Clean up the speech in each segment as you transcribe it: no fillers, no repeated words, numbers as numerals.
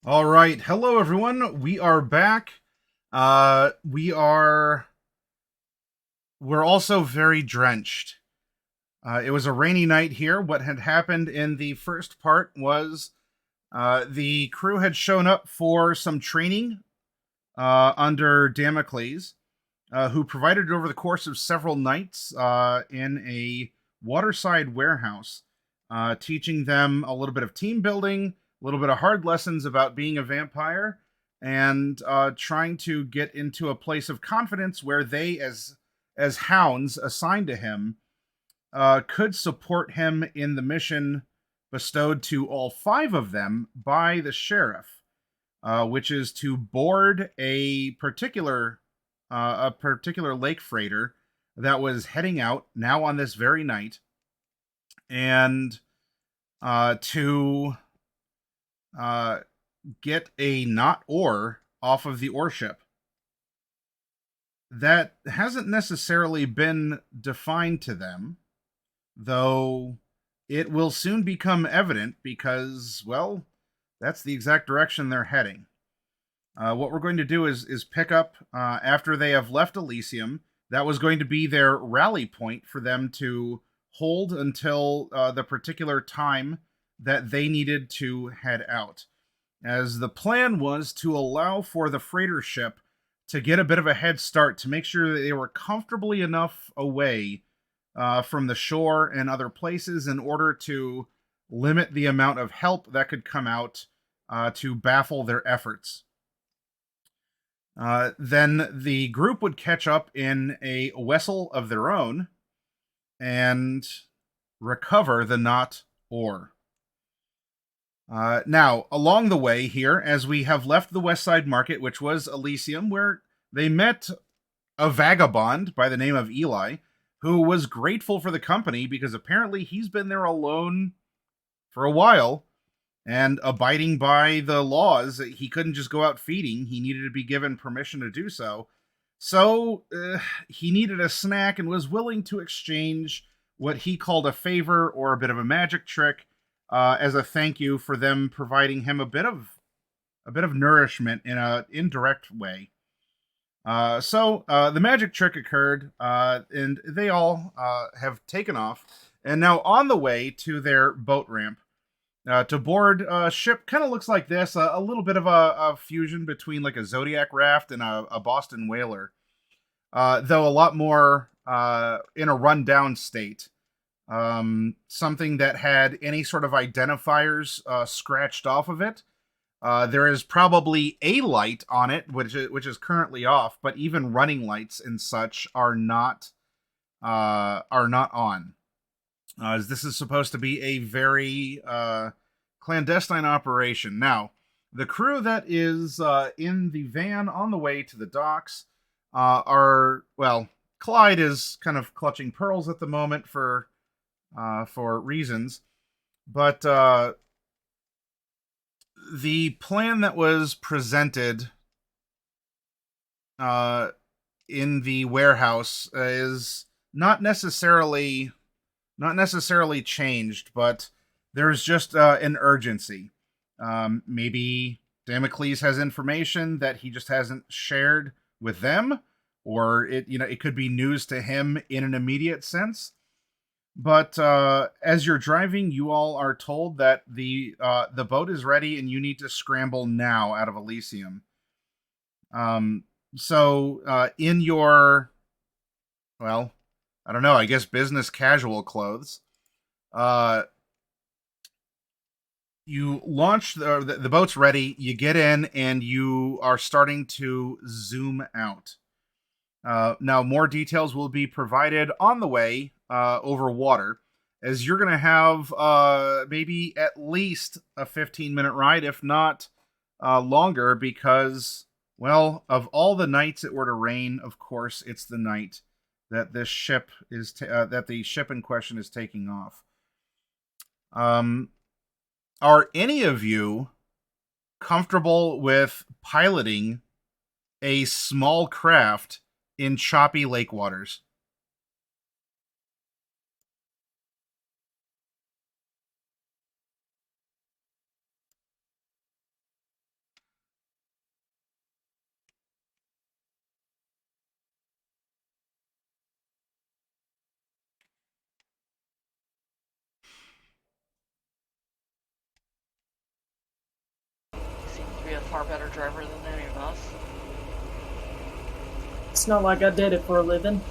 All right, hello everyone. We are back. We're also very drenched. It was a rainy night here. What had happened in the first part was the crew had shown up for some training under Damocles, who provided over the course of several nights in a waterside warehouse, teaching them a little bit of team building, a little bit of hard lessons about being a vampire, and trying to get into a place of confidence where they, as hounds assigned to him, could support him in the mission bestowed to all five of them by the sheriff, which is to board a particular lake freighter that was heading out now on this very night, and to uh, get a not ore off of the ore ship. That hasn't necessarily been defined to them, though it will soon become evident because, well, that's the exact direction they're heading. What we're going to do is pick up after they have left Elysium. That was going to be their rally point for them to hold until the particular time that they needed to head out. As the plan was to allow for the freighter ship to get a bit of a head start to make sure that they were comfortably enough away from the shore and other places in order to limit the amount of help that could come out to baffle their efforts. Then the group would catch up in a vessel of their own and recover the knot ore. Now, along the way here, as we have left the West Side Market, which was Elysium, where they met a vagabond by the name of Eli, who was grateful for the company because apparently he's been there alone for a while and abiding by the laws. He couldn't just go out feeding, he needed to be given permission to do so. So he needed a snack and was willing to exchange what he called a favor or a bit of a magic trick as a thank you for them providing him a bit of nourishment in an indirect way. So the magic trick occurred, and they all have taken off, and now on the way to their boat ramp to board a ship. Kind of looks like this, a little bit of a fusion between like a Zodiac raft and a Boston whaler, though a lot more in a rundown state. Something that had any sort of identifiers scratched off of it. There is probably a light on it, which is currently off, but even running lights and such are not on. As this is supposed to be a very clandestine operation. Now, the crew that is in the van on the way to the docks are, well, Clyde is kind of clutching pearls at the moment for reasons, but the plan that was presented uh, in the warehouse is not necessarily not necessarily changed, but there's just an urgency. Maybe Damocles has information that he just hasn't shared with them, or it could be news to him in an immediate sense. But as you're driving, you all are told that the boat is ready and you need to scramble now out of Elysium. So in your, well, I don't know, I guess business casual clothes, uh, you launch the boat's ready. You get in and you are starting to zoom out. Now, more details will be provided on the way over water, as you're going to have maybe at least a 15-minute ride, if not longer, because, well, of all the nights it were to rain, of course, it's the night that that the ship in question is taking off. Um, are any of you comfortable with piloting a small craft in choppy lake waters? to be a far better driver than any of us. It's not like I did it for a living.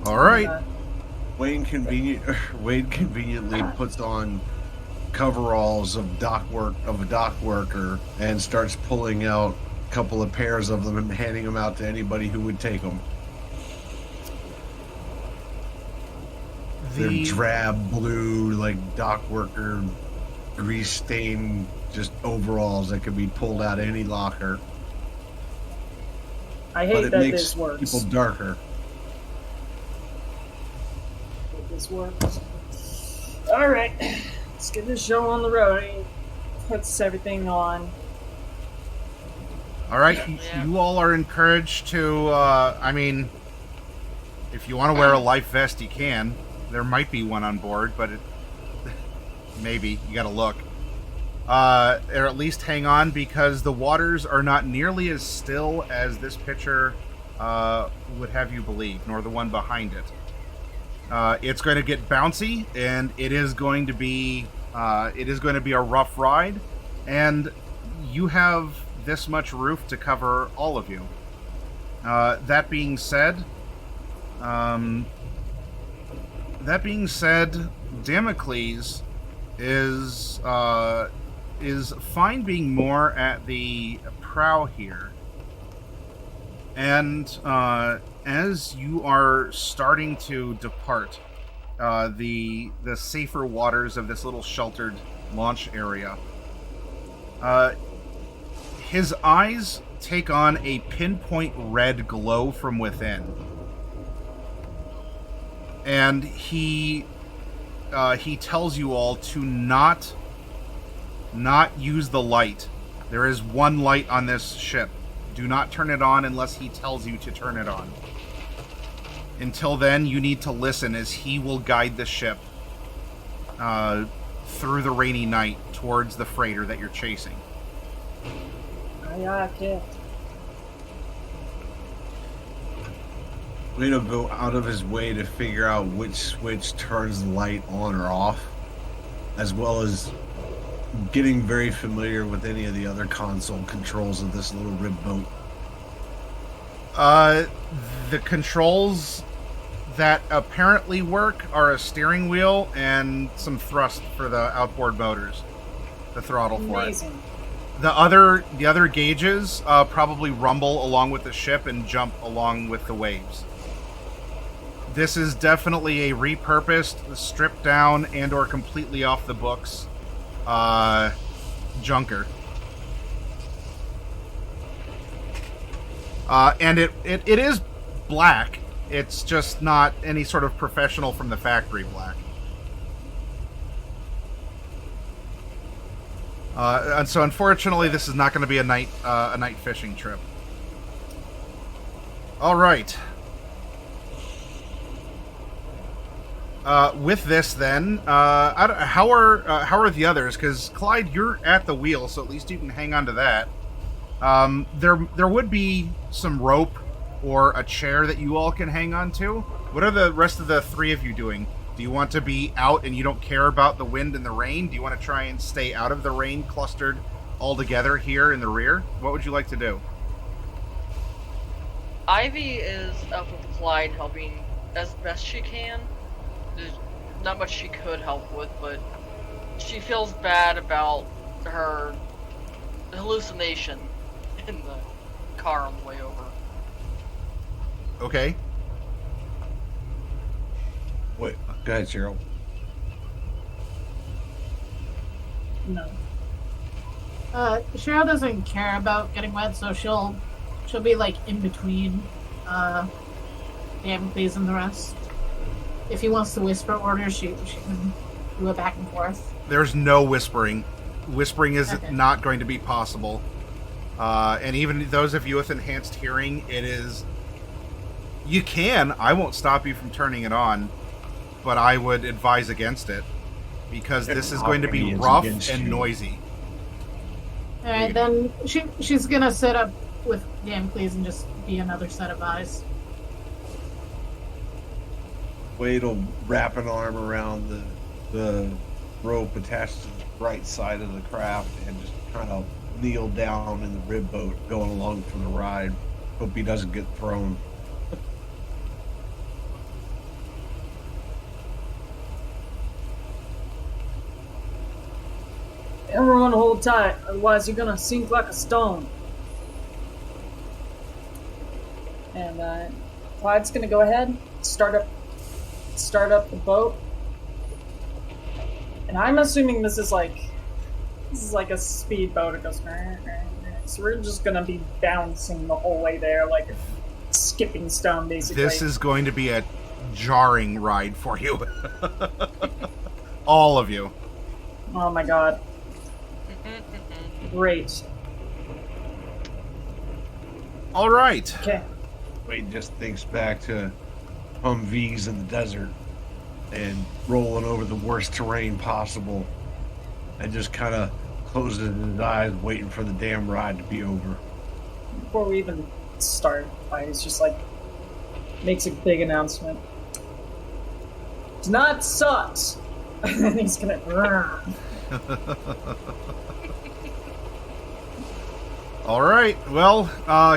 All right. Wayne conveniently puts on coveralls of a dock worker and starts pulling out a couple of pairs of them and handing them out to anybody who would take them. They're drab blue, like dock worker, grease stained, just overalls that can be pulled out of any locker. I hate that this works. People darker. This works. All right, let's get this show on the road. He puts everything on. All right, you all are encouraged to. I mean, if you want to wear a life vest, you can. There might be one on board, but maybe you got to look. Or at least hang on, because the waters are not nearly as still as this picture would have you believe, nor the one behind it. It's going to get bouncy, and it is going to be a rough ride, and you have this much roof to cover all of you. That being said, Damocles is fine being more at the prow here, and as you are starting to depart the safer waters of this little sheltered launch area, his eyes take on a pinpoint red glow from within, and he tells you all to not use the light. There is one light on this ship. Do not turn it on unless he tells you to turn it on. Until then, you need to listen as he will guide the ship through the rainy night towards the freighter that you're chasing. I can't. Wade'll go out of his way to figure out which switch turns the light on or off, as well as getting very familiar with any of the other console controls of this little rib boat. The controls that apparently work are a steering wheel and some thrust for the outboard motors, the throttle for it. The other gauges probably rumble along with the ship and jump along with the waves. This is definitely a repurposed, stripped down, and or completely off the books junker. And it is black. It's just not any sort of professional from the factory black. And so, unfortunately, this is not going to be a night fishing trip. All right. With this, then, how are the others? Because Clyde, you're at the wheel, so at least you can hang on to that. There would be some rope or a chair that you all can hang on to. What are the rest of the three of you doing? Do you want to be out and you don't care about the wind and the rain? Do you want to try and stay out of the rain, clustered all together here in the rear? What would you like to do? Ivy is up with Clyde, helping as best she can. There's not much she could help with, but she feels bad about her hallucination in the car on the way over. Okay. Wait, go ahead, Cheryl. No. Cheryl doesn't care about getting wet, so she'll be like in between Damocles and the rest. If he wants to whisper orders, she can do it back and forth. There's no whispering. Whispering is okay. Not going to be possible. And even those of you with enhanced hearing, it is... You can. I won't stop you from turning it on, but I would advise against it, because this is going to be rough and noisy. Alright, then she's gonna set up with Damocles and just be another set of eyes. Wade will wrap an arm around the rope attached to the right side of the craft and just kind of kneel down in the rib boat going along for the ride. Hope he doesn't get thrown. Everyone hold tight, otherwise you're gonna sink like a stone. And Clyde's gonna go ahead, start up the boat. And I'm assuming this is like a speedboat. It goes, so we're just gonna be bouncing the whole way there, like a skipping stone, basically. This is going to be a jarring ride for you. All of you. Oh my god. Great. All right. Okay. Wade just thinks back to Humvees in the desert and rolling over the worst terrain possible, and just kind of closes his eyes, waiting for the damn ride to be over. Before we even start, he's just like makes a big announcement. Tonight sucks. And then he's gonna. All right. Well,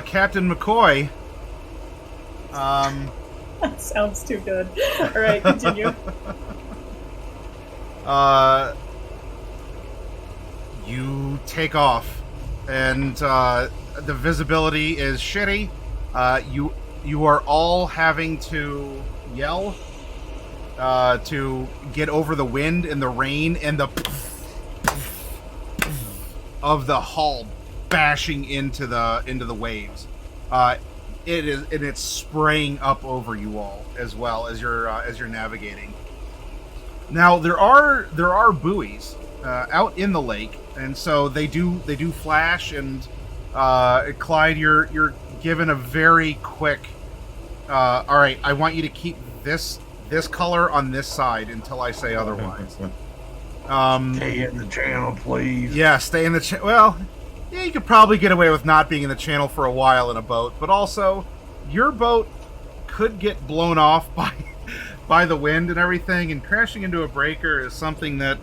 Captain McCoy. That sounds too good. All right, continue. You take off, and the visibility is shitty. You are all having to yell to get over the wind and the rain and the of the hull bashing into the waves. It's spraying up over you all as well as you're navigating. Now there are buoys out in the lake, and so they do flash. And Clyde, you're given a very quick. All right, I want you to keep this color on this side until I say otherwise. Stay in the channel, please. Yeah, stay in the channel. Well, yeah, you could probably get away with not being in the channel for a while in a boat, but also your boat could get blown off by the wind and everything, and crashing into a breaker is something that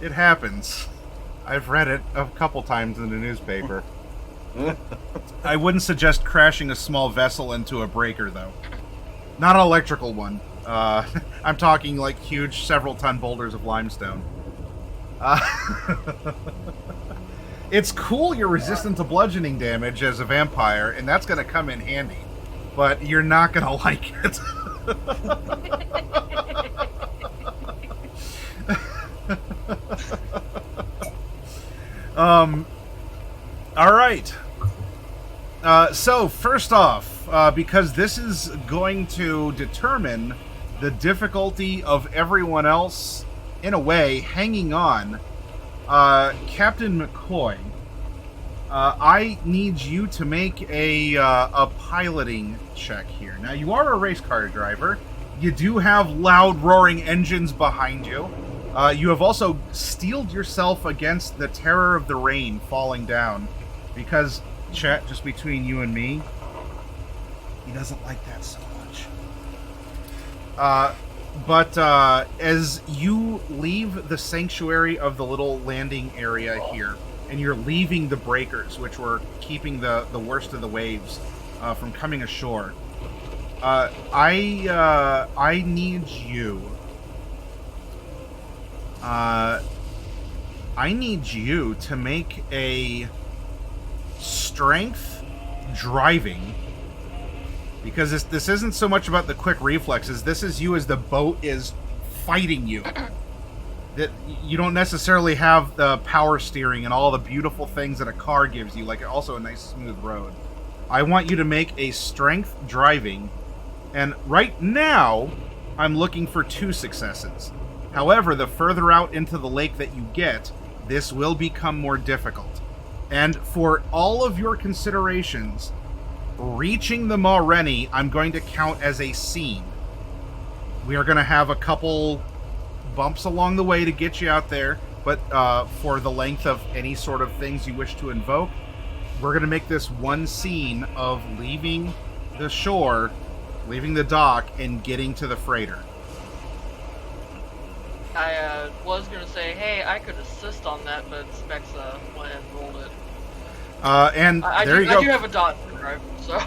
it happens. I've read it a couple times in the newspaper. I wouldn't suggest crashing a small vessel into a breaker, though. Not an electrical one. I'm talking like huge several-ton boulders of limestone. It's cool you're resistant to bludgeoning damage as a vampire, and that's going to come in handy. But you're not going to like it. All right. So, first off, because this is going to determine the difficulty of everyone else, in a way, hanging on, Captain McCoy, I need you to make a piloting check here. Now, you are a race car driver. You do have loud roaring engines behind you. You have also steeled yourself against the terror of the rain falling down, because, chat, just between you and me, he doesn't like that so much. But as you leave the sanctuary of the little landing area here, and you're leaving the breakers, which were keeping the worst of the waves from coming ashore, I need you. I need you to make a strength driving, because this isn't so much about the quick reflexes. This is you as the boat is fighting you. That you don't necessarily have the power steering and all the beautiful things that a car gives you, like also a nice smooth road. I want you to make a strength driving, and right now I'm looking for 2 successes. However, the further out into the lake that you get, this will become more difficult. And for all of your considerations, reaching the Ma Rennie, I'm going to count as a scene. We are going to have a couple bumps along the way to get you out there, but for the length of any sort of things you wish to invoke, we're going to make this one scene of leaving the shore, leaving the dock, and getting to the freighter. was gonna say, hey, I could assist on that, but Specs went and rolled it. And there you go. I do have a dot drive, so.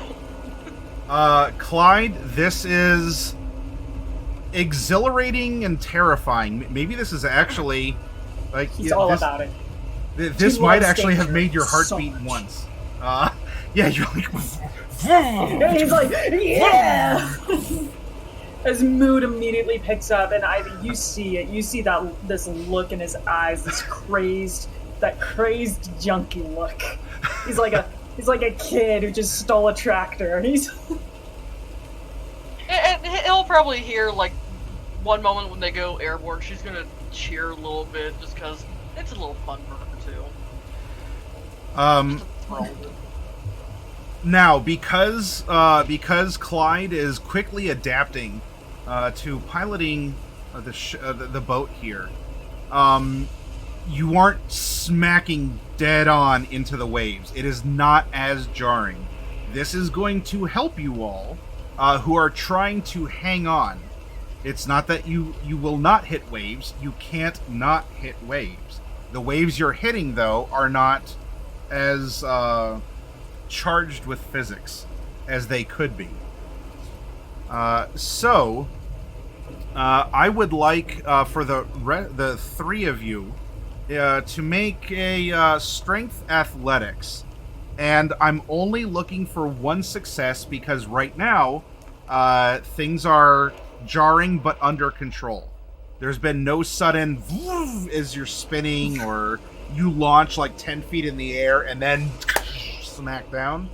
Clyde, this is exhilarating and terrifying. Maybe this is actually like He's all about it. This He might loves actually have danger made your heart so beat much. once. Yeah, you're like. And he's like, yeah! His mood immediately picks up, and Ivy, you see it. You see this look in his eyes, that crazed junkie look. He's like a kid who just stole a tractor. And he'll probably hear like one moment when they go airborne, she's gonna cheer a little bit just because it's a little fun for her too. Now, because Clyde is quickly adapting to piloting the boat here, you aren't smacking dead on into the waves. It is not as jarring. This is going to help you all who are trying to hang on. It's not that you will not hit waves. You can't not hit waves. The waves you're hitting, though, are not as charged with physics as they could be. So I would like for the three of you to make a strength athletics, and I'm only looking for one success because right now things are jarring but under control. There's been no sudden as you're spinning or you launch like 10 feet in the air and then smack down.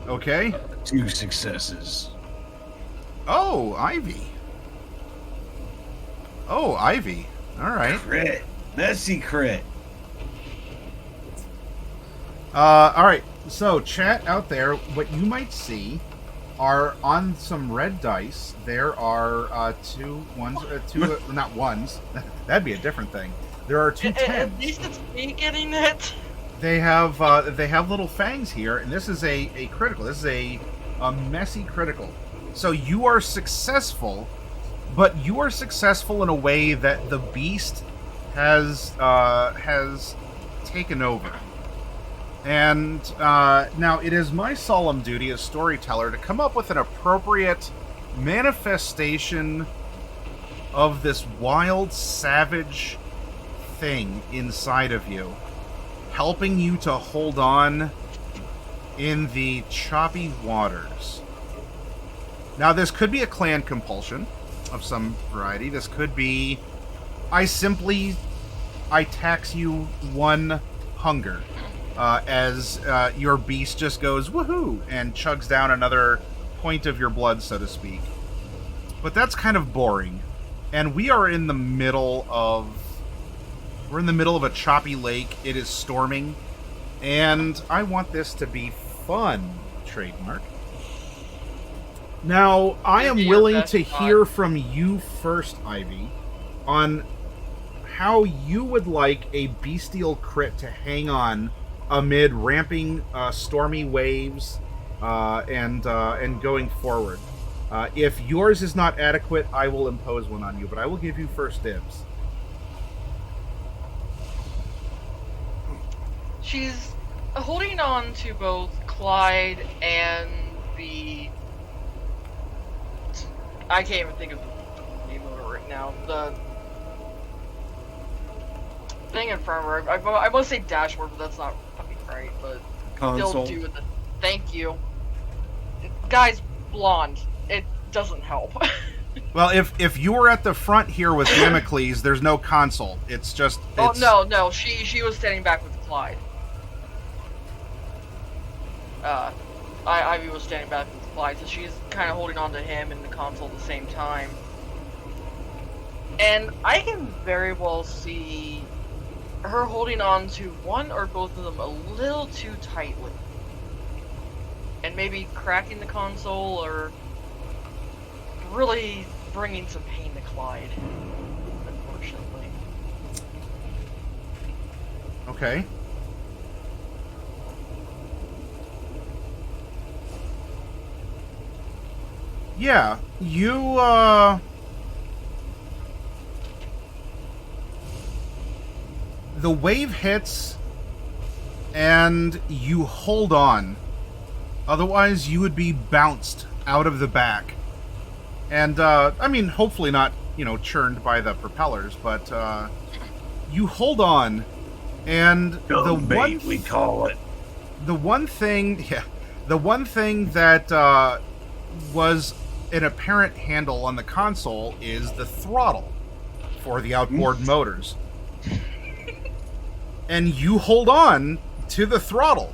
Okay. 2 successes. Oh, Ivy. All right. Crit. Messy crit. All right. So, chat out there, what you might see are on some red dice. There are not ones. That'd be a different thing. There are 2 tens. At least it's me getting it. They have little fangs here, and this is a critical. This is a messy critical. So you are successful, but you are successful in a way that the beast has taken over. And now it is my solemn duty as storyteller to come up with an appropriate manifestation of this wild, savage thing inside of you, helping you to hold on in the choppy waters. Now, this could be a clan compulsion of some variety. This could be, I tax you 1 hunger as your beast just goes woohoo and chugs down another point of your blood, so to speak. But that's kind of boring. And we are in the middle of a choppy lake. It is storming, and I want this to be fun. Trademark. Now, I am willing to hear from you first, Ivy, on how you would like a bestial crit to hang on amid ramping stormy waves and going forward. If yours is not adequate, I will impose one on you, but I will give you first dibs. She's holding on to both Clyde and the... I can't even think of the name of it right now. The thing in front of her. I want to say dashboard, but that's not fucking right. But Console. they'll do with it. Thank you. Guy's blonde. It doesn't help. Well, if you were at the front here with Damocles, there's no console. It's just... Oh, no. She was standing back with Clyde. Ivy was standing back with Clyde, so she's kind of holding on to him and the console at the same time. And I can very well see her holding on to one or both of them a little too tightly. And maybe cracking the console or really bringing some pain to Clyde, unfortunately. Okay. Yeah, you the wave hits, and you hold on. Otherwise, you would be bounced out of the back. And, I mean, hopefully not, churned by the propellers, but, you hold on, and we call it. The one thing that, was an apparent handle on the console is the throttle for the outboard motors. And you hold on to the throttle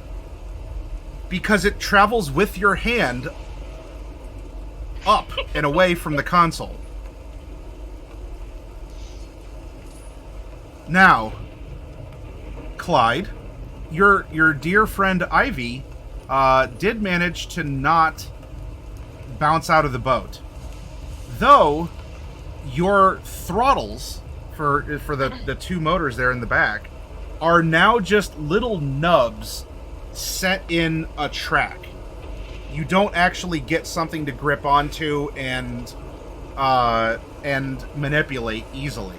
because it travels with your hand up and away from the console. Now, Clyde, your dear friend Ivy did manage to not bounce out of the boat. Though your throttles for the two motors there in the back are now just little nubs set in a track. You don't actually get something to grip onto and manipulate easily.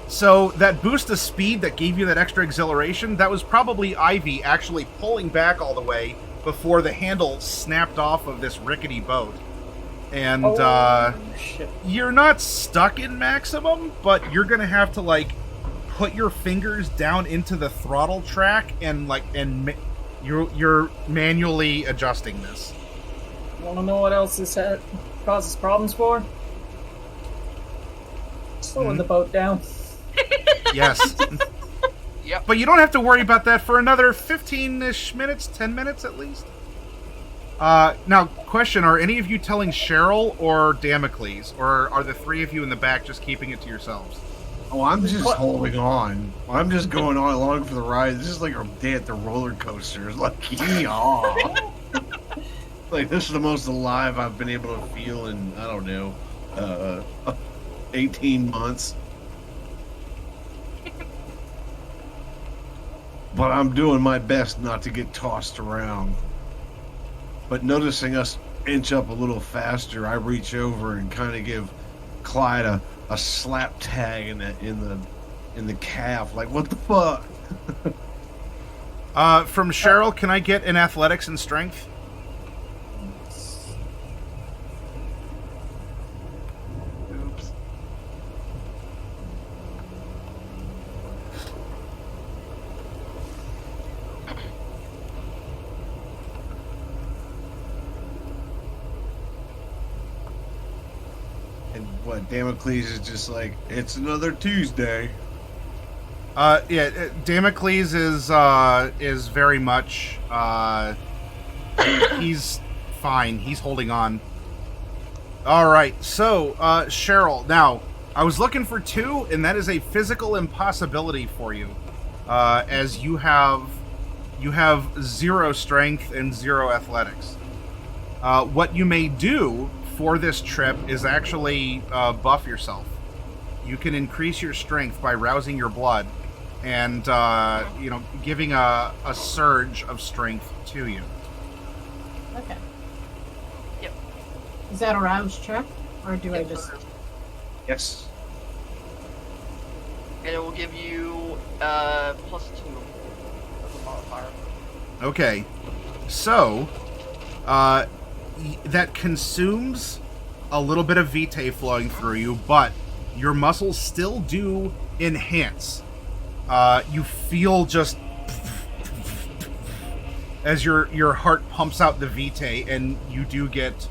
So that boost of speed that gave you that extra exhilaration, that was probably Ivy actually pulling back all the way before the handle snapped off of this rickety boat. And shit. You're not stuck in maximum, but you're gonna have to put your fingers down into the throttle track and you're manually adjusting this. Want to know what else this causes problems for? Slowing the boat down. Yes. Yep. But you don't have to worry about that for another 15-ish minutes, 10 minutes at least. Now, question, are any of you telling Cheryl or Damocles? Or are the three of you in the back just keeping it to yourselves? Oh, I'm just holding on. I'm just going on along for the ride. This is like a day at the roller coaster. Yaw. This is the most alive I've been able to feel in, I don't know, 18 months. But I'm doing my best not to get tossed around. But noticing us inch up a little faster, I reach over and kind of give Clyde a slap tag in the calf. What the fuck? From Cheryl, can I get an athletics and strength? Oops. And what, Damocles is just it's another Tuesday. Yeah, Damocles is very much, he's fine. He's holding on. Alright, so, Cheryl, now, I was looking for 2, and that is a physical impossibility for you, as you have 0 strength and 0 athletics. What you may do for this trip is actually buff yourself. You can increase your strength by rousing your blood and giving a surge of strength to you. Okay. Yep. Is that a rouse check? Or do I just... Yes. And it will give you +2 as a modifier. Okay, so that consumes a little bit of vitae flowing through you, but your muscles still do enhance. You feel just as your heart pumps out the vitae, and you do get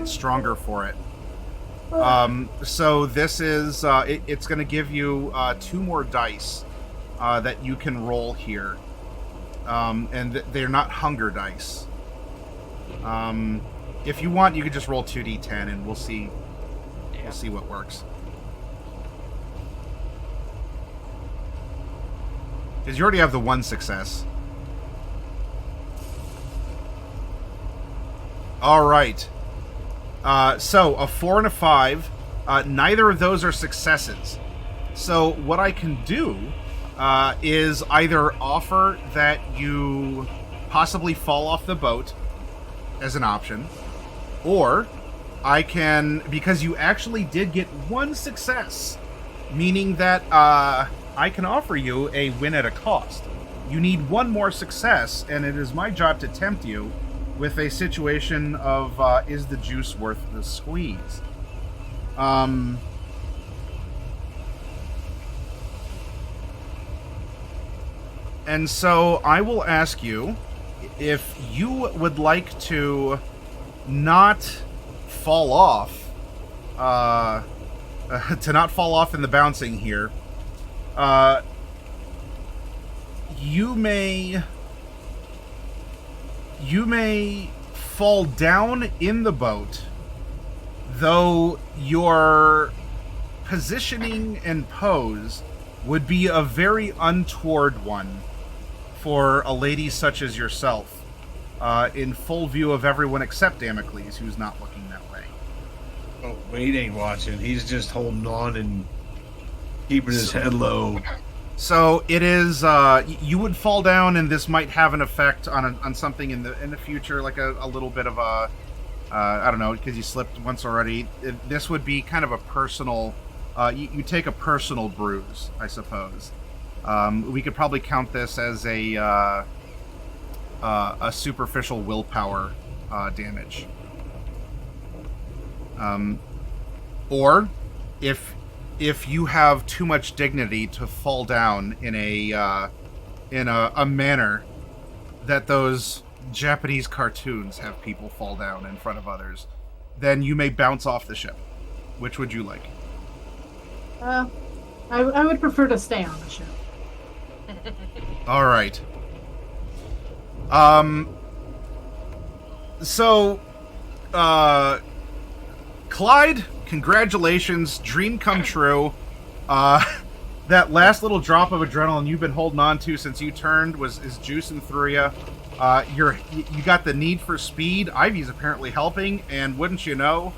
stronger for it. So this is it's going to give you 2 more dice that you can roll here, and they're not hunger dice. If you want, you could just roll 2d10, and we'll see. Yeah. We'll see what works. Because you already have the 1 success. All right. So a 4 and a 5. Neither of those are successes. So what I can do is either offer that you possibly fall off the boat as an option, or I can, because you actually did get 1 success, meaning that I can offer you a win at a cost. You need one more success, and it is my job to tempt you with a situation of is the juice worth the squeeze? And so I will ask you if you would like to not fall off, to not fall off in the bouncing here. You may fall down in the boat, though your positioning and pose would be a very untoward one for a lady such as yourself, in full view of everyone except Damocles, who's not looking that way. Oh, Wade ain't watching. He's just holding on and keeping his head low. So it is. You would fall down, and this might have an effect on something in the future, like a little bit of a. I don't know, because you slipped once already. This would be kind of a personal. You take a personal bruise, I suppose. We could probably count this as a superficial willpower damage. Or if you have too much dignity to fall down in a manner that those Japanese cartoons have people fall down in front of others, then you may bounce off the ship. Which would you like? I would prefer to stay on the ship. All right. So, Clyde, congratulations, dream come true. That last little drop of adrenaline you've been holding on to since you turned is juicing through you. You got the need for speed. Ivy's apparently helping, and wouldn't you know,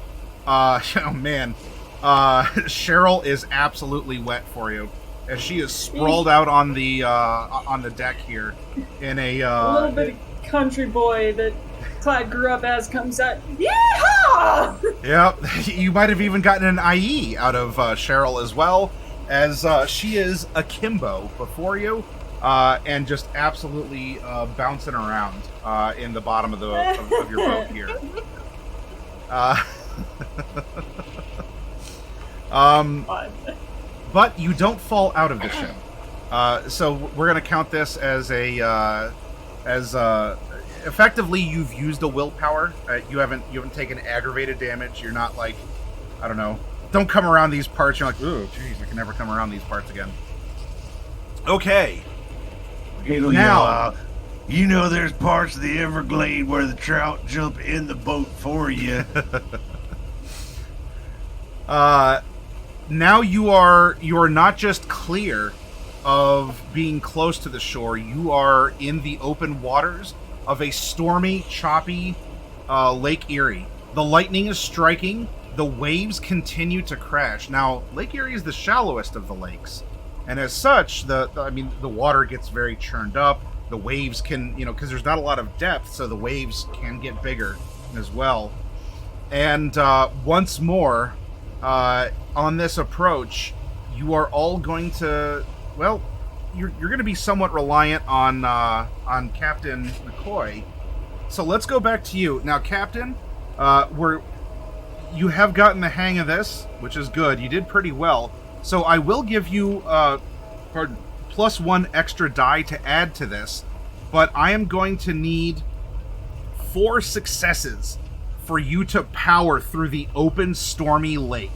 oh man, Cheryl is absolutely wet for you as she is sprawled out on the deck here in a little bit of country boy that Clyde grew up as comes out. Yeehaw! Yep, you might have even gotten an IE out of Cheryl as well, as she is akimbo before you, and just absolutely bouncing around in the bottom of your boat here. But you don't fall out of the ship. So we're going to count this as effectively you've used a willpower. You haven't taken aggravated damage. You're not like, I don't know. Don't come around these parts. You're like, ooh, jeez, I can never come around these parts again. Okay. Now, you know there's parts of the Everglade where the trout jump in the boat for you. Now you are not just clear of being close to the shore. You are in the open waters of a stormy, choppy Lake Erie. The lightning is striking. The waves continue to crash. Now, Lake Erie is the shallowest of the lakes, and as such, the water gets very churned up. The waves can, because there's not a lot of depth, so the waves can get bigger as well. And once more, on this approach, you are all going to, well, you're going to be somewhat reliant on Captain McCoy. So let's go back to you now, Captain. You have gotten the hang of this, which is good. You did pretty well. So I will give you +1 extra die to add to this, but I am going to need 4 successes for you to power through the open, stormy lake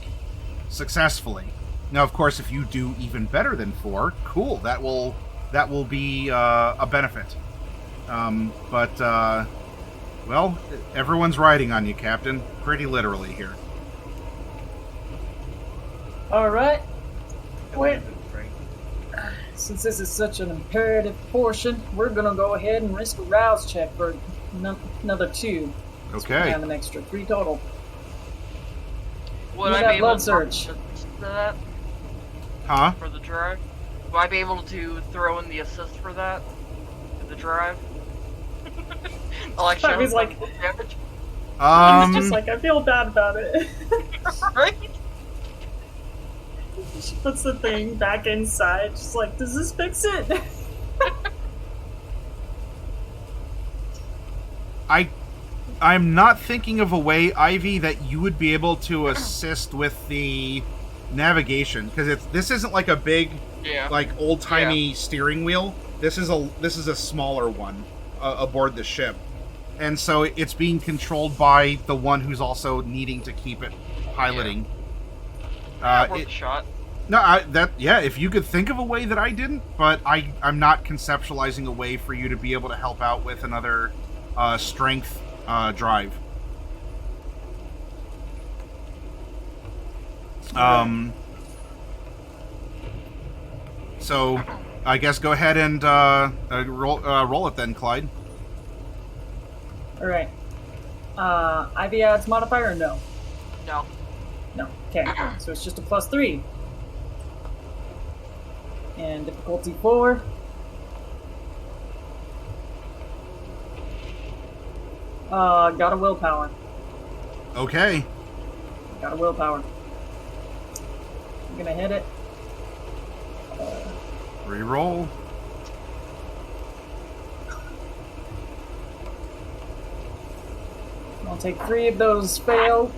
successfully. Now, of course, if you do even better than 4, cool. That will be a benefit. Well, everyone's riding on you, Captain. Pretty literally here. All right. Wait. Since this is such an imperative portion, we're gonna go ahead and risk a rouse check for another 2. So Okay. we have an extra 3 total. Would Need I that be able blood to surge. assist that Huh? for the drive? Will I be able to throw in the assist for that? For the drive? I was like, damage? I was just like, I feel bad about it. Right? She puts the thing back inside. She's like, does this fix it? I'm not thinking of a way, Ivy, that you would be able to assist with the navigation, because this isn't like a big, like old timey steering wheel. This is a smaller one aboard the ship, and so it's being controlled by the one who's also needing to keep it piloting. Worth a shot. No, if you could think of a way that I didn't, but I'm not conceptualizing a way for you to be able to help out with another strength drive. So I guess go ahead and roll it then, Clyde. All right. Ivy adds modifier or no? No. No. Okay. So it's just a +3. And difficulty 4. Got a willpower. Okay. Got a willpower. I'm gonna hit it. Reroll. I'll take 3 of those fails.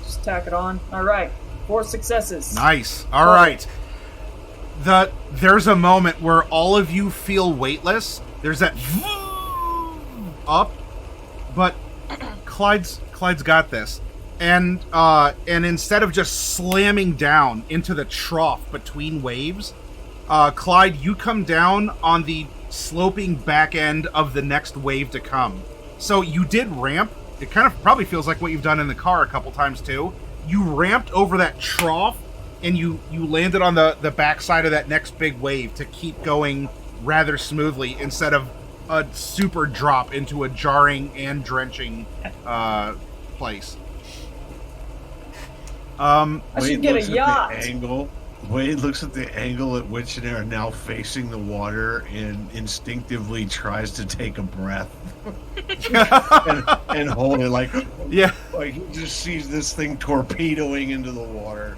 Just tack it on. Alright. 4 successes. Nice. All right. There's a moment where all of you feel weightless. There's that up, but Clyde's got this. And instead of just slamming down into the trough between waves, Clyde, you come down on the sloping back end of the next wave to come. So you did ramp. It kind of probably feels like what you've done in the car a couple times too. You ramped over that trough, and you landed on the backside of that next big wave to keep going rather smoothly instead of a super drop into a jarring and drenching place. I should get a yacht. Wade looks at the angle at which they are now facing the water and instinctively tries to take a breath and hold it like he just sees this thing torpedoing into the water.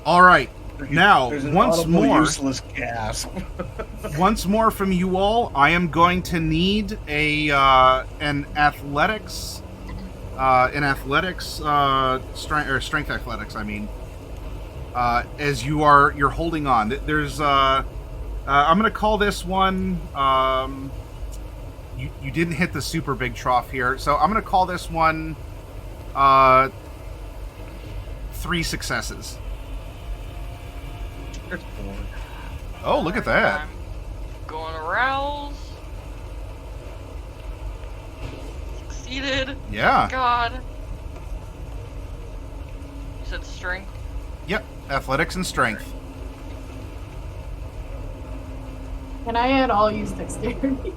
All right, now There's an once audible more, useless gasp. once more from you all, I am going to need an athletics, strength athletics. I mean, as you're holding on. There's I'm going to call this one. You didn't hit the super big trough here, so I'm going to call this one 3 successes. Oh, look at that. I'm going arouse. Succeeded. Yeah. God. You said strength? Yep. Athletics and strength. Can I at all use dexterity?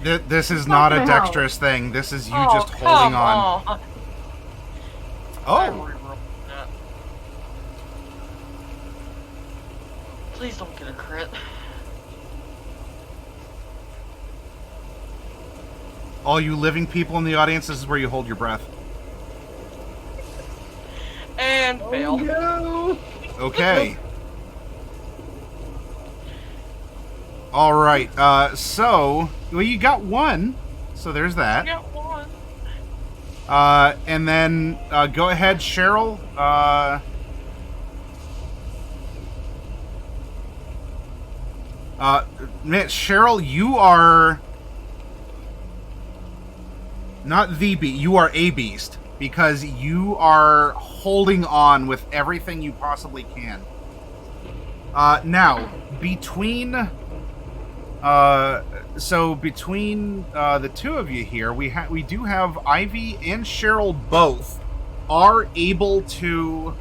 This is not not a gonna help. dexterous thing. This is you Oh, just holding come on. I Oh, rerolled that. Please don't get a crit. all you living people in the audience, this is where you hold your breath. And fail. No. Okay. All right. So, well, you got 1. So there's I that. got 1. And then go ahead, Cheryl. Cheryl, you are not the beast. You are a beast because you are holding on with everything you possibly can. Now, between the two of you here, we do have Ivy and Cheryl both are able to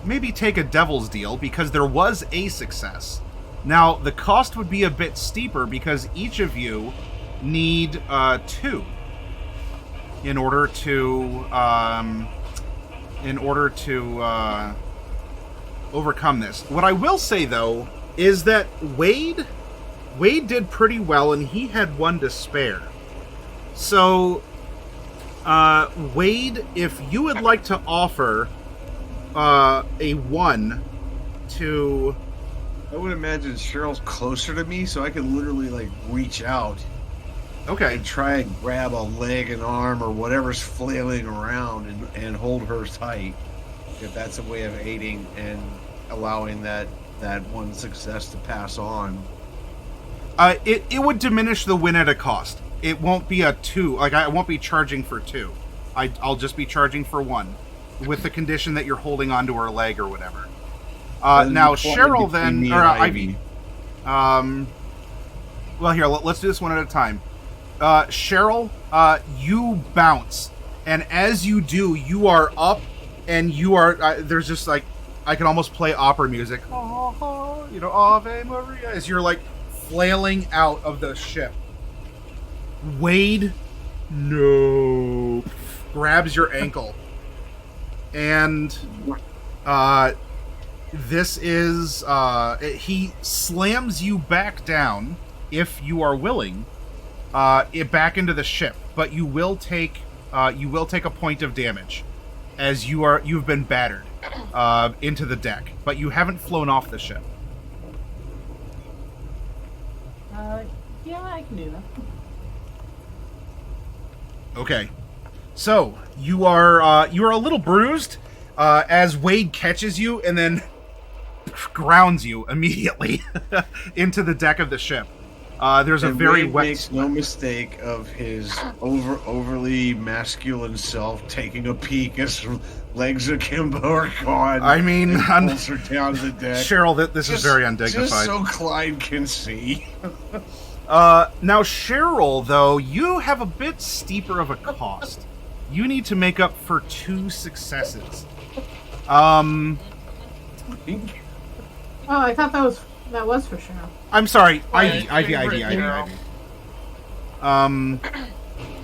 maybe take a devil's deal because there was a success. Now, the cost would be a bit steeper because each of you need 2 in order to overcome this. What I will say, though, is that Wade, Wade did pretty well, and he had 1 to spare. So, Wade, if you would like to offer a 1 to... I would imagine Cheryl's closer to me, so I can literally, like, reach out Okay. and try and grab a leg, an arm, or whatever's flailing around and hold her tight. If that's a way of aiding and allowing that 1 success to pass on. It would diminish the win at a cost. It won't be a 2. Like, I won't be charging for 2. I'll just be charging for 1, with the condition that you're holding onto her leg or whatever. Now, Cheryl then, or Ivy. Well, here, let's do this one at a time. Cheryl, you bounce, and as you do, you are up, and you are, there's just like, I can almost play opera music. Oh, you know, Ave Maria, as you're like flailing out of the ship. Wade, no, grabs your ankle, and this is he slams you back down, if you are willing, back into the ship, but you will take a point of damage, as you've been battered into the deck, but you haven't flown off the ship. Yeah, I can do that. Okay, so you are a little bruised as Wade catches you and then grounds you immediately into the deck of the ship. There's a very Wade wet. makes no mistake of his overly masculine self taking a peek as her legs akimbo are gone. I mean, pulls her down to the deck. Cheryl, this is very undignified. Just so Clyde can see. Now, Cheryl, though, you have a bit steeper of a cost. You need to make up for 2 successes. Oh, I thought that was for Cheryl. I'm sorry, Right. Ivy. Cheryl. I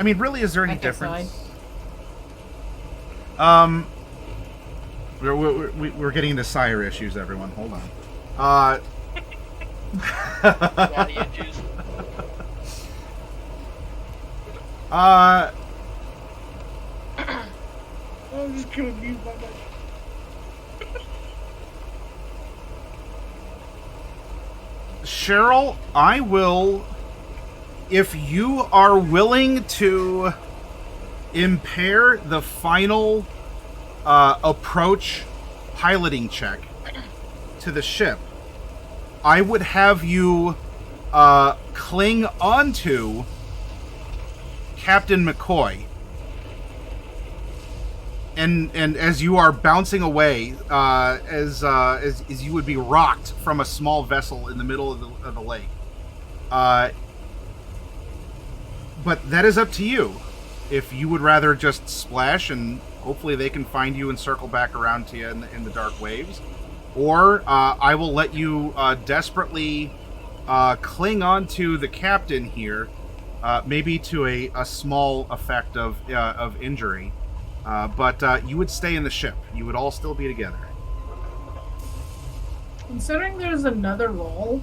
mean, really, is there any I guess difference? We're getting into sire issues, everyone. Hold on. Daddy issues. I'm just gonna mute my mic. Cheryl, I will, if you are willing to impair the final approach piloting check to the ship, I would have you cling onto Captain McCoy. And as you are bouncing away, as you would be rocked from a small vessel in the middle of the lake. But that is up to you. If you would rather just splash and hopefully they can find you and circle back around to you in the dark waves. Or I will let you desperately cling on to the captain here, maybe to a small effect of injury. But you would stay in the ship. You would all still be together. Considering there's another role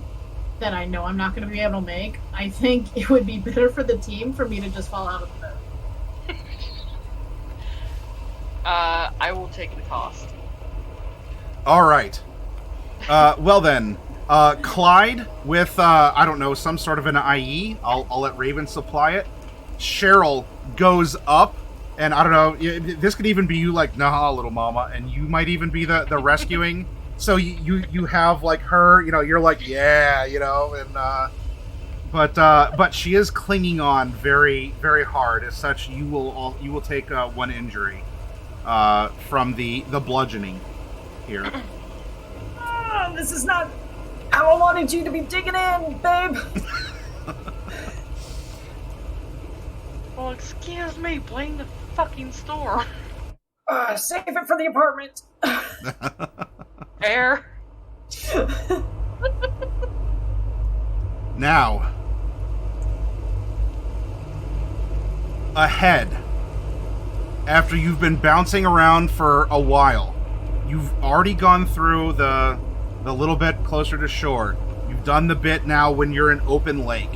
that I know I'm not going to be able to make, I think it would be better for the team for me to just fall out of the boat. I will take the cost. All right. Well then, Clyde with I don't know, some sort of an IE. I'll let Raven supply it. Cheryl goes up, and I don't know. This could even be you, like, nah, little mama, and you might even be the rescuing. So you have like her, you're like, yeah, and but she is clinging on very, very hard. As such, you will take 1 injury from the bludgeoning here. This is not how I wanted you to be digging in, babe. Well, excuse me, blame the fucking store. Save it for the apartment. Air. Now, ahead, after you've been bouncing around for a while, you've already gone through the little bit closer to shore. You've done the bit now when you're in open lake.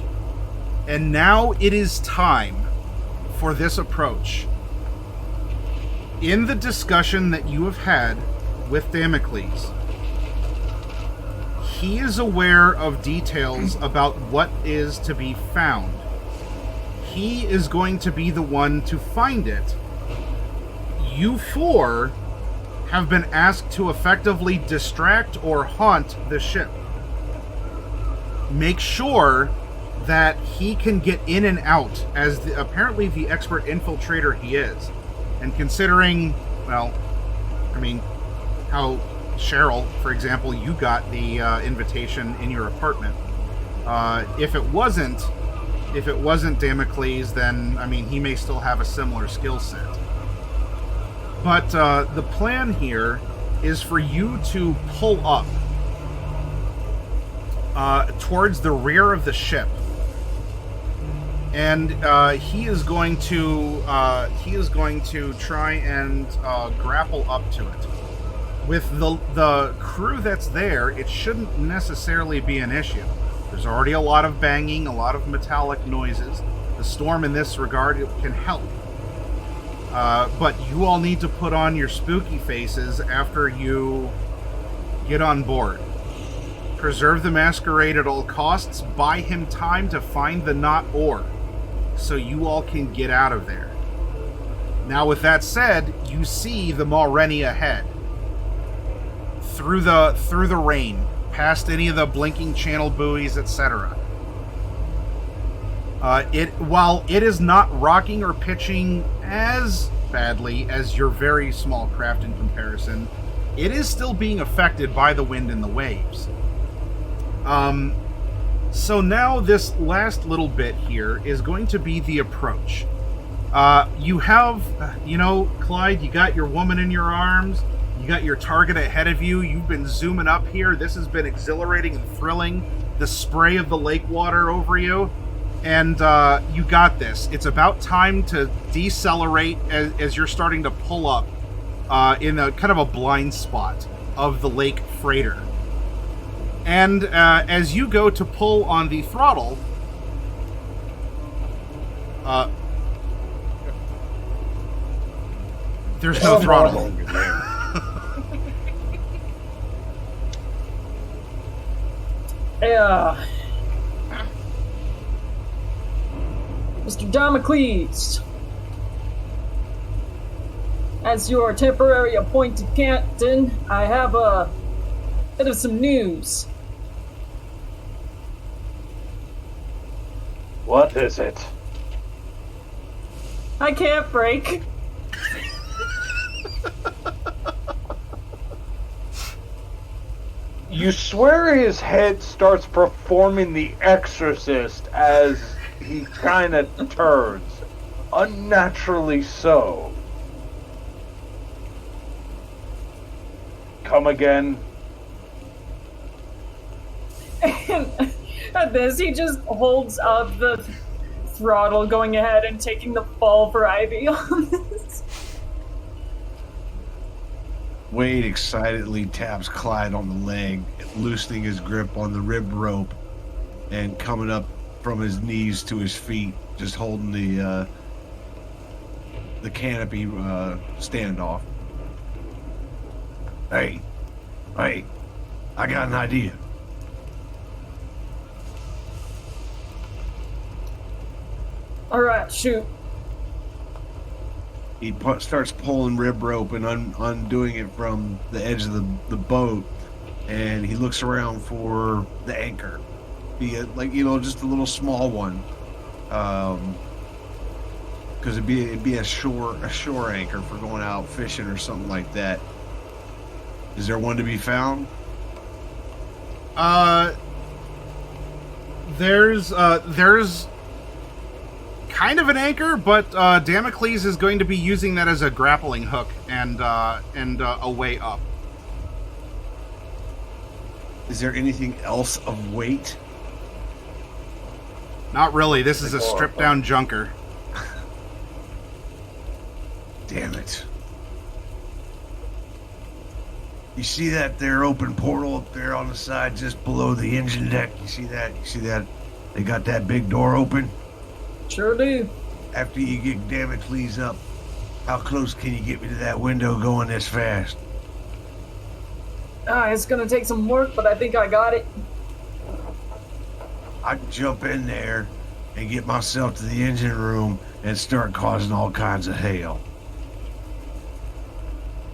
And now it is time for this approach. In the discussion that you have had with Damocles, he is aware of details about what is to be found. He is going to be the one to find it. You four have been asked to effectively distract or haunt the ship. Make sure that he can get in and out as apparently the expert infiltrator he is. And considering, well, I mean, how Cheryl, for example, you got the invitation in your apartment. If it wasn't Damocles, then, I mean, he may still have a similar skill set. But the plan here is for you to pull up towards the rear of the ship, and he is going to try and grapple up to it. With the crew that's there, it shouldn't necessarily be an issue. There's already a lot of banging, a lot of metallic noises. The storm in this regard can help. But you all need to put on your spooky faces after you get on board. Preserve the Masquerade at all costs. Buy him time to find the knot ore, so you all can get out of there. Now, with that said, you see the Mulrenny ahead. Through the rain, past any of the blinking channel buoys, etc. While it is not rocking or pitching as badly as your very small craft in comparison, it is still being affected by the wind and the waves. So now this last little bit here is going to be the approach. You have, Clyde, you got your woman in your arms. You got your target ahead of you. You've been zooming up here. This has been exhilarating and thrilling. The spray of the lake water over you. And you got this. It's about time to decelerate as you're starting to pull up in a kind of a blind spot of the lake freighter. And as you go to pull on the throttle, there's no throttle. Yeah. Mr. Damocles, as your temporary appointed captain, I have a bit of some news. What is it? I can't break. You swear his head starts performing the exorcist as he kind of turns. Unnaturally so. Come again. And at this, he just holds up the throttle, going ahead and taking the fall for Ivy on this. Wade excitedly taps Clyde on the leg, loosening his grip on the rib rope and coming up from his knees to his feet, just holding the canopy standoff. Hey, I got an idea. All right, shoot. He starts pulling rib rope and undoing it from the edge of the boat, and he looks around for the anchor. Just a little small one, because it'd be a shore anchor for going out fishing or something like that. Is there one to be found? There's kind of an anchor, but Damocles is going to be using that as a grappling hook and a way up. Is there anything else of weight? Not really. This is a stripped down junker. Damn it. You see that there open portal up there on the side just below the engine deck? You see that? You see that? They got that big door open. Sure do. After you get Damocles up, how close can you get me to that window going this fast? It's gonna take some work, but I think I got it. I can jump in there and get myself to the engine room and start causing all kinds of hell.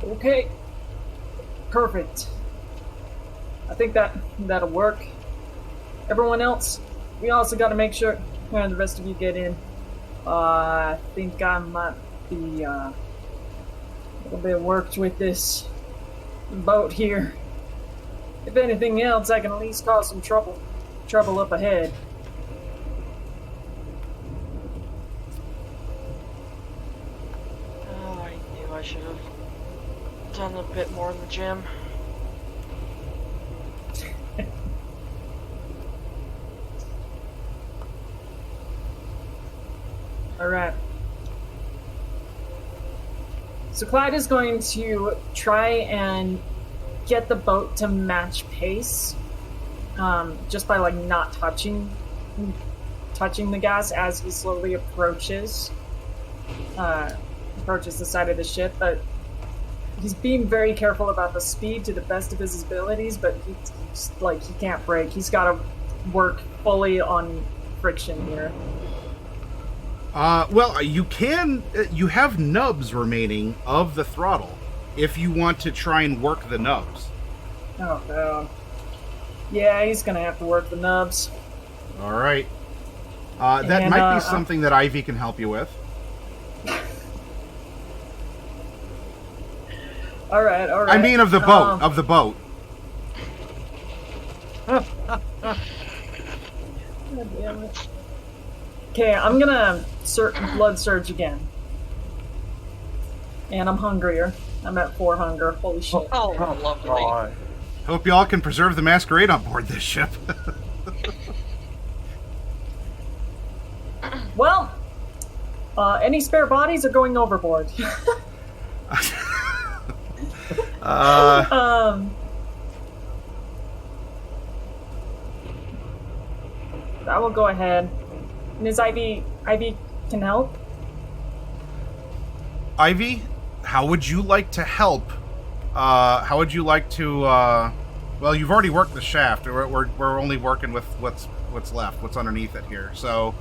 Okay. Perfect. I think that'll work. Everyone else, we also got to make sure the rest of you get in. I think I might be a little bit worked with this boat here. If anything else, I can at least cause some trouble up ahead. Oh, I knew I should have done a bit more in the gym. Alright. So Clyde is going to try and get the boat to match pace, just by like not touching the gas as he slowly approaches the side of the ship. But he's being very careful about the speed to the best of his abilities. But he can't brake. He's got to work fully on friction here. Well, you have nubs remaining of the throttle if you want to try and work the nubs. Oh, God. Yeah, he's gonna have to work the nubs. All right. That might be something that Ivy can help you with. All right. I mean, of the boat. Of the boat. God damn it. Okay, I'm gonna blood surge again. And I'm hungrier. I'm at 4 hunger. Holy shit. Oh, lovely. God. Hope y'all can preserve the Masquerade on board this ship. Well, any spare bodies are going overboard. I will go ahead. Ms. Ivy can help? Ivy, how would you like to help? How would you like to? Well, you've already worked the shaft. We're only working with what's left, what's underneath it here. So,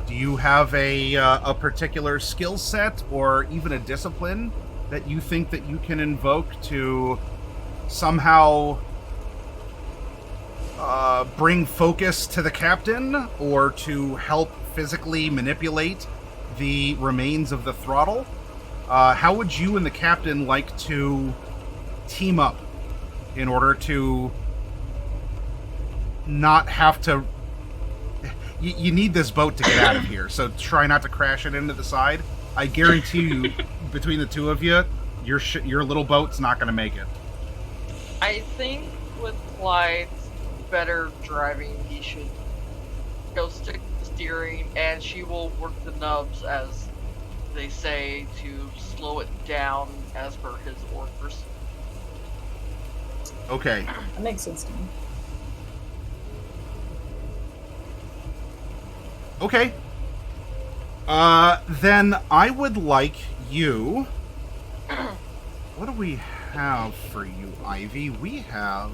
do you have a particular skill set or even a discipline that you think that you can invoke to somehow bring focus to the captain, or to help physically manipulate the remains of the throttle? How would you and the captain like to team up in order to not have to... You need this boat to get out of here, so try not to crash it into the side. I guarantee you, between the two of you, your little boat's not going to make it. I think with Clyde's better driving, he should go stick to steering, and she will work the nubs, as they say, to slow it down as per his orders. Okay. That makes sense to me. Okay. Then I would like you... What do we have for you, Ivy? We have...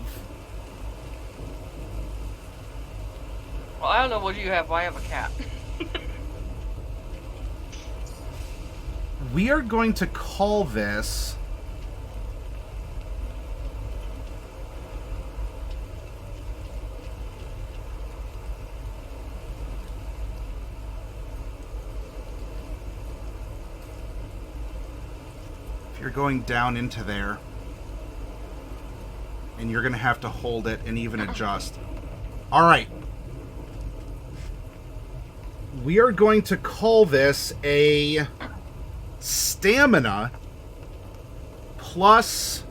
Well, I don't know what you have. I have a cat. We are going to call this... If you're going down into there, and you're going to have to hold it and even adjust. All right. We are going to call this a stamina plus...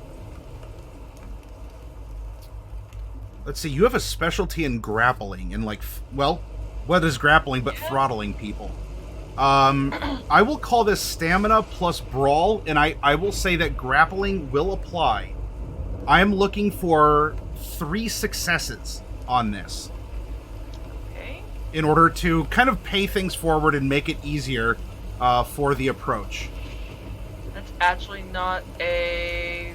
Let's see, you have a specialty in grappling, and like, well, what is grappling but throttling people? I will call this stamina plus brawl, and I will say that grappling will apply. I am looking for 3 successes on this. Okay. In order to kind of pay things forward and make it easier for the approach. That's actually not a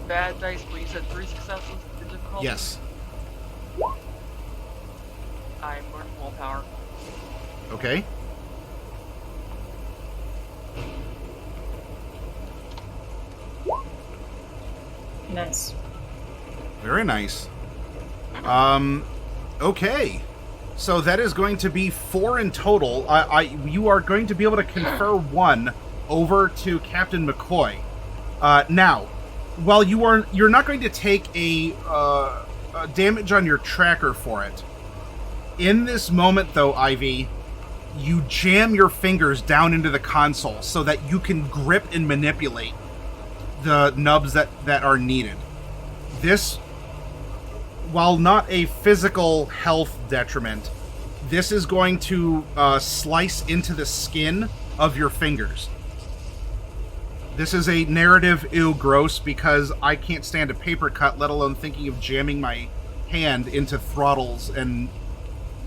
bad dice, but you said 3 successes for difficulty? Yes. I'm learning willpower. Okay. Nice. Very nice. Okay. So that is going to be 4 in total. You are going to be able to confer 1 over to Captain McCoy. Now, while you're not going to take a damage on your tracker for it. In this moment, though, Ivy, you jam your fingers down into the console so that you can grip and manipulate the nubs that are needed. This, while not a physical health detriment, this is going to slice into the skin of your fingers. This is a narrative ew gross because I can't stand a paper cut, let alone thinking of jamming my hand into throttles and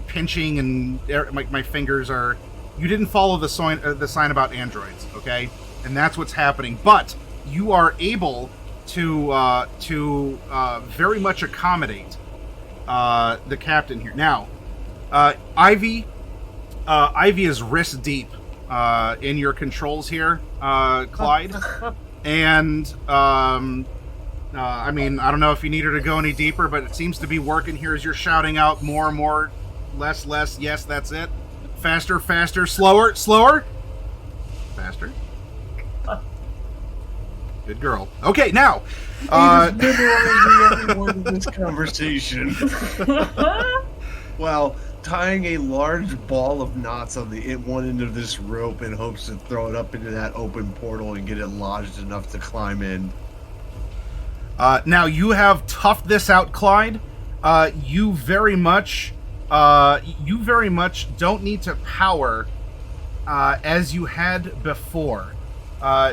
pinching, and my fingers are... You didn't follow the sign about androids, okay? And that's what's happening. But you are able to very much accommodate the captain here. Now, Ivy is wrist deep in your controls here, Clyde. And I mean, I don't know if you need her to go any deeper, but it seems to be working here as you're shouting out more, more, less, less. Yes, that's it. Faster, faster, slower, slower. Faster. Good girl. Okay, now. Memorizing everyone in this conversation. Well, tying a large ball of knots on the one end of this rope in hopes to throw it up into that open portal and get it lodged enough to climb in. Now you have toughed this out, Clyde. You very much don't need to power as you had before,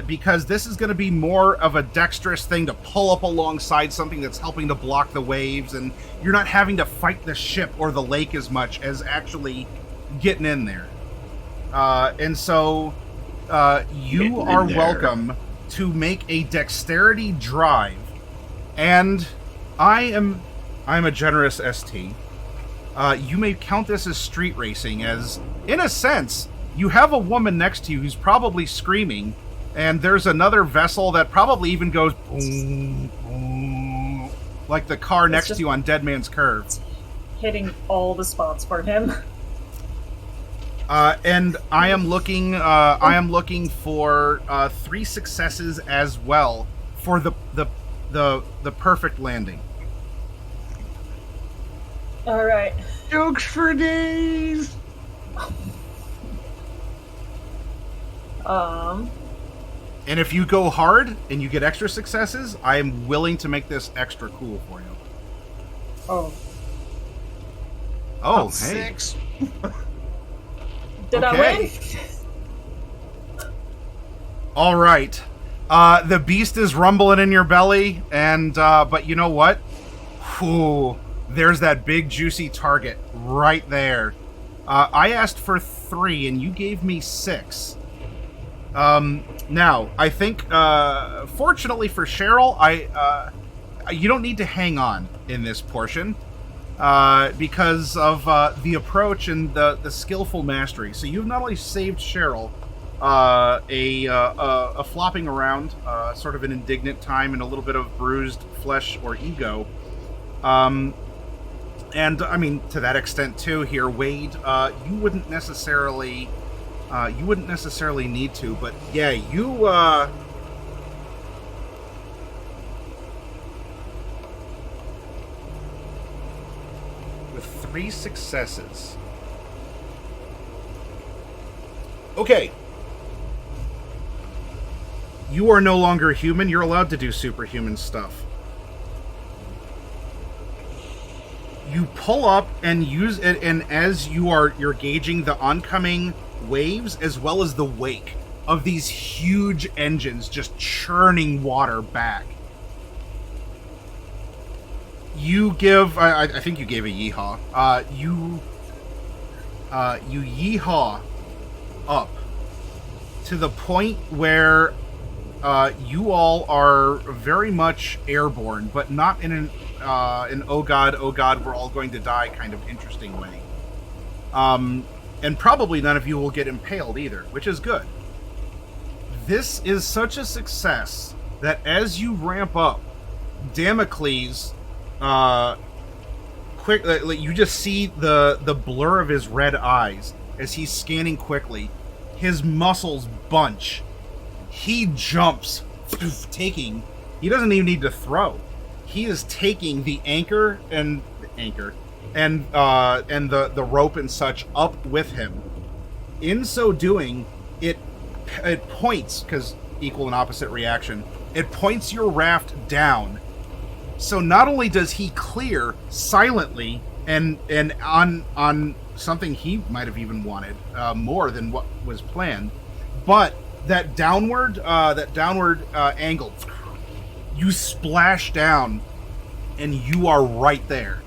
because this is going to be more of a dexterous thing to pull up alongside something that's helping to block the waves, and you're not having to fight the ship or the lake as much as actually getting in there. And so you are welcome to make a dexterity drive. And I'm a generous ST. You may count this as street racing, as, in a sense, you have a woman next to you who's probably screaming, and there's another vessel that probably even goes boom, boom, like the car next to you on Dead Man's Curve. Hitting all the spots for him. And I am looking for 3 successes as well for the perfect landing. All right. Jokes for days. And if you go hard and you get extra successes, I am willing to make this extra cool for you. Oh. Oh, hey. 6. Did I win? All right. The beast is rumbling in your belly, and but you know what? Whew, there's that big juicy target right there. I asked for 3, and you gave me 6. Now, I think, fortunately for Cheryl, you don't need to hang on in this portion because of the approach and the skillful mastery. So you've not only saved Cheryl a flopping around, sort of an indignant time and a little bit of bruised flesh or ego. And I mean, to that extent too here, Wade, you wouldn't necessarily need to, but yeah, you, with 3 successes. Okay. You are no longer human. You're allowed to do superhuman stuff. You pull up and use it, and as you're gauging the oncoming waves as well as the wake of these huge engines just churning water back. You give, I think you gave a yeehaw. You yeehaw up to the point where you all are very much airborne, but not in an oh god, we're all going to die kind of interesting way. And probably none of you will get impaled either, which is good. This is such a success that as you ramp up, Damocles, you just see the blur of his red eyes as he's scanning quickly. His muscles bunch. He jumps, taking. He doesn't even need to throw. He is taking the anchor and the rope and such up with him. In so doing, it points, because equal and opposite reaction, it points your raft down. So not only does he clear silently and on something he might have even wanted more than what was planned, but that downward angle, you splash down and you are right there.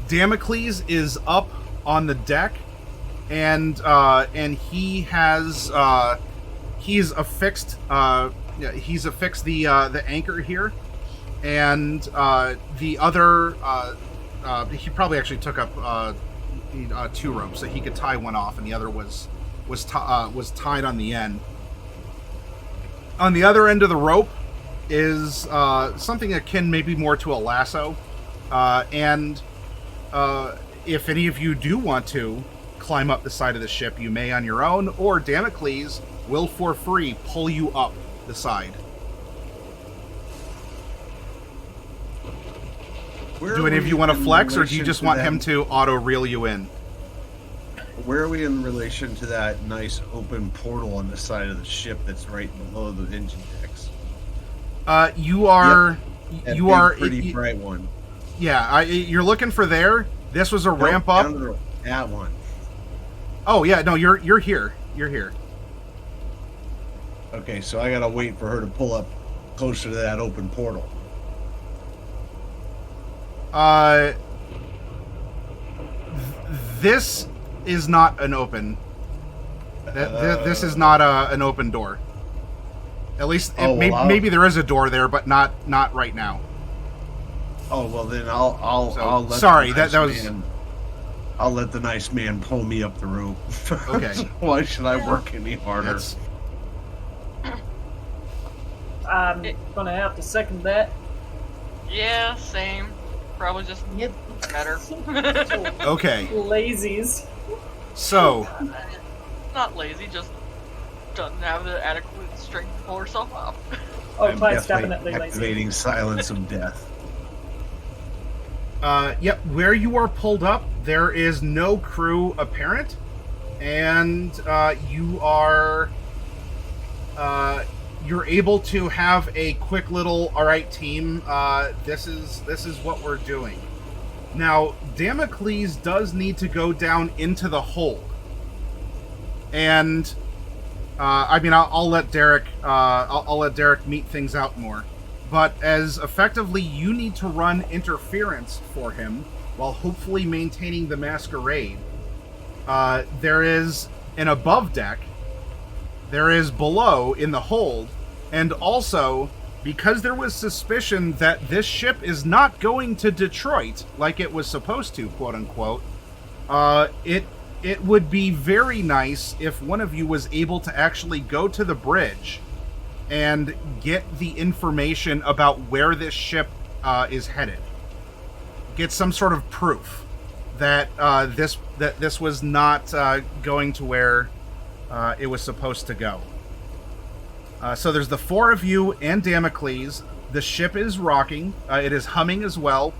Damocles is up on the deck, and he has he's affixed the anchor here, and the other he probably actually took up 2 ropes, so he could tie one off, and the other was tied on the end. On the other end of the rope is something akin maybe more to a lasso, and if any of you do want to climb up the side of the ship, you may on your own, or Damocles will for free pull you up the side. Do any of you want to flex, or do you just want him to auto reel you in? Where are we in relation to that nice open portal on the side of the ship that's right below the engine decks? You are... That you big, are... pretty bright one. Yeah, you're looking for there. This was a ramp up. That one. Oh, yeah, no, you're here. You're here. Okay, so I gotta wait for her to pull up closer to that open portal. This is not an open. This is not an open door. At least, maybe there is a door there, but not right now. Oh well, then I'll let. Sorry, that was. I'll let the nice man pull me up the rope. Okay. Why should I work any harder? I'm gonna have to second that. Yeah, same. Probably just better. Okay. Lazies. So. Not lazy, just doesn't have the adequate strength to pull herself up. Oh, I'm Clyde's definitely lazy. activating silence of death. Yep, where you are pulled up, there is no crew apparent, and you are you're able to have a quick little, all right, team, this is what we're doing. Now, Damocles does need to go down into the hold, and I mean, I'll let Derek I'll let Derek meet things out more. But as effectively, you need to run interference for him while hopefully maintaining the Masquerade. There is an above deck. There is below in the hold. And also, because there was suspicion that this ship is not going to Detroit like it was supposed to, quote unquote, it would be very nice if one of you was able to actually go to the bridge and get the information about where this ship is headed. Get some sort of proof that this was not going to where it was supposed to go. So there's the 4 of you and Damocles. The ship is rocking. It is humming as well.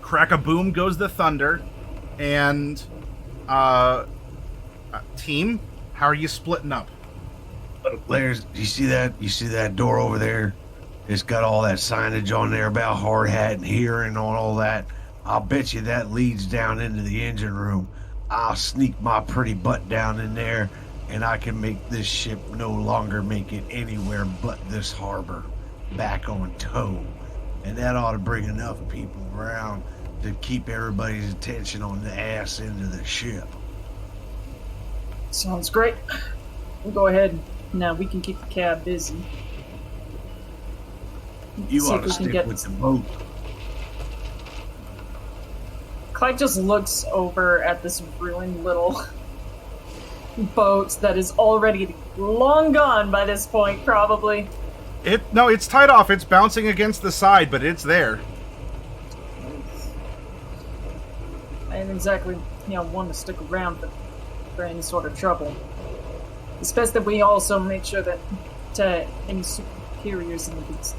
Crack-a-boom goes the thunder. And team, how are you splitting up? There's, you see that door over there? It's got all that signage on there about hard hat and hearing and all that. I'll bet you that leads down into the engine room. I'll sneak my pretty butt down in there, and I can make this ship no longer make it anywhere but this harbor back on tow. And that ought to bring enough people around to keep everybody's attention on the ass end of the ship. Sounds great. We'll go ahead. Now we can keep the cab busy. You See ought if to we can stick get- with the boat. Clyde just looks over at this ruined little boat that is already long gone by this point, probably. No, it's tied off. It's bouncing against the side, but it's there. I didn't exactly, want to stick around for any sort of trouble. It's best that we also make sure that to any superiors in the beast,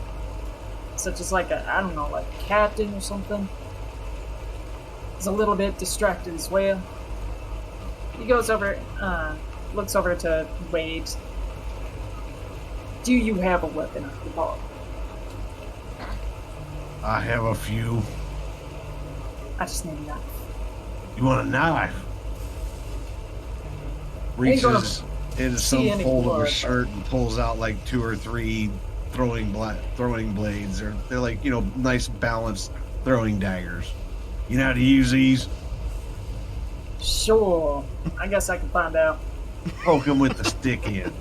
such as like a captain or something, is a little bit distracted as well. He goes over, looks over to Wade. Do you have a weapon at the bar? I have a few. I just need a knife. You want a knife? Ain't gonna Reaches into see some any fold of blood, a shirt and pulls out like 2 or 3 throwing blades. They're like, nice balanced throwing daggers. You know how to use these? Sure. I guess I can find out. Poke them with the stick in.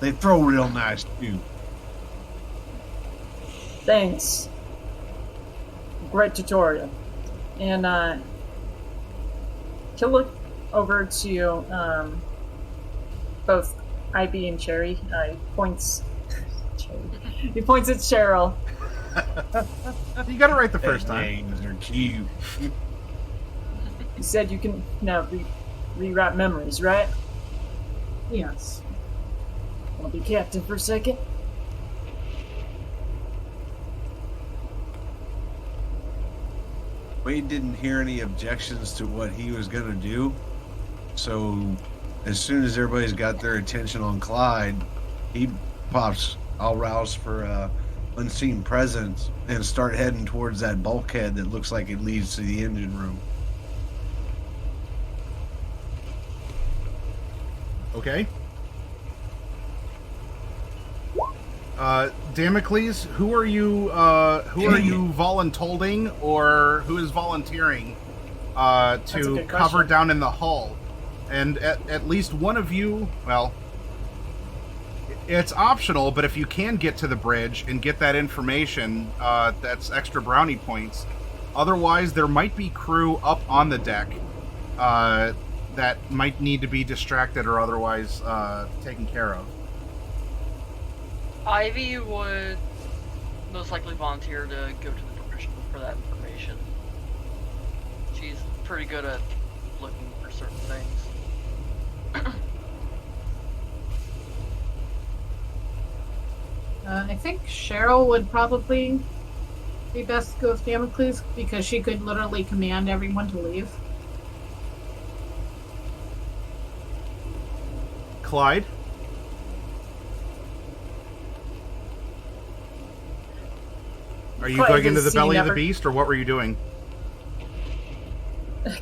They throw real nice too. Thanks. Great tutorial. And he'll look over to both Ivy and Cherry. He points. He points at Cheryl. You got it right the first Their time. names are cute. You said you can now rewrite memories, right? Yes. Want to be captain for a second? Wade didn't hear any objections to what he was going to do. So as soon as everybody's got their attention on Clyde, he pops, I'll rouse for unseen presence and start heading towards that bulkhead that looks like it leads to the engine room. Okay. Damocles, who are you voluntolding, or who is volunteering a to good cover question. down in the hull? And at least one of you, well, it's optional, but if you can get to the bridge and get that information, that's extra brownie points. Otherwise, there might be crew up on the deck that might need to be distracted or otherwise taken care of. Ivy would most likely volunteer to go to the bridge for that information. She's pretty good at looking for certain things. I think Cheryl would probably be best to go with Damocles because she could literally command everyone to leave. Clyde? Are you Clyde going into has the belly seen of the every- beast, or what were you doing?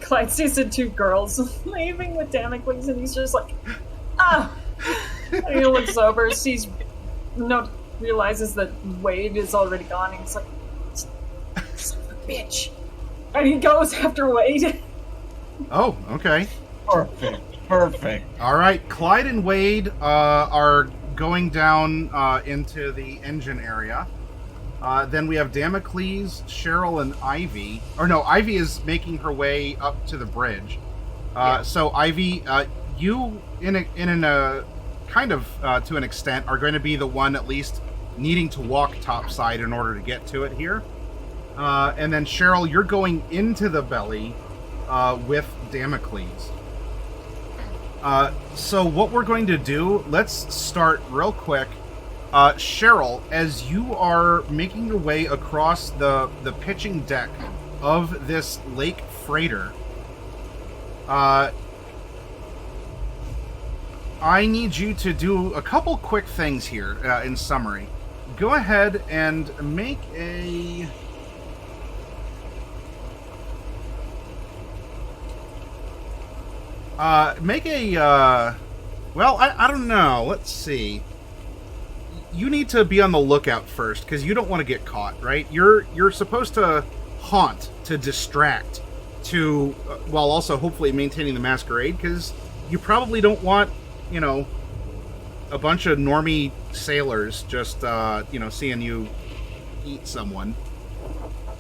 Clyde sees the 2 girls leaving with Damocles, and he's just like, ah! And he looks over, realizes that Wade is already gone, and he's like, son of a bitch. And he goes after Wade. Oh, okay. Perfect. All right, Clyde and Wade are going down into the engine area. Then we have Damocles, Cheryl, and Ivy. Or no, Ivy is making her way up to the bridge. So Ivy, you in a kind of to an extent are going to be the one at least needing to walk topside in order to get to it here. And then Cheryl, you're going into the belly with Damocles. So what we're going to do, let's start real quick. Cheryl, as you are making your way across the pitching deck of this lake freighter, I need you to do a couple quick things here in summary. Go ahead and make Make a, well, I don't know. Let's see. You need to be on the lookout first, because you don't want to get caught, right? You're supposed to haunt, to distract, to, while also hopefully maintaining the masquerade, because you probably don't want, you know, a bunch of normie sailors just, you know, seeing you eat someone.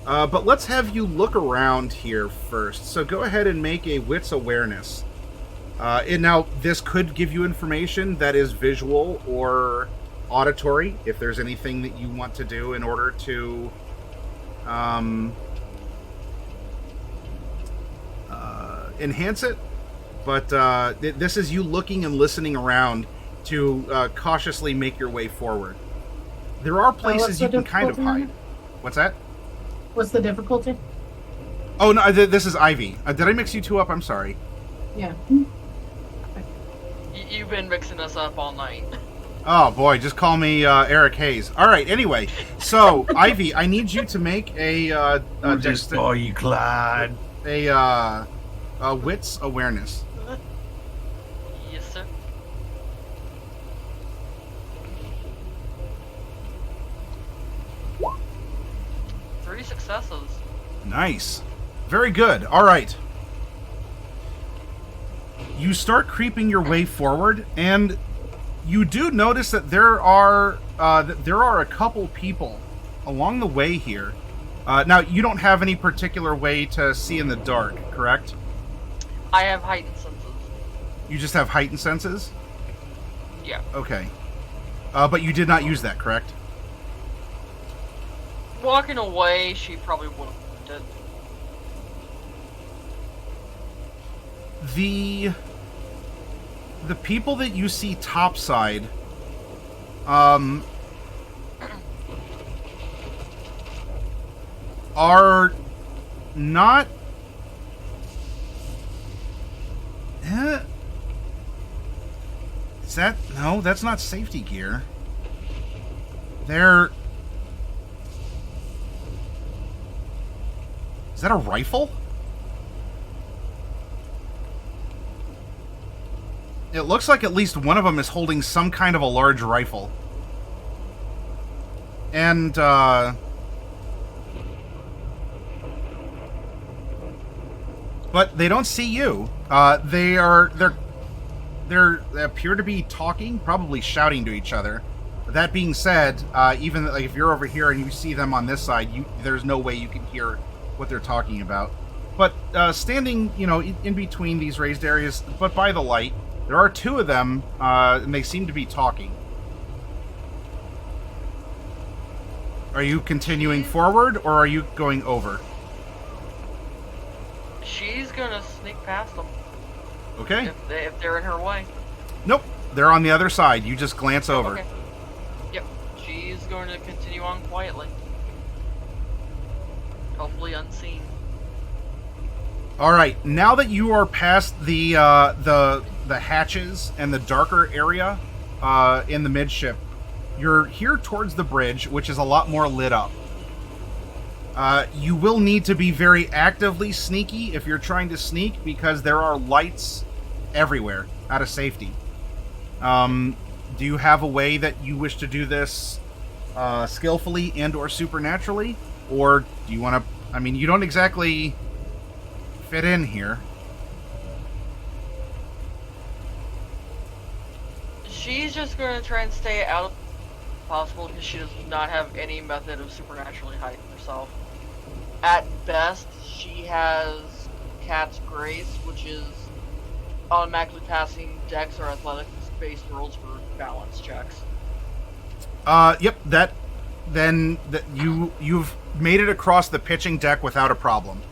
But let's have you look around here first. So go ahead and make a wits awareness. And now, this could give you information that is visual or auditory, if there's anything that you want to do in order to enhance it. But this is you looking and listening around to cautiously make your way forward. There are places you can kind of hide. What's that? What's the difficulty? Oh, no, this is Ivy. Did I mix you two up? I'm sorry. Yeah. You've been mixing us up all night. Oh, boy, just call me Eric Hayes. All right, anyway. So, Ivy, I need you to make a Just for you, Clyde. a wits awareness. Yes, sir. Three successes. Nice. Very good. All right. You start creeping your way forward, and you do notice that there are a couple people along the way here. Now, you don't have any particular way to see in the dark, correct? I have heightened senses. You just have heightened senses? Yeah. Okay. But you did not use that, correct? Walking away, she probably would have did. The people that you see topside, are not. Is that no? That's not safety gear. They're. Is that a rifle? It looks like at least one of them is holding some kind of a large rifle. And, but they don't see you. They appear to be talking, probably shouting to each other. That being said, even like if you're over here and you see them on this side, there's no way you can hear what they're talking about. But standing, you know, in between these raised areas, but by the light, there are two of them, and they seem to be talking. Are you continuing forward, or are you going over? She's gonna sneak past them. Okay. If they're in her way. Nope. They're on the other side. You just glance over. Okay. Yep. She's going to continue on quietly. Hopefully unseen. All right. Now that you are past the hatches and the darker area in the midship, you're here towards the bridge, which is a lot more lit up. You will need to be very actively sneaky if you're trying to sneak, because there are lights everywhere out of safety. Do you have a way that you wish to do this skillfully and or supernaturally? Or do you want to... I mean, you don't exactly fit in here. She's just going to try and stay out of possible because she does not have any method of supernaturally hiding herself. At best, she has Cat's Grace, which is automatically passing Dex or Athletics-based rolls for balance checks. Yep. You've made it across the pitching deck without a problem.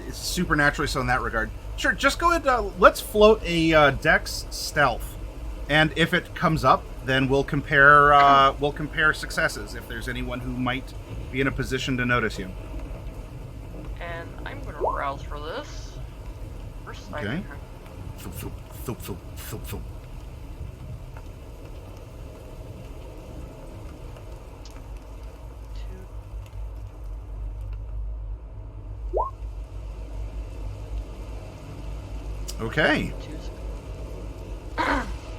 It's supernaturally so in that regard. Sure. Just go ahead. Let's float a Dex Stealth, and if it comes up, then we'll compare successes if there's anyone who might be in a position to notice you. And I'm going to browse for this. First, Okay. Okay.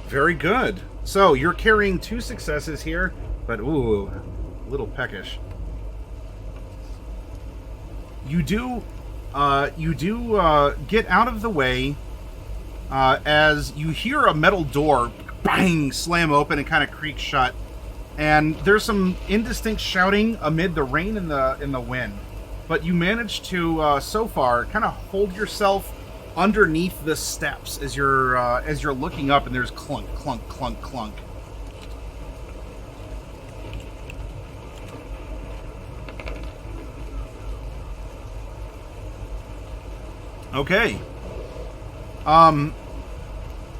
Very good. So you're carrying 2 successes here, but ooh, a little peckish. You do get out of the way as you hear a metal door bang slam open and kind of creak shut, and there's some indistinct shouting amid the rain and the wind. But you manage to so far kind of hold yourself underneath the steps as you're looking up, and there's clunk, clunk, clunk, clunk. Okay.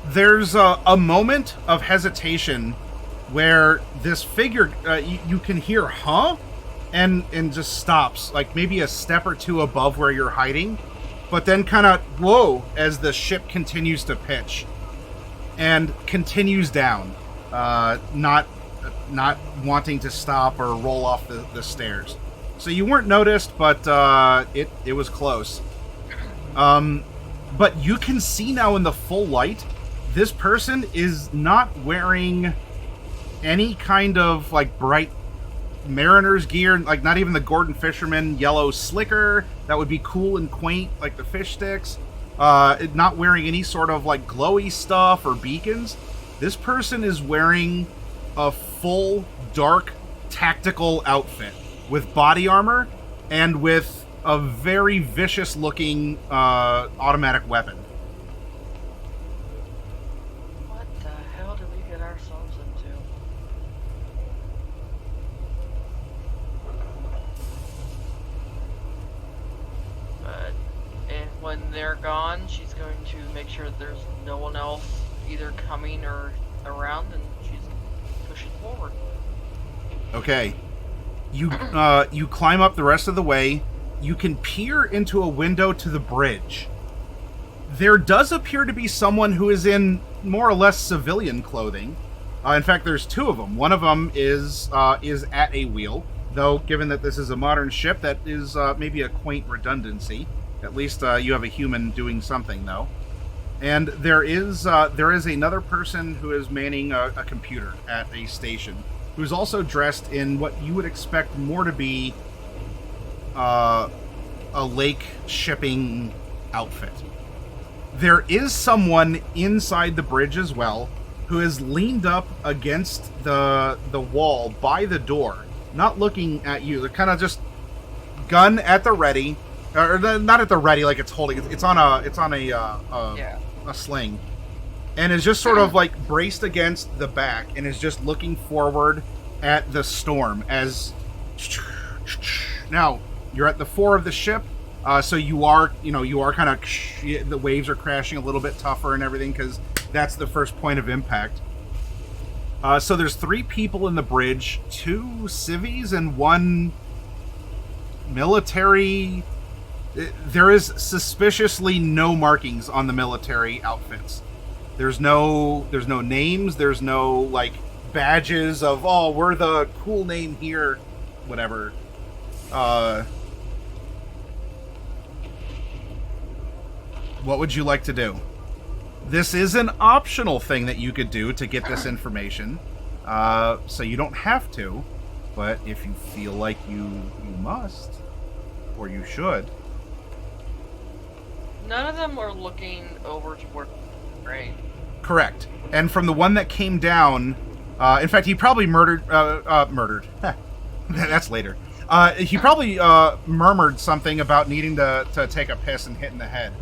There's a moment of hesitation where this figure, you can hear, huh? And just stops, like maybe a step or two above where you're hiding, but then kind of, whoa, as the ship continues to pitch and continues down, not wanting to stop or roll off the stairs. So you weren't noticed, but it was close. But you can see now in the full light, this person is not wearing any kind of like bright mariner's gear, like not even the Gordon Fisherman yellow slicker that would be cool and quaint, like the fish sticks. Not wearing any sort of like glowy stuff or beacons. This person is wearing a full dark tactical outfit with body armor and with a very vicious looking automatic weapon. What the hell did we get ourselves into? But when they're gone, she's going to make sure that there's no one else either coming or around, and she's pushing forward. Okay. You climb up the rest of the way. You can peer into a window to the bridge. There does appear to be someone who is in more or less civilian clothing. In fact, there's 2 of them. One of them is at a wheel, though given that this is a modern ship, that is maybe a quaint redundancy. At least you have a human doing something, though. And there is another person who is manning a computer at a station, who's also dressed in what you would expect more to be a lake shipping outfit. There is someone inside the bridge as well who is leaned up against the wall by the door, not looking at you. They're kind of just gun at the ready, or not at the ready, like it's holding. It's on a sling, and is just sort of like braced against the back, and is just looking forward at the storm as. Now you're at the fore of the ship. So you are kind of, the waves are crashing a little bit tougher and everything because that's the first point of impact. So there's 3 people in the bridge, 2 civvies and 1 military. There is suspiciously no markings on the military outfits. There's no names. There's no like badges of, oh, we're the cool name here, whatever. What would you like to do? This is an optional thing that you could do to get this information. So you don't have to, but if you feel like you must, or you should. None of them are looking over toward, right? Correct. And from the one that came down, in fact, he probably murdered. That's later. He probably murmured something about needing to take a piss and hit in the head.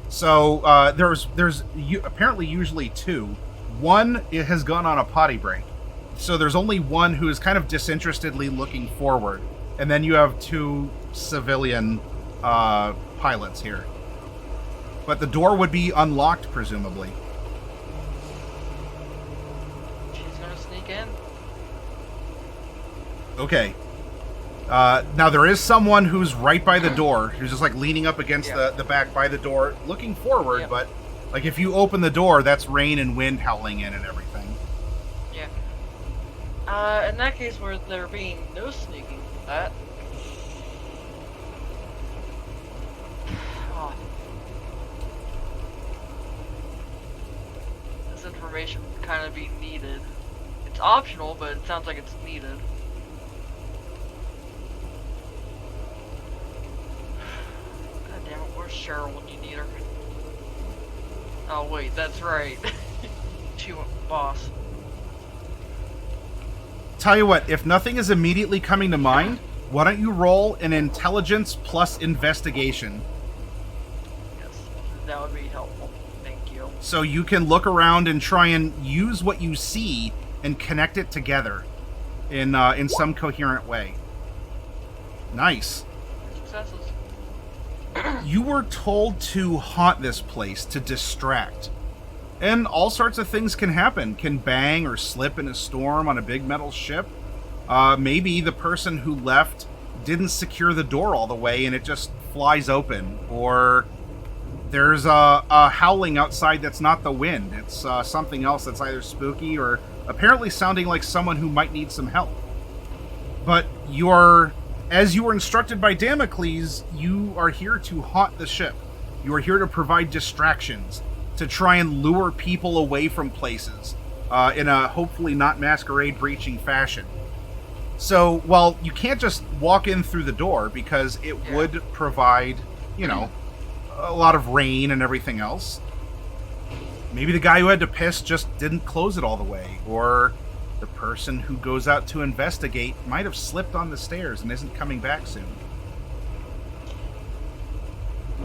So there's apparently usually 2. One has gone on a potty break. So there's only one who is kind of disinterestedly looking forward. And then you have 2 civilian pilots here. But the door would be unlocked, presumably. She's gonna sneak in. Okay. Now there is someone who's right by the door, who's just like leaning up against the back by the door, looking forward, but like if you open the door, that's rain and wind howling in and everything. Yeah. In that case, where there being no sneaking for that. Oh. kind of be needed. It's optional, but it sounds like it's needed. God damn it, where's Cheryl when you need her? Oh wait, that's right. She went boss. Tell you what, if nothing is immediately coming to mind, why don't you roll an intelligence plus investigation? Yes, that would be helpful. Thank you. So you can look around and try and use what you see and connect it together in some coherent way. Nice. Successes. You were told to haunt this place, to distract. And all sorts of things can happen. Can bang or slip in a storm on a big metal ship. Maybe the person who left didn't secure the door all the way and it just flies open. Or there's a howling outside that's not the wind. It's something else that's either spooky or apparently sounding like someone who might need some help. But as you were instructed by Damocles, you are here to haunt the ship. You are here to provide distractions, to try and lure people away from places in a hopefully not masquerade breaching fashion. So, while you can't just walk in through the door because it would provide, a lot of rain and everything else, maybe the guy who had to piss just didn't close it all the way, or the person who goes out to investigate might have slipped on the stairs and isn't coming back soon.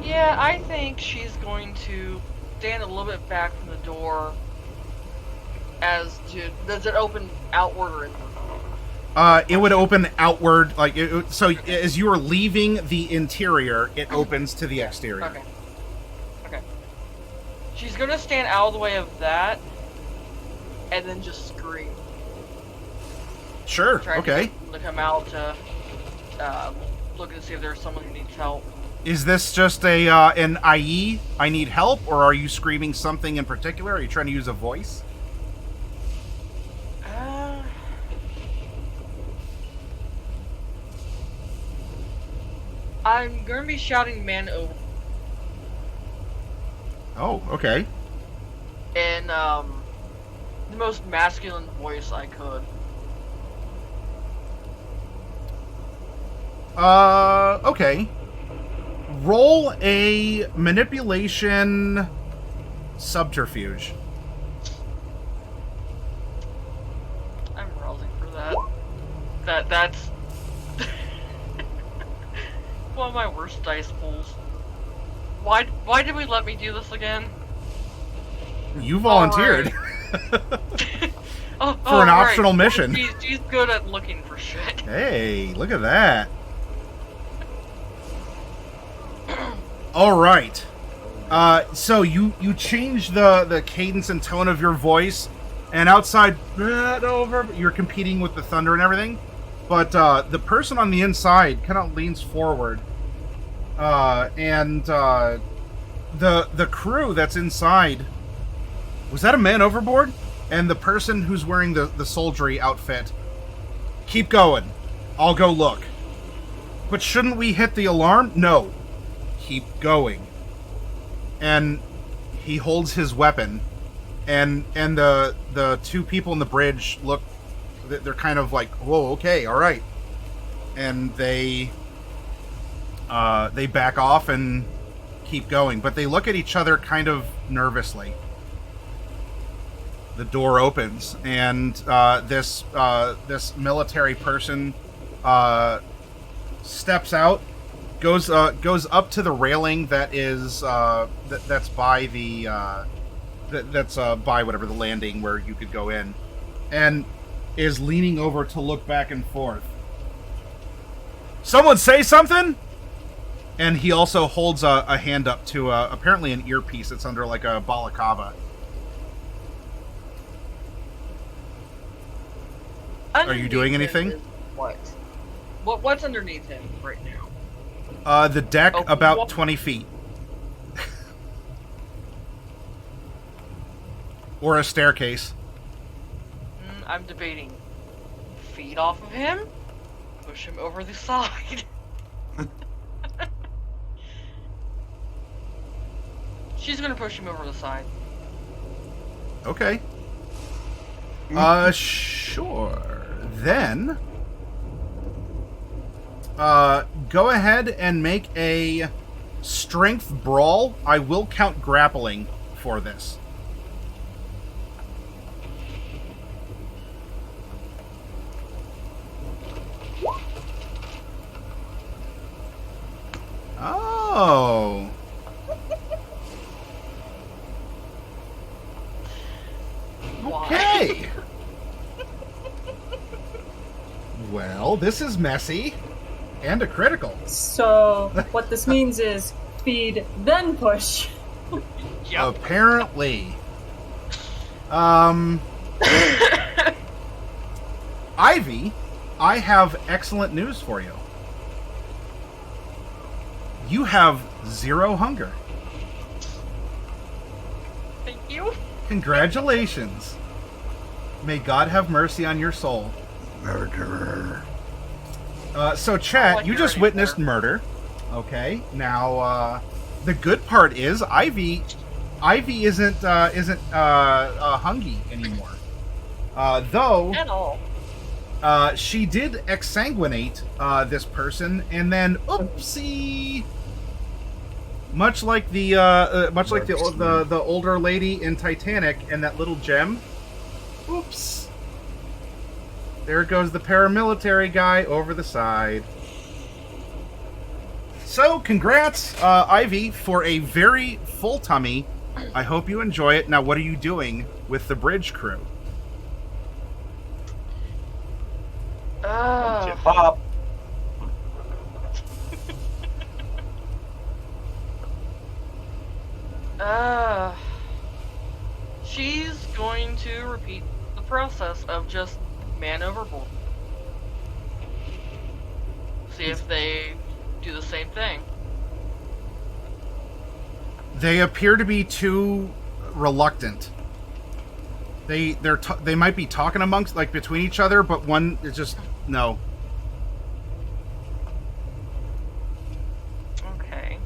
Yeah, I think she's going to stand a little bit back from the door. Does it open outward or inward? It would open outward, so as you are leaving the interior, it opens to the exterior. Okay. She's gonna stand out of the way of that, and then just scream. Sure. Trying Okay. to come out to look and see if there's someone who needs help. Is this just an IE, I need help, or are you screaming something in particular? Are you trying to use a voice? I'm gonna be shouting "man over" Oh, okay. in the most masculine voice I could. Okay. Roll a manipulation subterfuge. I'm rousing for that. That's one of my worst dice pulls. Why did we let me do this again? You volunteered Oh, for an right. optional mission. She's good at looking for shit. Hey, look at that. All right. So you change the cadence and tone of your voice, and outside, you're competing with the thunder and everything. But the person on the inside kind of leans forward, and the crew that's inside. Was that a man overboard? And the person who's wearing the soldiery outfit. Keep going. I'll go look. But shouldn't we hit the alarm? No. Keep going. And he holds his weapon, and the two people in the bridge look. They're kind of like, whoa, okay, all right, and they back off and keep going, but they look at each other kind of nervously. The door opens, and this military person steps out, goes up to the railing that is that's by the that's by whatever the landing where you could go in, and is leaning over to look back and forth. Someone say something? And he also holds a hand up to apparently an earpiece that's under like a balaclava. Are you doing anything? What's underneath him right now? The deck Oh, about what? 20 feet. Or a staircase. I'm debating. Feed off of him? Push him over the side? She's gonna push him over the side. Okay. Sure. Then, go ahead and make a strength brawl. I will count grappling for this. Oh. Okay. Well, this is messy. And a critical. So what this means is feed, then push. Yep. Apparently. Ivy, I have excellent news for you. You have 0 hunger. Thank you. Congratulations. May God have mercy on your soul. Murderer. So, chat, like you you're just already witnessed there. murder. Okay, now the good part is Ivy isn't hungry anymore. Though At all. she did exsanguinate this person, and then oopsie. Much like the older lady in Titanic and that little gem. Oops. There goes the paramilitary guy over the side. So, congrats, Ivy, for a very full tummy. I hope you enjoy it. Now, what are you doing with the bridge crew? Pop. She's going to repeat the process of just man overboard. See if they do the same thing. They appear to be too reluctant. They might be talking amongst, like, between each other, but one is just no. Okay.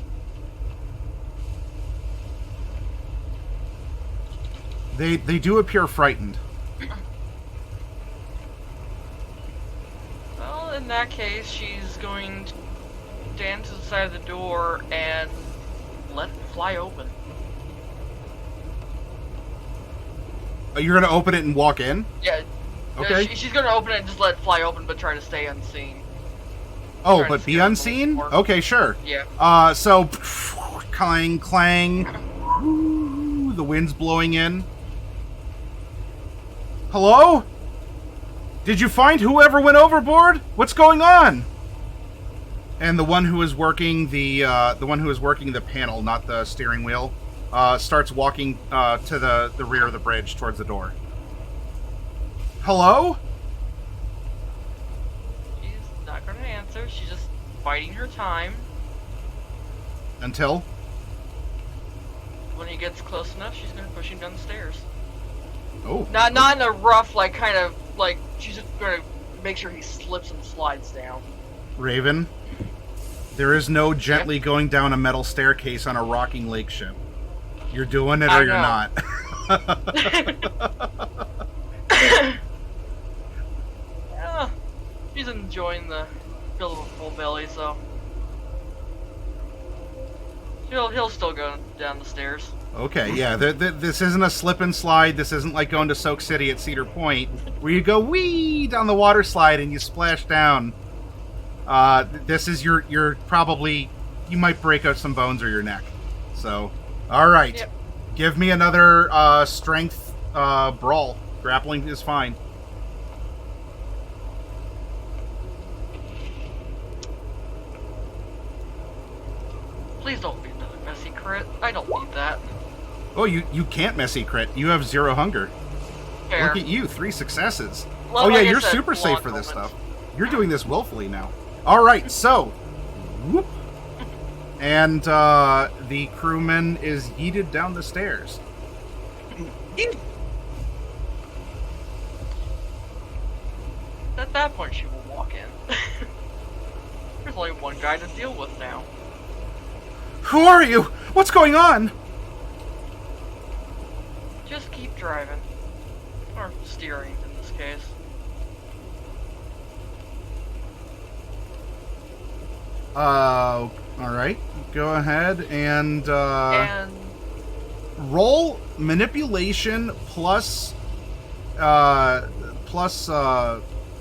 They do appear frightened. Well, in that case, she's going to stand to the side of the door and let it fly open. You're gonna open it and walk in? Yeah. Okay. She's going to open it and just let it fly open, but try to stay unseen. Oh, Trying to but be scare unseen? people. Okay, sure. Yeah. So clang, clang. Ooh, the wind's blowing in. Hello? Did you find whoever went overboard? What's going on? And the one who is working the panel, not the steering wheel, starts walking to the rear of the bridge towards the door. Hello? She's not going to answer. She's just biding her time. Until? When he gets close enough, she's going to push him down the stairs. Oh. Not in a rough, like, kind of, like, she's just going to make sure he slips and slides down. Raven, there is no gently going down a metal staircase on a rocking lake ship. You're doing it or you're not. Yeah, she's enjoying the feel of a full belly, so he'll still go down the stairs. Okay, yeah, this isn't a slip and slide. This isn't like going to Soak City at Cedar Point, where you go wee down the water slide and you splash down. This is you're probably, you might break out some bones or your neck. So, all right, Yep. Give me another strength brawl. Grappling is fine. Please don't be another messy crit. I don't need that. Oh, you can't messy crit. You have 0 hunger. Fair. Look at you, 3 successes. Well, Oh yeah, like I you're said, super safe long for this moment. stuff. You're doing this willfully now. All right, so, whoop, and the crewman is yeeted down the stairs. At that point, she will walk in. There's only one guy to deal with now. Who are you? What's going on? Just keep driving. Or steering in this case. All right. Go ahead and And roll manipulation plus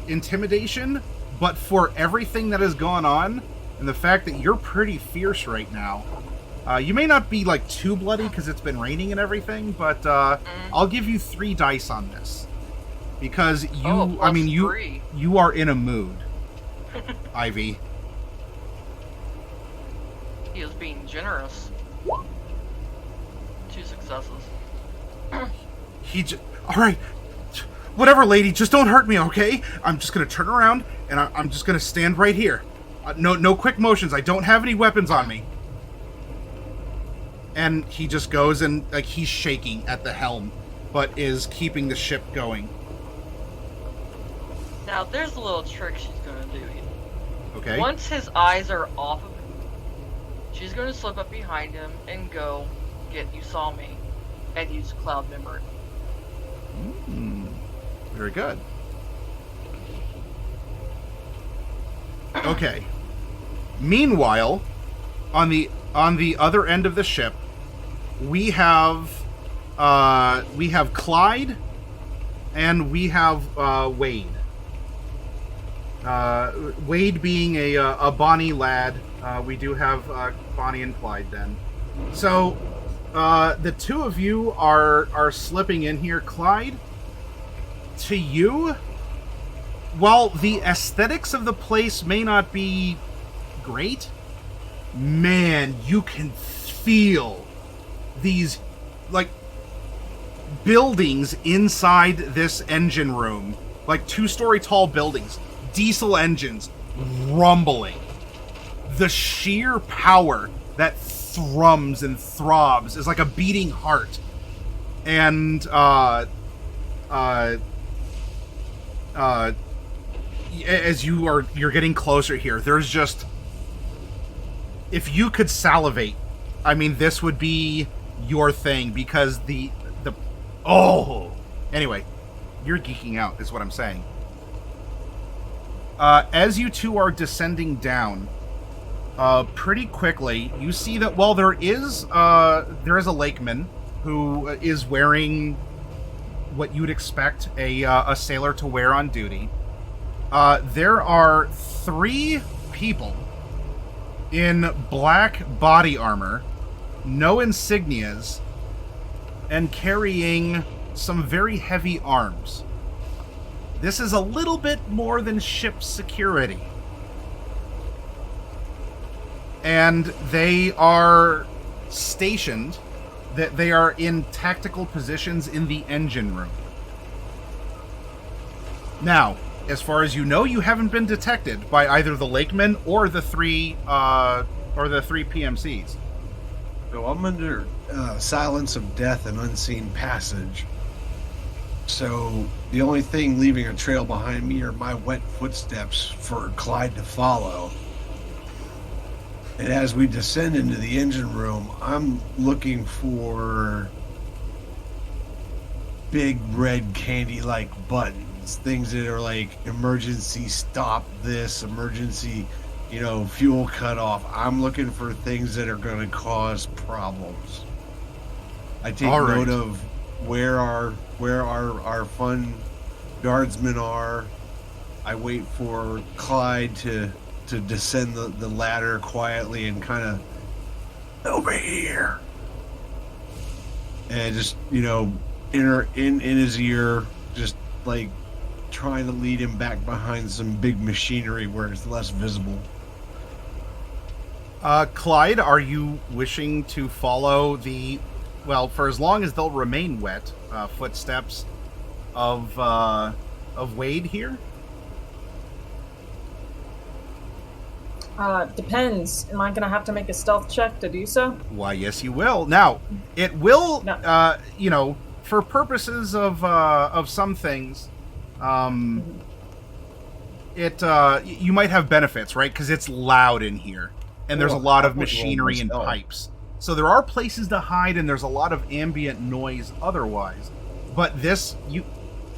intimidation, but for everything that has gone on and the fact that you're pretty fierce right now. You may not be like too bloody because it's been raining and everything, but I'll give you 3 dice on this because you are in a mood, Ivy. he is being generous. 2 successes. All right, whatever, lady. Just don't hurt me, okay? I'm just gonna turn around and I'm just gonna stand right here. No quick motions. I don't have any weapons on me. And he just goes and like he's shaking at the helm, but is keeping the ship going. Now there's a little trick she's gonna do. Okay. Once his eyes are off of him, she's gonna slip up behind him and go get "You Saw Me" and use Cloud Memory. Very good. Okay. Meanwhile, on the other end of the ship, we have Clyde and we have Wade. Wade being a Bonnie lad. We do have Bonnie and Clyde then. So the two of you are slipping in here. Clyde, to you, while the aesthetics of the place may not be great, man, you can feel these like buildings inside this engine room, like 2-story tall buildings, diesel engines rumbling. The sheer power that thrums and throbs is like a beating heart. And as you're getting closer here, there's just, if you could salivate, I mean, this would be your thing because anyway, you're geeking out is what I'm saying. As you two are descending down, pretty quickly, you see that while there is a lakeman who is wearing what you'd expect a sailor to wear on duty, there are 3 people in black body armor, no insignias, and carrying some very heavy arms. This is a little bit more than ship security. And they are stationed, that they are in tactical positions in the engine room. Now, as far as you know, you haven't been detected by either the lakemen or the 3 PMCs. So I'm under silence of death and unseen passage. So the only thing leaving a trail behind me are my wet footsteps for Clyde to follow. And as we descend into the engine room, I'm looking for big red candy-like buttons, things that are like emergency stop this, emergency, fuel cutoff. I'm looking for things that are going to cause problems. I take note of where our fun guardsmen are. I wait for Clyde to descend the ladder quietly and kind of over here, and just in his ear, just like trying to lead him back behind some big machinery where it's less visible. Clyde, are you wishing to follow for as long as they'll remain wet, footsteps of Wade here? Depends. Am I gonna have to make a stealth check to do so? Why, yes, you will. Now, it will, for purposes of some things, you might have benefits, right? Because it's loud in here, and there's a lot of machinery and pipes. So there are places to hide, and there's a lot of ambient noise otherwise. But this,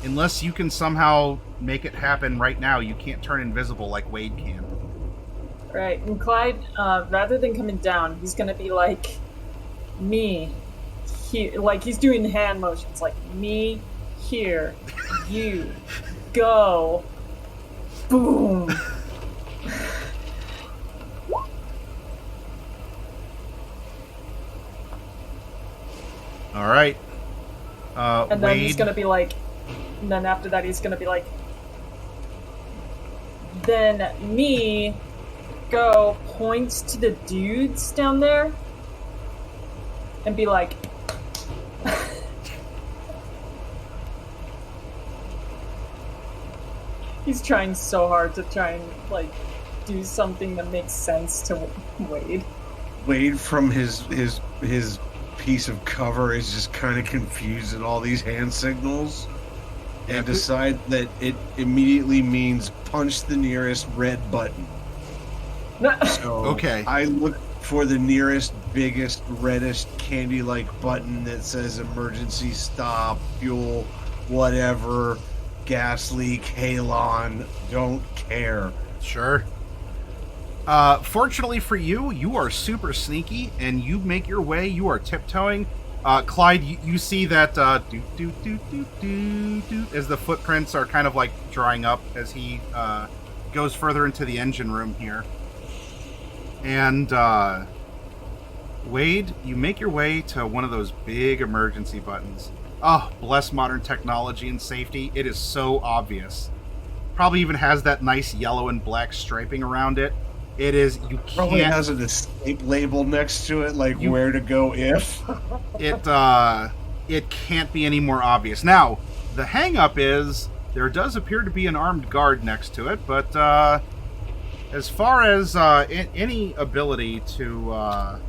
unless you can somehow make it happen right now, you can't turn invisible like Wade can. Right, and Clyde, rather than coming down, he's gonna be like, me, here, like he's doing hand motions, like, me, here, you, go, boom. All right. And then Wade, he's gonna be like, and then after that he's gonna be like, then me, go, points to the dudes down there, and be like, he's trying so hard to try and, like, do something that makes sense to Wade. Wade, from his piece of cover, is just kind of confused at all these hand signals, and decide that it immediately means punch the nearest red button. So Okay. I look for the nearest, biggest, reddest candy-like button that says emergency stop, fuel, whatever, gas leak, halon, don't care. Sure. Fortunately for you, you are super sneaky, and you make your way. You are tiptoeing. Clyde, you see that as the footprints are kind of like drying up as he goes further into the engine room here. And Wade, you make your way to one of those big emergency buttons. Oh, bless modern technology and safety. It is so obvious. Probably even has that nice yellow and black striping around it. It is, you Probably can't... has an escape label next to it, like where to go if. It can't be any more obvious. Now, the hang-up is there does appear to be an armed guard next to it, but as far as any ability to...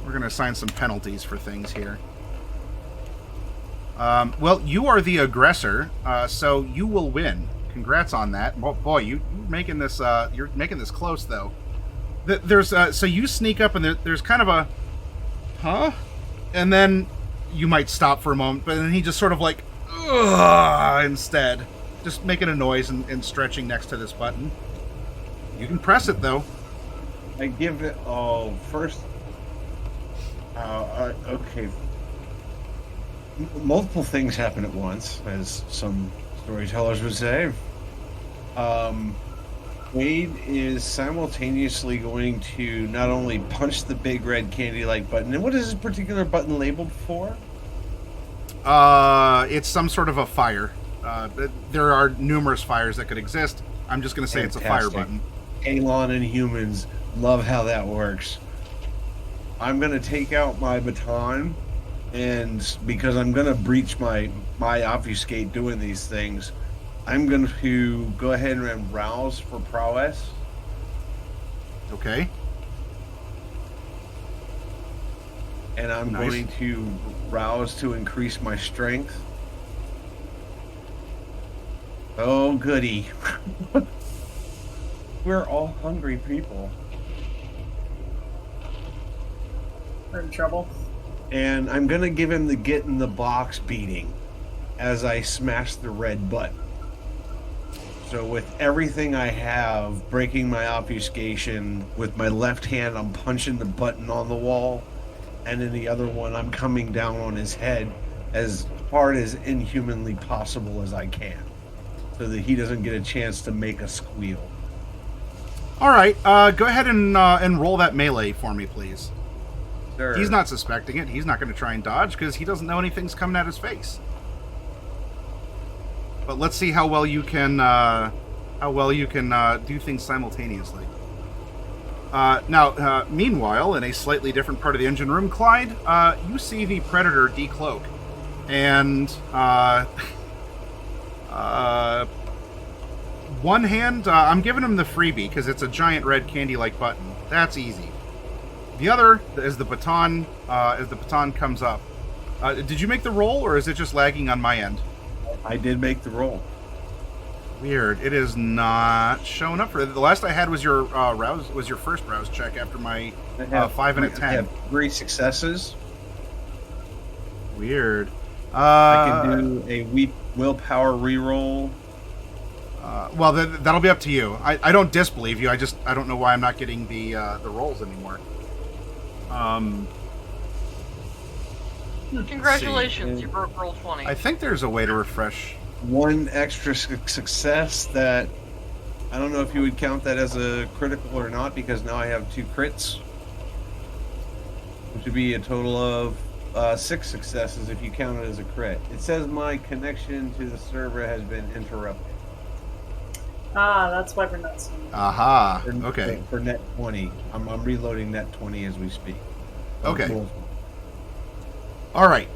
we're going to assign some penalties for things here. Well, you are the aggressor, so you will win. Congrats on that. Boy, you're making this close, though. There's so you sneak up, and there's kind of a, huh? And then you might stop for a moment, but then he just sort of like, ugh, instead. Just making a noise and stretching next to this button. You can press it, though. I give it, first, okay. Multiple things happen at once, as some storytellers would say. Wade is simultaneously going to not only punch the big red candy-like button, and what is this particular button labeled for? It's some sort of a fire. There are numerous fires that could exist. I'm just going to say it's a fire button. Alon and humans love how that works. I'm going to take out my baton, and because I'm going to breach my obfuscate doing these things, I'm going to go ahead and rouse for prowess. Okay. And I'm Nice. going to rouse to increase my strength. Oh, goody. We're all hungry people. We're in trouble. And I'm going to give him the get in the box beating as I smash the red button. So with everything I have, breaking my obfuscation, with my left hand I'm punching the button on the wall, and in the other one I'm coming down on his head as hard as inhumanly possible as I can, so that he doesn't get a chance to make a squeal. All right. Go ahead and roll that melee for me, please. Sure. He's not suspecting it. He's not going to try and dodge because he doesn't know anything's coming at his face. But let's see how well you can do things simultaneously. Now, meanwhile, in a slightly different part of the engine room, Clyde, you see the Predator decloak, and one hand, I'm giving him the freebie because it's a giant red candy-like button. That's easy. The other, as the baton comes up. Did you make the roll, or is it just lagging on my end? I did make the roll. Weird. It is not showing up for it. The last I had was your first rouse check after my 5 and a 10. I have 3 successes. Weird. I can do a willpower reroll. Well, that'll be up to you. I don't disbelieve you. I don't know why I'm not getting the rolls anymore. Congratulations, you broke roll 20. I think there's a way to refresh. One extra success that I don't know if you would count that as a critical or not, because now I have 2 crits, which would be a total of 6 successes if you count it as a crit. It says my connection to the server has been interrupted. Ah, that's why we're not seeing it. Aha. Okay. For net 20. I'm reloading net 20 as we speak. Okay. Cool. All right.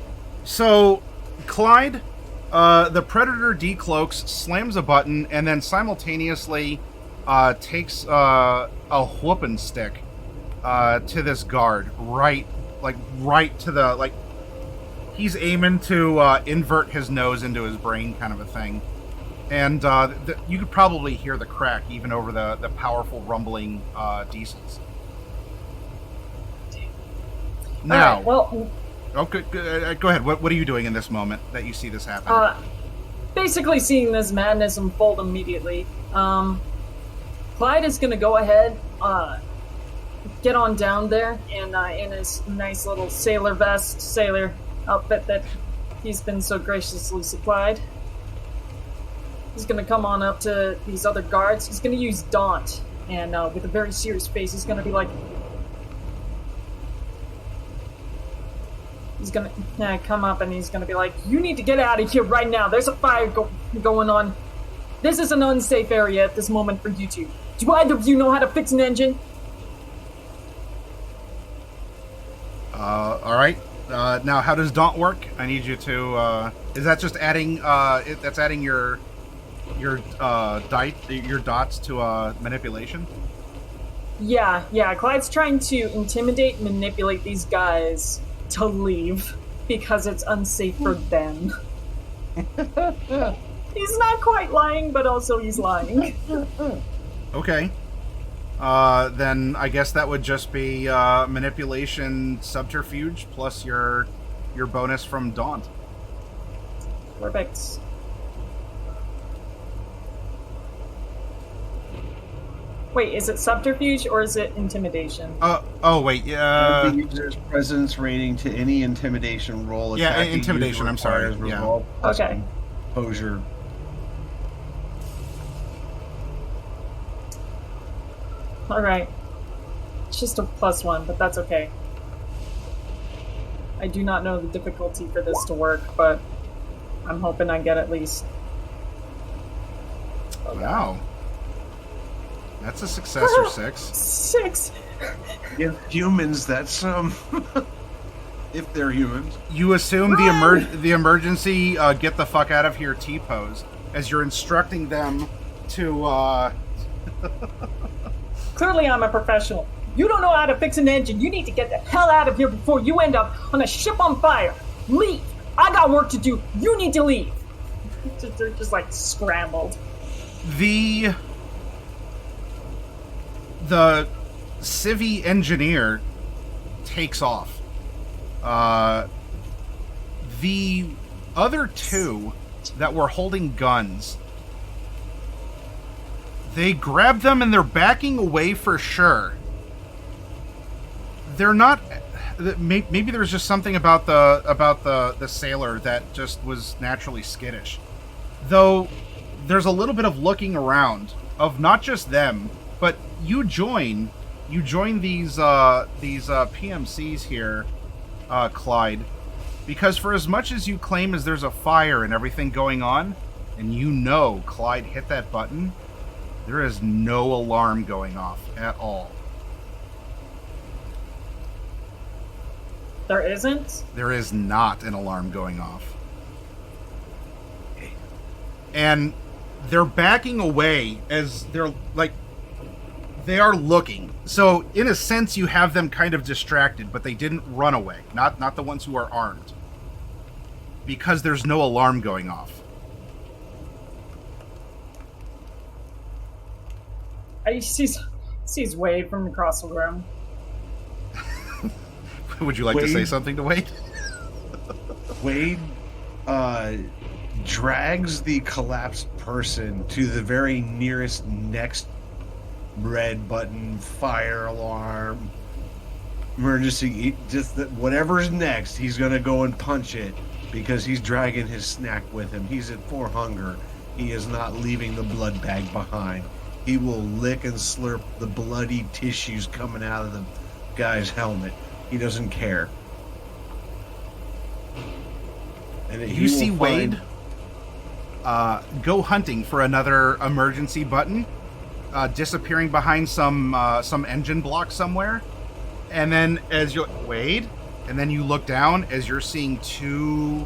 So, Clyde, the Predator decloaks, slams a button, and then simultaneously takes a whooping stick to this guard. Right to the, he's aiming to invert his nose into his brain, kind of a thing. And you could probably hear the crack even over the powerful rumbling diesels. Now, All right, well, okay, go ahead. What are you doing in this moment that you see this happen? basically seeing this madness unfold immediately, Clyde is going to go ahead, get on down there, and in his nice little sailor outfit that he's been so graciously supplied, he's going to come on up to these other guards. He's going to use Daunt, and with a very serious face, he's going to be like, he's going to come up and he's going to be like, you need to get out of here right now. There's a fire going on. This is an unsafe area at this moment for you two. Do either of you know how to fix an engine? All right. Now, how does Daunt work? I need you to. Is that just adding? That's adding your dots to manipulation. Yeah. Clyde's trying to intimidate, manipulate these guys to leave because it's unsafe for them. He's not quite lying, but also he's lying. Okay. Then I guess that would just be manipulation subterfuge plus your bonus from Daunt. Perfect. Wait, is it subterfuge or is it intimidation? Oh wait, yeah. The user's presence rating to any intimidation roll. Yeah, intimidation. I'm sorry. Yeah. Okay. Composure. All right. It's just a +1, but that's okay. I do not know the difficulty for this to work, but I'm hoping I get at least. Wow. That's a success or 6. 6. Yeah, humans. That's if they're humans. You assume the emergency get the fuck out of here T-pose as you're instructing them to. Clearly, I'm a professional. You don't know how to fix an engine. You need to get the hell out of here before you end up on a ship on fire. Leave. I got work to do. You need to leave. They're just like scrambled. The civvy engineer takes off. The other two that were holding guns, they grab them and they're backing away for sure. They're not. Maybe there's just something about the sailor that just was naturally skittish. Though there's a little bit of looking around of not just them, but you join these PMCs here, Clyde, because for as much as you claim as there's a fire and everything going on, and you know Clyde hit that button, there is no alarm going off at all. There isn't? There is not an alarm going off. And they're backing away as they're like, they are looking. So in a sense, you have them kind of distracted, but they didn't run away. Not the ones who are armed. Because there's no alarm going off. I sees Wade from across the room. Would you like to say something to Wade? Wade drags the collapsed person to the very nearest next red button, fire alarm, emergency, whatever's next, he's gonna go and punch it because he's dragging his snack with him. He's at 4 hunger. He is not leaving the blood bag behind. He will lick and slurp the bloody tissues coming out of the guy's helmet. He doesn't care. And You see Wade go hunting for another emergency button, disappearing behind some engine block somewhere, and then as you Wade, and then you look down as you're seeing 2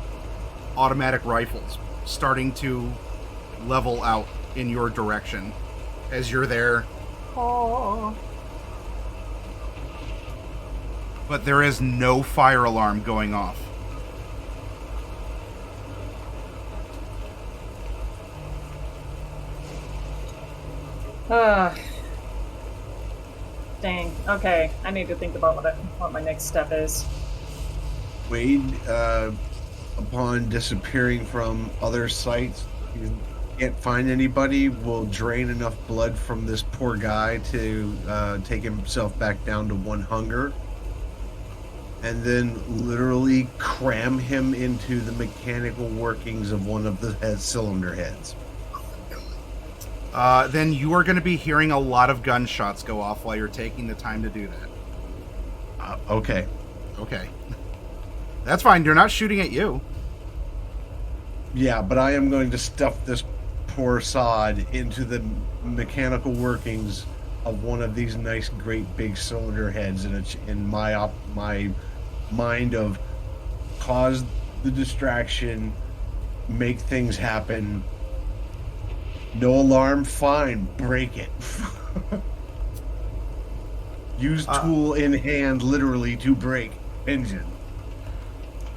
automatic rifles starting to level out in your direction as you're there. Oh. But there is no fire alarm going off. Dang. Okay, I need to think about what my next step is. Wade, upon disappearing from other sites, you can't find anybody, will drain enough blood from this poor guy to take himself back down to 1 hunger, and then literally cram him into the mechanical workings of one of the cylinder heads. Then you are going to be hearing a lot of gunshots go off while you're taking the time to do that. Okay. Okay. That's fine. They're not shooting at you. Yeah, but I am going to stuff this poor sod into the mechanical workings of one of these nice, great big cylinder heads in my mind of cause the distraction, make things happen. No alarm, fine, break it. Use tool in hand, literally, to break engine.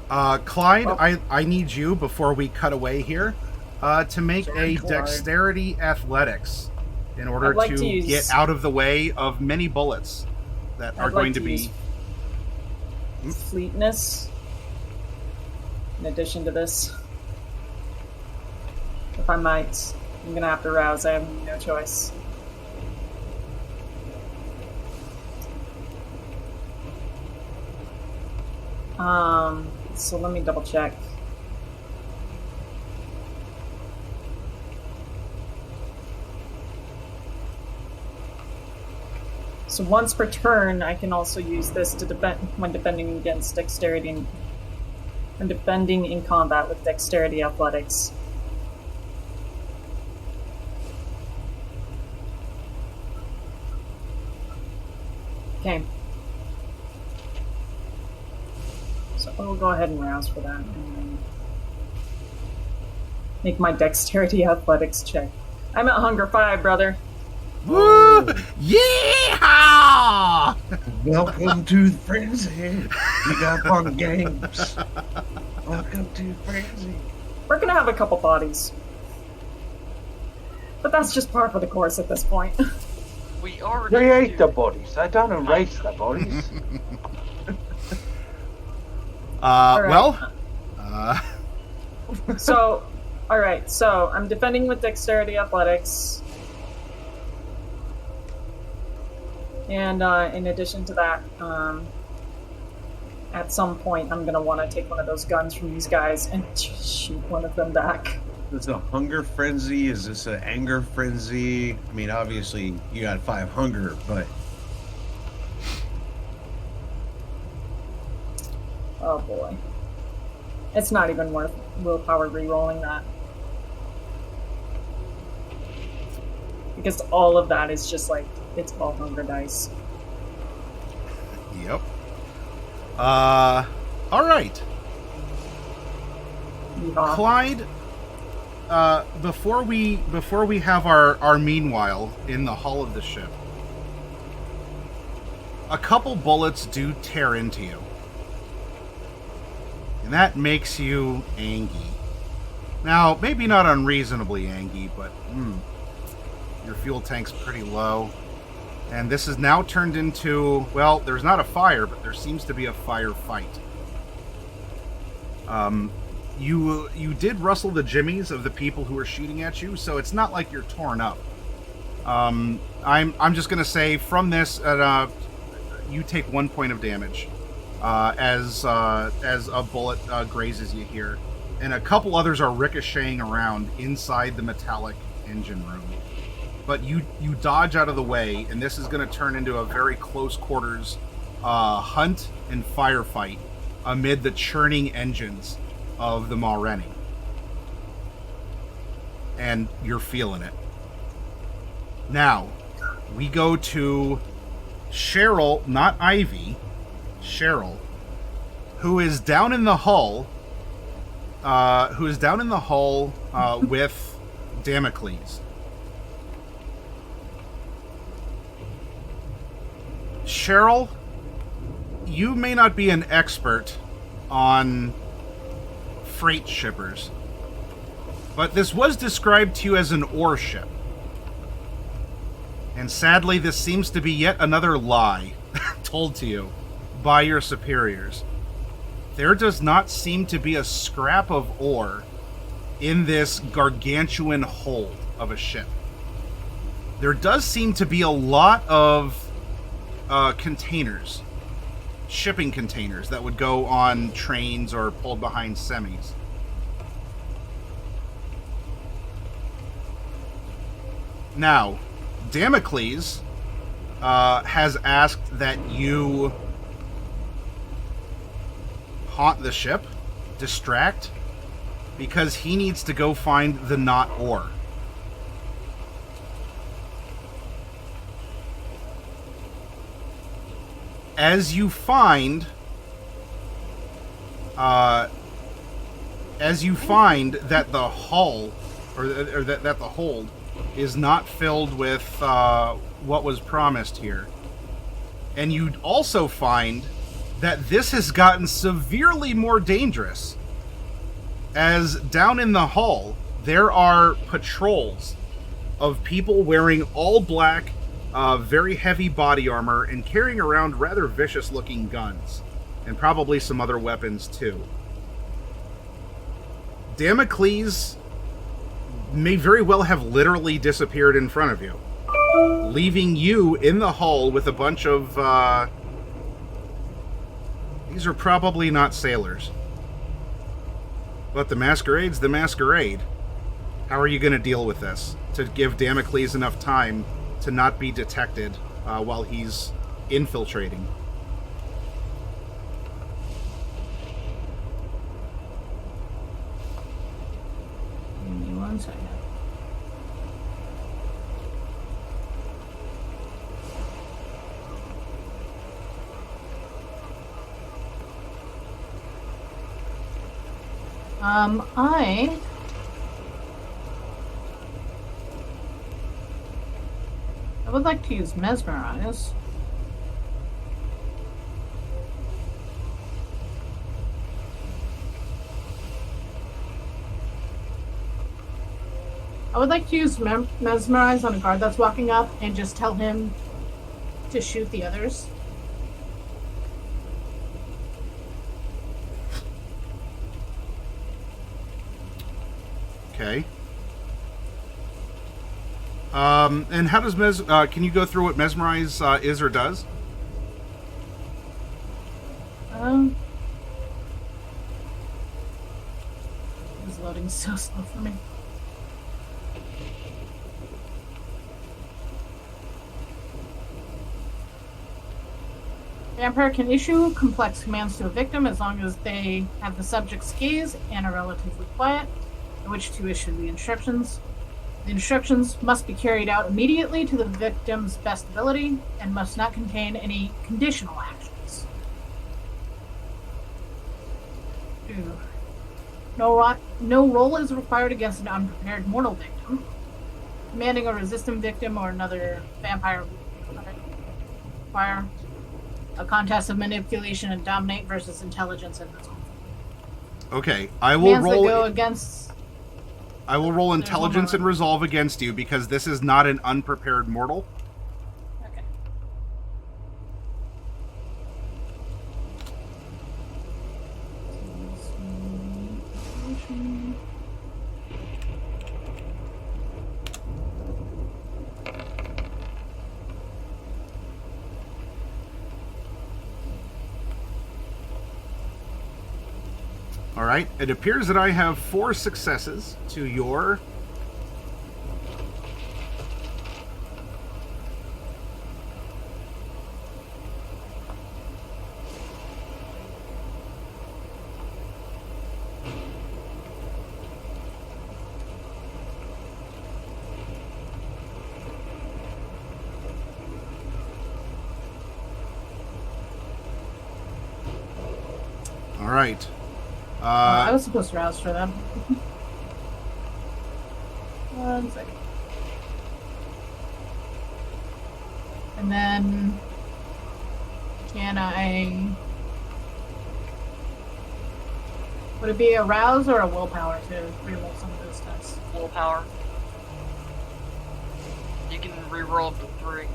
Clyde, I need you, before we cut away here, to make a Clyde. dexterity athletics in order I'd like to to use- get out of the way of many bullets that are I'd going like to to be... use fleetness in addition to this. If I might. I'm gonna have to rouse. I have no choice. So let me double check. So once per turn, I can also use this to when defending against dexterity and defending in combat with dexterity athletics. Okay. So I'll go ahead and rouse for that and then make my dexterity athletics check. I'm at hunger 5, brother. Woo! Yeehaw! Welcome to the frenzy. We got fun games. Welcome to frenzy. We're gonna have a couple bodies. But that's just par for the course at this point. We already Create do- the bodies. I don't erase the bodies. Alright. Well, So, alright, so I'm defending with dexterity athletics. And in addition to that, at some point I'm going to want to take one of those guns from these guys and shoot one of them back. Is this a hunger frenzy? Is this an anger frenzy? I mean, obviously, you got 5 hunger, but... Oh boy. It's not even worth willpower re-rolling that. Because all of that is just like, it's all hunger dice. yep. All right. Yeehaw. Clyde, before we have our meanwhile in the hull of the ship, a couple bullets do tear into you. And that makes you angry. Now, maybe not unreasonably angry, but your fuel tank's pretty low. And this is now turned into, well, there's not a fire, but there seems to be a firefight. You did rustle the jimmies of the people who were shooting at you, so it's not like you're torn up. I'm just gonna say from this, you take 1 point of damage as a bullet grazes you here, and a couple others are ricocheting around inside the metallic engine room. But you dodge out of the way, and this is going to turn into a very close quarters hunt and firefight amid the churning engines of the Maureni. And you're feeling it. Now, we go to Cheryl, not Ivy, Cheryl, who is down in the hull, with Damocles. Cheryl, you may not be an expert on freight shippers, but this was described to you as an ore ship. And sadly, this seems to be yet another lie told to you by your superiors. There does not seem to be a scrap of ore in this gargantuan hold of a ship. There does seem to be a lot of containers, shipping containers that would go on trains or pulled behind semis. Now, Damocles has asked that you haunt the ship, distract, because he needs to go find the not ore. As you find that the hull or that the hold is not filled with what was promised here, and you'd also find that this has gotten severely more dangerous, as down in the hull there are patrols of people wearing all black, very heavy body armor and carrying around rather vicious-looking guns, and probably some other weapons too. Damocles may very well have literally disappeared in front of you, leaving you in the hull with a bunch of, these are probably not sailors. But the Masquerade's the Masquerade. How are you going to deal with this to give Damocles enough time to not be detected while he's infiltrating? Give me 1 second. I would like to use Mesmerize. I would like to use Mesmerize on a guard that's walking up and just tell him to shoot the others. Okay. And how does can you go through what Mesmerize is or does? It's loading so slow for me. Vampire can issue complex commands to a victim as long as they have the subject's gaze and are relatively quiet, in which to issue the instructions. The instructions must be carried out immediately to the victim's best ability and must not contain any conditional actions. No roll is required against an unprepared mortal victim. Commanding a resistant victim or another vampire require a contest of manipulation and dominate versus intelligence and resolve. Okay, I will roll. Go against. I will roll intelligence and resolve against you because this is not an unprepared mortal. Okay. action. All right. It appears that I have 4 successes to your... All right. I was supposed to rouse for them. 1 second. And then, can I... Would it be a rouse or a willpower to reroll some of those tests? Willpower. You can reroll up to 3.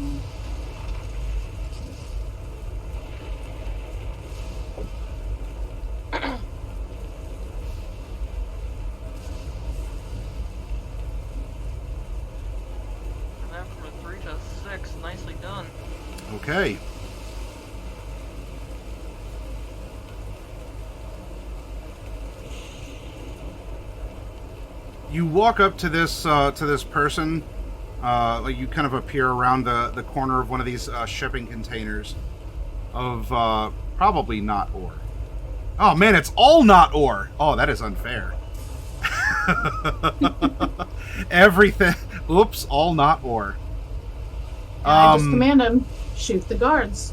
And then from a 3 to a 6, nicely done. Okay. You walk up to this person. Like you kind of appear around the corner of one of these shipping containers of probably not ore. Oh man, it's all not ore. Oh, that is unfair. Everything. Oops, all not ore. I just command him, shoot the guards.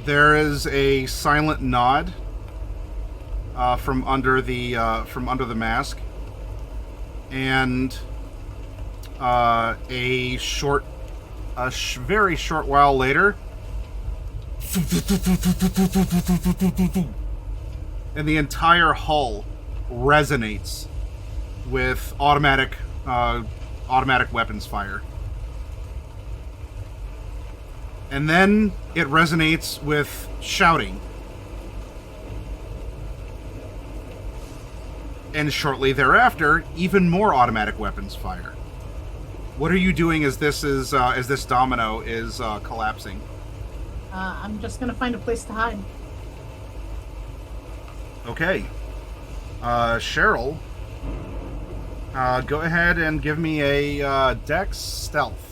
There is a silent nod from under the mask, and a very short while later, and the entire hull resonates with automatic weapons fire. And then it resonates with shouting. And shortly thereafter, even more automatic weapons fire. What are you doing as this domino is collapsing? I'm just gonna find a place to hide. Okay. Cheryl, go ahead and give me a Dex Stealth.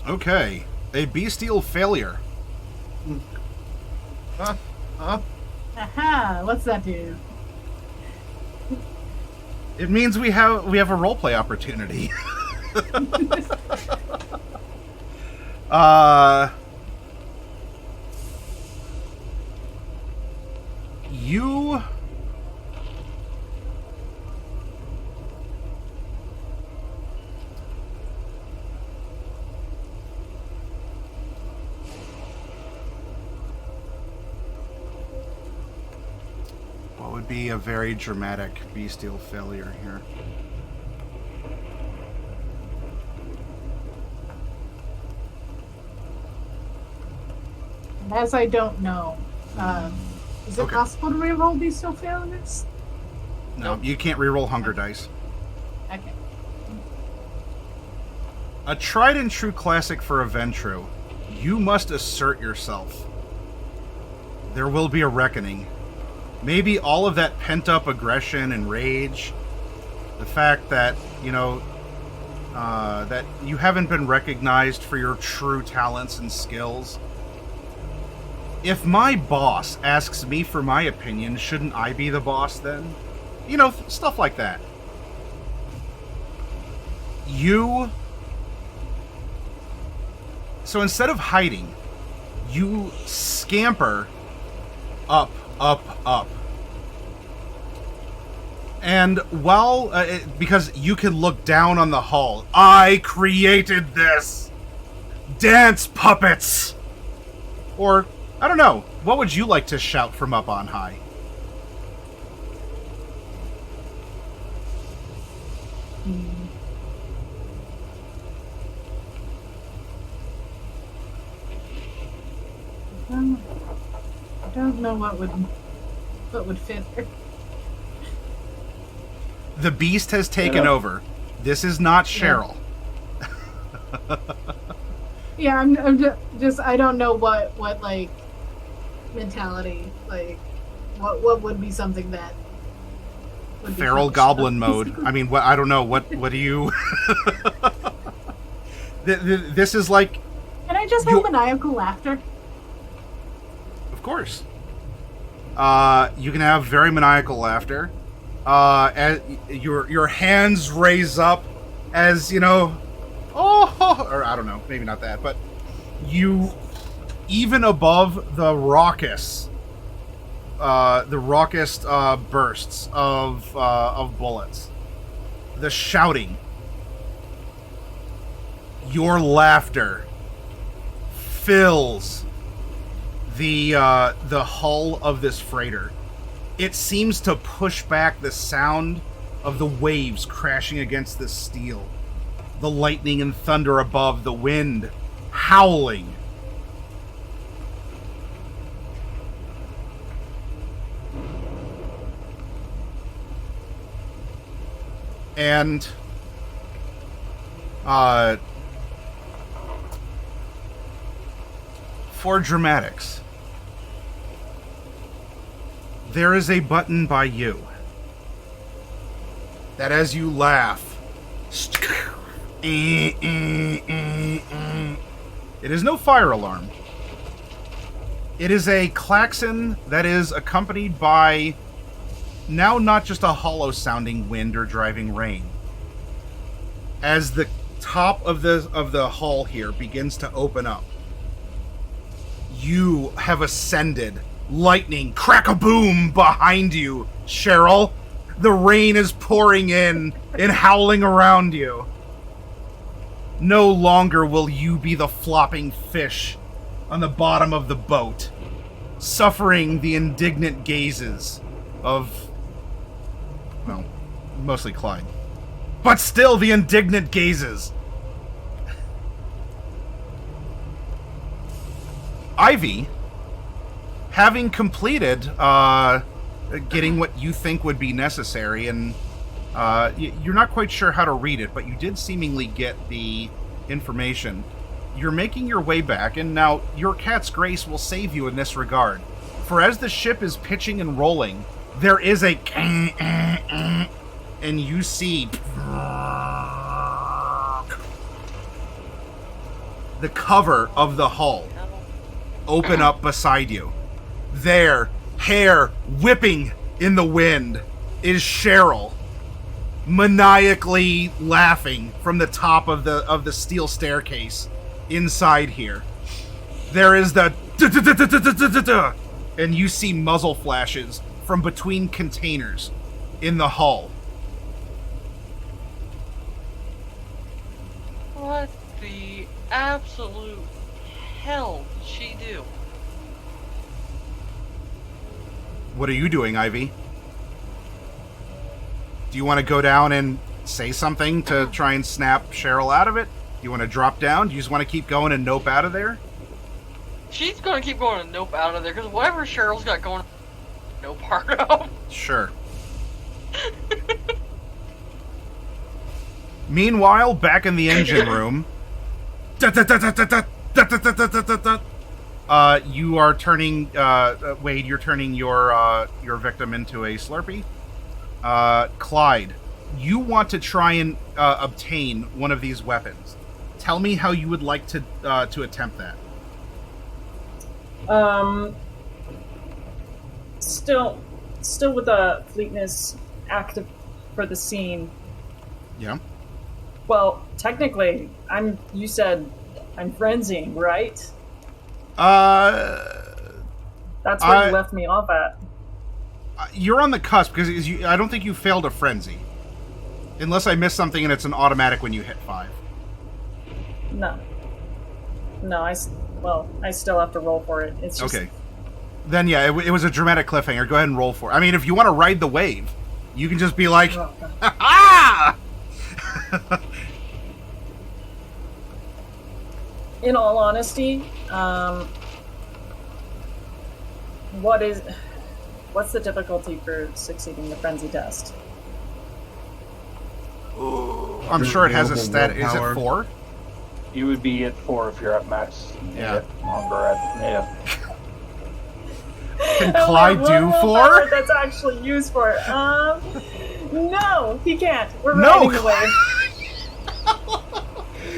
Okay, a bestial failure. Aha! What's that do? It means we have a roleplay opportunity. You what would be a very dramatic bestial failure here? And as I don't know, is it Okay. possible to reroll bestial failures? No, you can't reroll hunger dice. Okay. A tried and true classic for Aventro. You must assert yourself. There will be a reckoning. Maybe all of that pent-up aggression and rage, the fact that, that you haven't been recognized for your true talents and skills. If my boss asks me for my opinion, shouldn't I be the boss then? Stuff like that. So instead of hiding, you scamper up, up, up. And while, because you can look down on the hull, I created this! Dance puppets! Or, I don't know, what would you like to shout from up on high? I don't know what would fit her. The beast has taken over. This is not Cheryl. Yeah, I'm just I don't know what like mentality, like what would be something that would be Feral fun to goblin show. mode. I mean, I don't know. What do you... This is like... Can I just have maniacal laughter? Of course. You can have very maniacal laughter. As your hands raise up as, you know... Oh! Or I don't know. Maybe not that. But you... Even above the raucous bursts of bullets, the shouting, your laughter fills the hull of this freighter. It seems to push back the sound of the waves crashing against the steel, the lightning and thunder above, the wind howling. And for dramatics, there is a button by you that as you laugh, it is no fire alarm. It is a klaxon that is accompanied by now not just a hollow sounding wind or driving rain. As the top of the hull here begins to open up, you have ascended. Lightning, crack-a-boom behind you, Cheryl. The rain is pouring in and howling around you. No longer will you be the flopping fish on the bottom of the boat, suffering the indignant gazes of, well, mostly Clyde. But still the indignant gazes. Ivy, having completed getting what you think would be necessary, and you're not quite sure how to read it, but you did seemingly get the information. You're making your way back, and now your cat's grace will save you in this regard. For as the ship is pitching and rolling, there is a and you see the cover of the hull open up beside you. There, hair whipping in the wind, is Cheryl, maniacally laughing from the top of the steel staircase inside here. There is the and you see muzzle flashes from between containers in the hull. What the absolute hell did she do? What are you doing, Ivy? Do you want to go down and say something to try and snap Cheryl out of it? Do you want to drop down? Do you just want to keep going and nope out of there? She's gonna keep going and nope out of there, because whatever Cheryl's got going, no part of. Sure. Meanwhile, back in the engine room, you are turning, Wade, you're turning your victim into a Slurpee. Clyde, you want to try and obtain one of these weapons. Tell me how you would like to attempt that. Still with the fleetness active for the scene. Yeah. Well, technically, you said I'm frenzying, right? That's where you left me off at. You're on the cusp because I don't think you failed a frenzy. Unless I missed something and it's an automatic when you hit 5. No. No, I still have to roll for it. It's just... Okay. Then, yeah, it was a dramatic cliffhanger. Go ahead and roll for it. I mean, if you want to ride the wave, you can just be like, ah! In all honesty, what's the difficulty for succeeding the frenzy test? I'm sure it has a stat. Is Willpower. it 4? You would be at 4 if you're at max. Yeah. Yeah. Can Oh, Clyde wait, do what 4? That's actually used for it. No, he can't. We're No. riding the wave.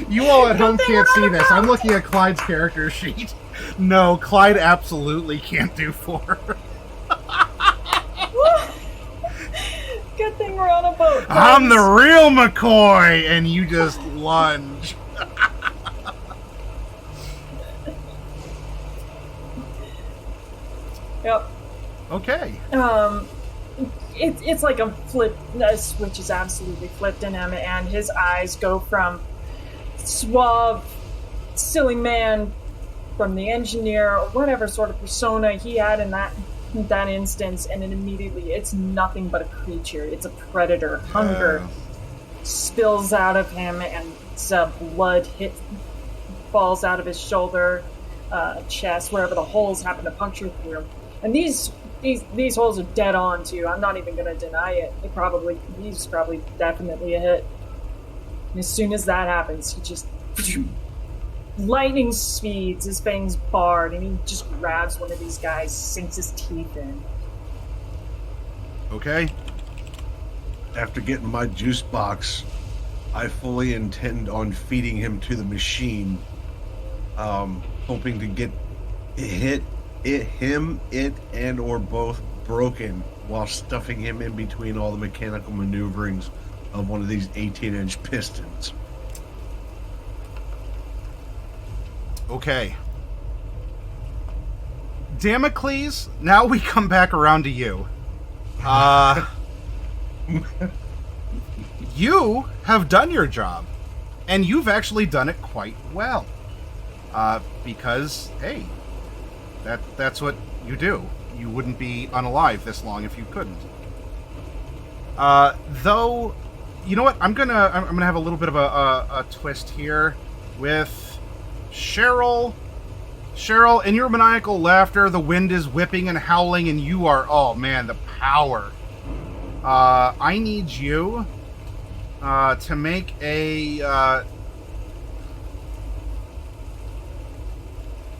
You all at home thing can't we're see on this. I'm looking at Clyde's character sheet. No, Clyde absolutely can't do 4. Good thing we're on a boat. I'm the guys. real McCoy, and you just lunge. Yep. Okay. It's like a switch is absolutely flipped in him, and his eyes go from suave, silly man from the engineer or whatever sort of persona he had in that instance, and then immediately it's nothing but a creature. It's a predator. Hunger spills out of him, and blood falls out of his shoulder, chest, wherever the holes happen to puncture through. And these holes are dead on too. I'm not even gonna deny it. He's probably definitely a hit. And as soon as that happens, he just lightning speeds, his fangs barred, and he just grabs one of these guys, sinks his teeth in. Okay. After getting my juice box, I fully intend on feeding him to the machine, hoping to get it and or both broken while stuffing him in between all the mechanical maneuverings of one of these 18-inch pistons. Okay. Damocles, now we come back around to you. You have done your job, and you've actually done it quite well. Because, hey, that's what you do. You wouldn't be unalive this long if you couldn't. Though, you know what? I'm gonna have a little bit of a twist here with Cheryl. Cheryl, in your maniacal laughter, the wind is whipping and howling, and you are, oh man, the power. I need you to make a.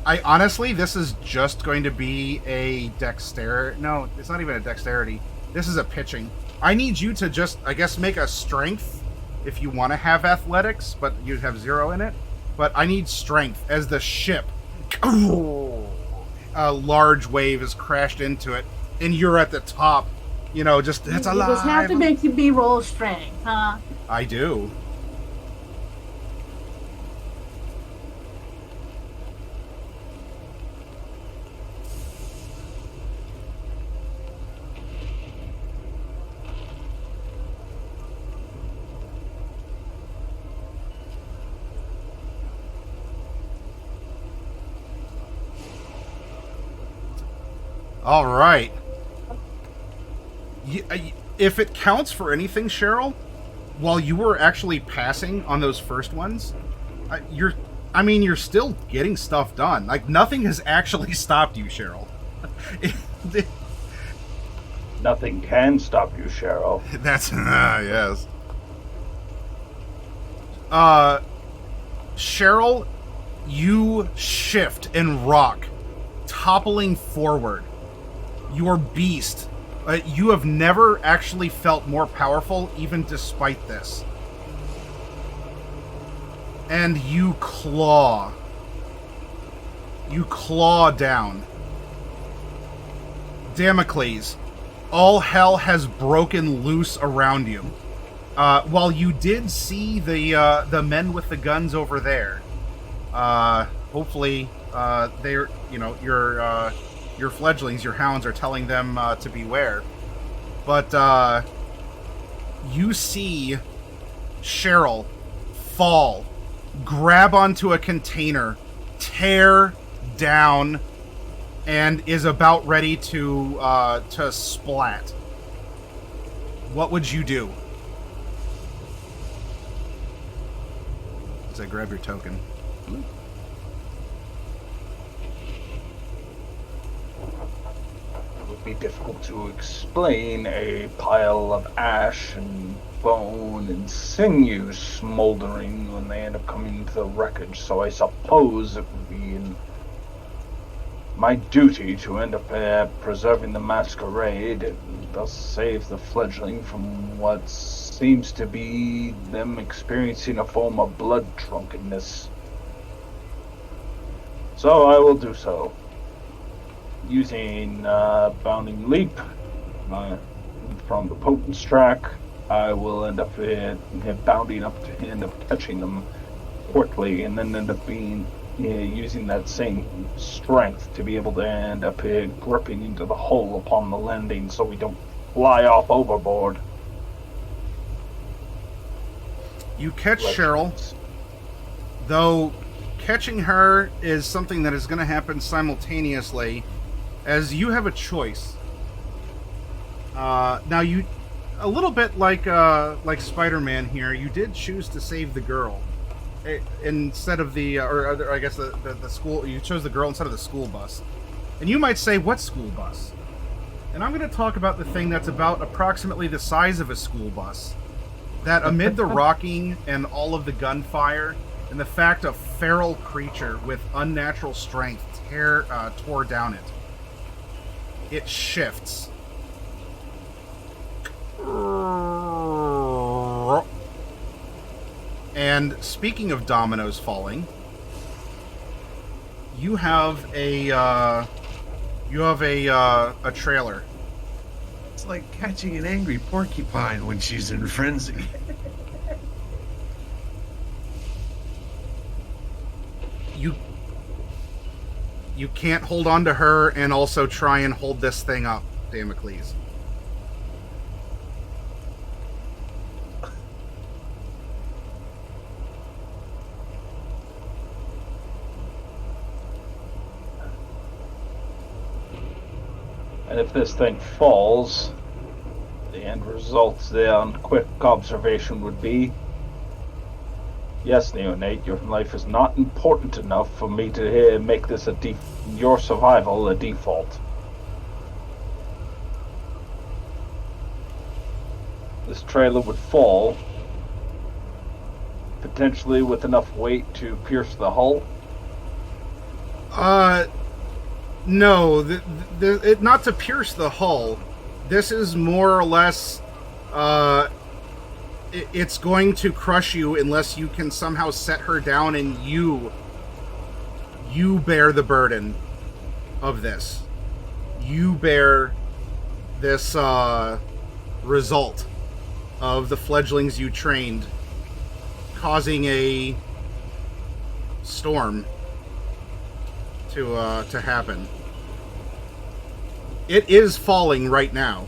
I honestly, this is just going to be a dexterity. No, it's not even a dexterity. This is a pitching. I need you to just, I guess, make a strength if you want to have athletics, but you'd have 0 in it. But I need strength as the ship. A large wave has crashed into it, and you're at the top. You know, just, it's alive. You just have to make you B-roll strength, huh? I do. All right. If it counts for anything, Cheryl, while you were actually passing on those first ones, you're still getting stuff done. Like, nothing has actually stopped you, Cheryl. Nothing can stop you, Cheryl. That's, yes. Cheryl, you shift and rock, toppling forward. Your beast. You have never actually felt more powerful, even despite this. And you claw. You claw down. Damocles, all hell has broken loose around you. While you did see the men with the guns over there, hopefully they're, your fledglings, your hounds, are telling them to beware. But you see Cheryl fall, grab onto a container, tear down, and is about ready to splat. What would you do? As I grab your token. It would be difficult to explain a pile of ash and bone and sinew smoldering when they end up coming to the wreckage, so I suppose it would be in my duty to end up preserving the Masquerade and thus save the fledgling from what seems to be them experiencing a form of blood drunkenness. So I will do so. Using Bounding Leap from the Potence track, I will end up bounding up to end up catching them quickly, and then end up using that same strength to be able to end up gripping into the hull upon the landing so we don't fly off overboard. You catch Cheryl, though catching her is something that is going to happen simultaneously, as you have a choice. Now, you, a little bit like Spider-Man here, you did choose to save the girl instead of the, or I guess the school. You chose the girl instead of the school bus. And you might say, what school bus? And I'm going to talk about the thing that's about approximately the size of a school bus, that amid the rocking and all of the gunfire and the fact a feral creature with unnatural strength tore down it, it shifts. And speaking of dominoes falling, you have a trailer. It's like catching an angry porcupine when she's in frenzy. You can't hold on to her and also try and hold this thing up, Damocles. And if this thing falls, the end results there on quick observation would be, yes, Neonate, your life is not important enough for me to make this your survival a default. This trailer would fall, potentially with enough weight to pierce the hull. No, not to pierce the hull. This is more or less, it's going to crush you unless you can somehow set her down and you bear the burden of this. You bear this, result of the fledglings you trained causing a storm to happen. It is falling right now,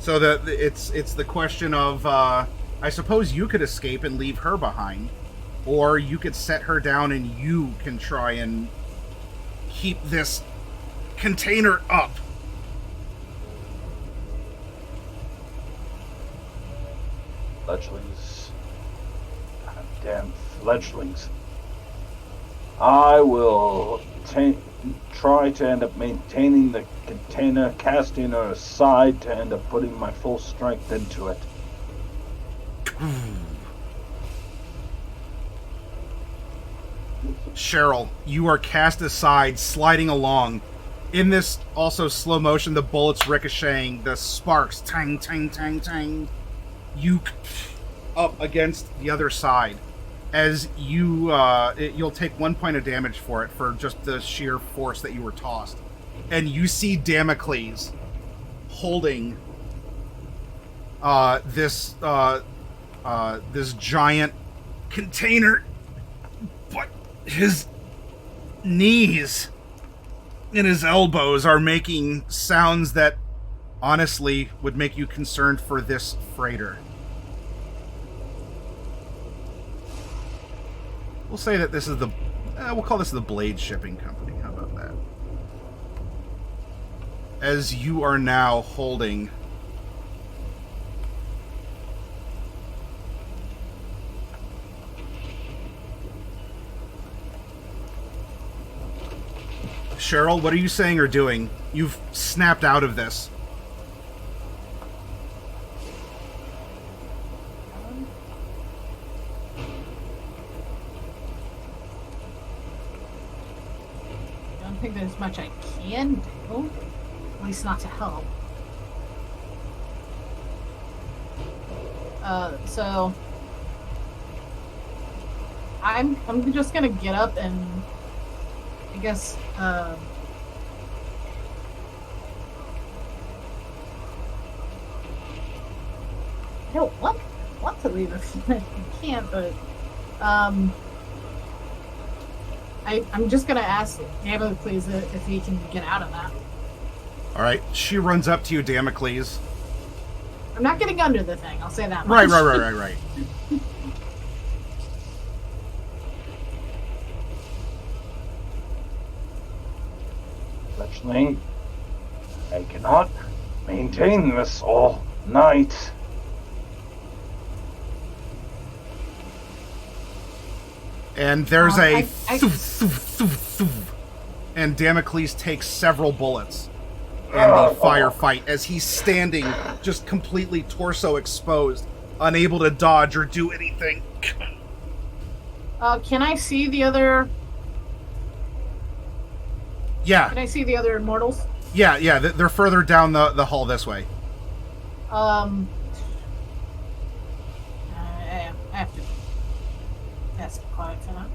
so that it's the question of I suppose you could escape and leave her behind, or you could set her down and you can try and keep this container up. Fledglings. Goddamn fledglings. I will try to end up maintaining the container, casting her aside to end up putting my full strength into it. Cheryl, you are cast aside, sliding along. In this also slow motion, the bullets ricocheting, the sparks, tang, tang, tang, tang. You up against the other side. As you'll take 1 point of damage for it, for just the sheer force that you were tossed. And you see Damocles holding this giant container, but his knees and his elbows are making sounds that honestly would make you concerned for this freighter. We'll say that this is the... we'll call this the Blade Shipping Company. How about that? As you are now holding... Cheryl, what are you saying or doing? You've snapped out of this. I don't think there's much I can do. At least not to help. So I'm just gonna get up and I guess I don't want to leave if I can't, but I'm just gonna ask Damocles if he can get out of that. All right, she runs up to you, Damocles. I'm not getting under the thing. I'll say that much. Right. Fletchling, I cannot maintain this all night. And there's I- and Damocles takes several bullets in the firefight as he's standing just completely torso exposed, unable to dodge or do anything. Can I see the other? Yeah, Can I see the other mortals? yeah, they're further down the hall this way. I have to. That's quiet for that.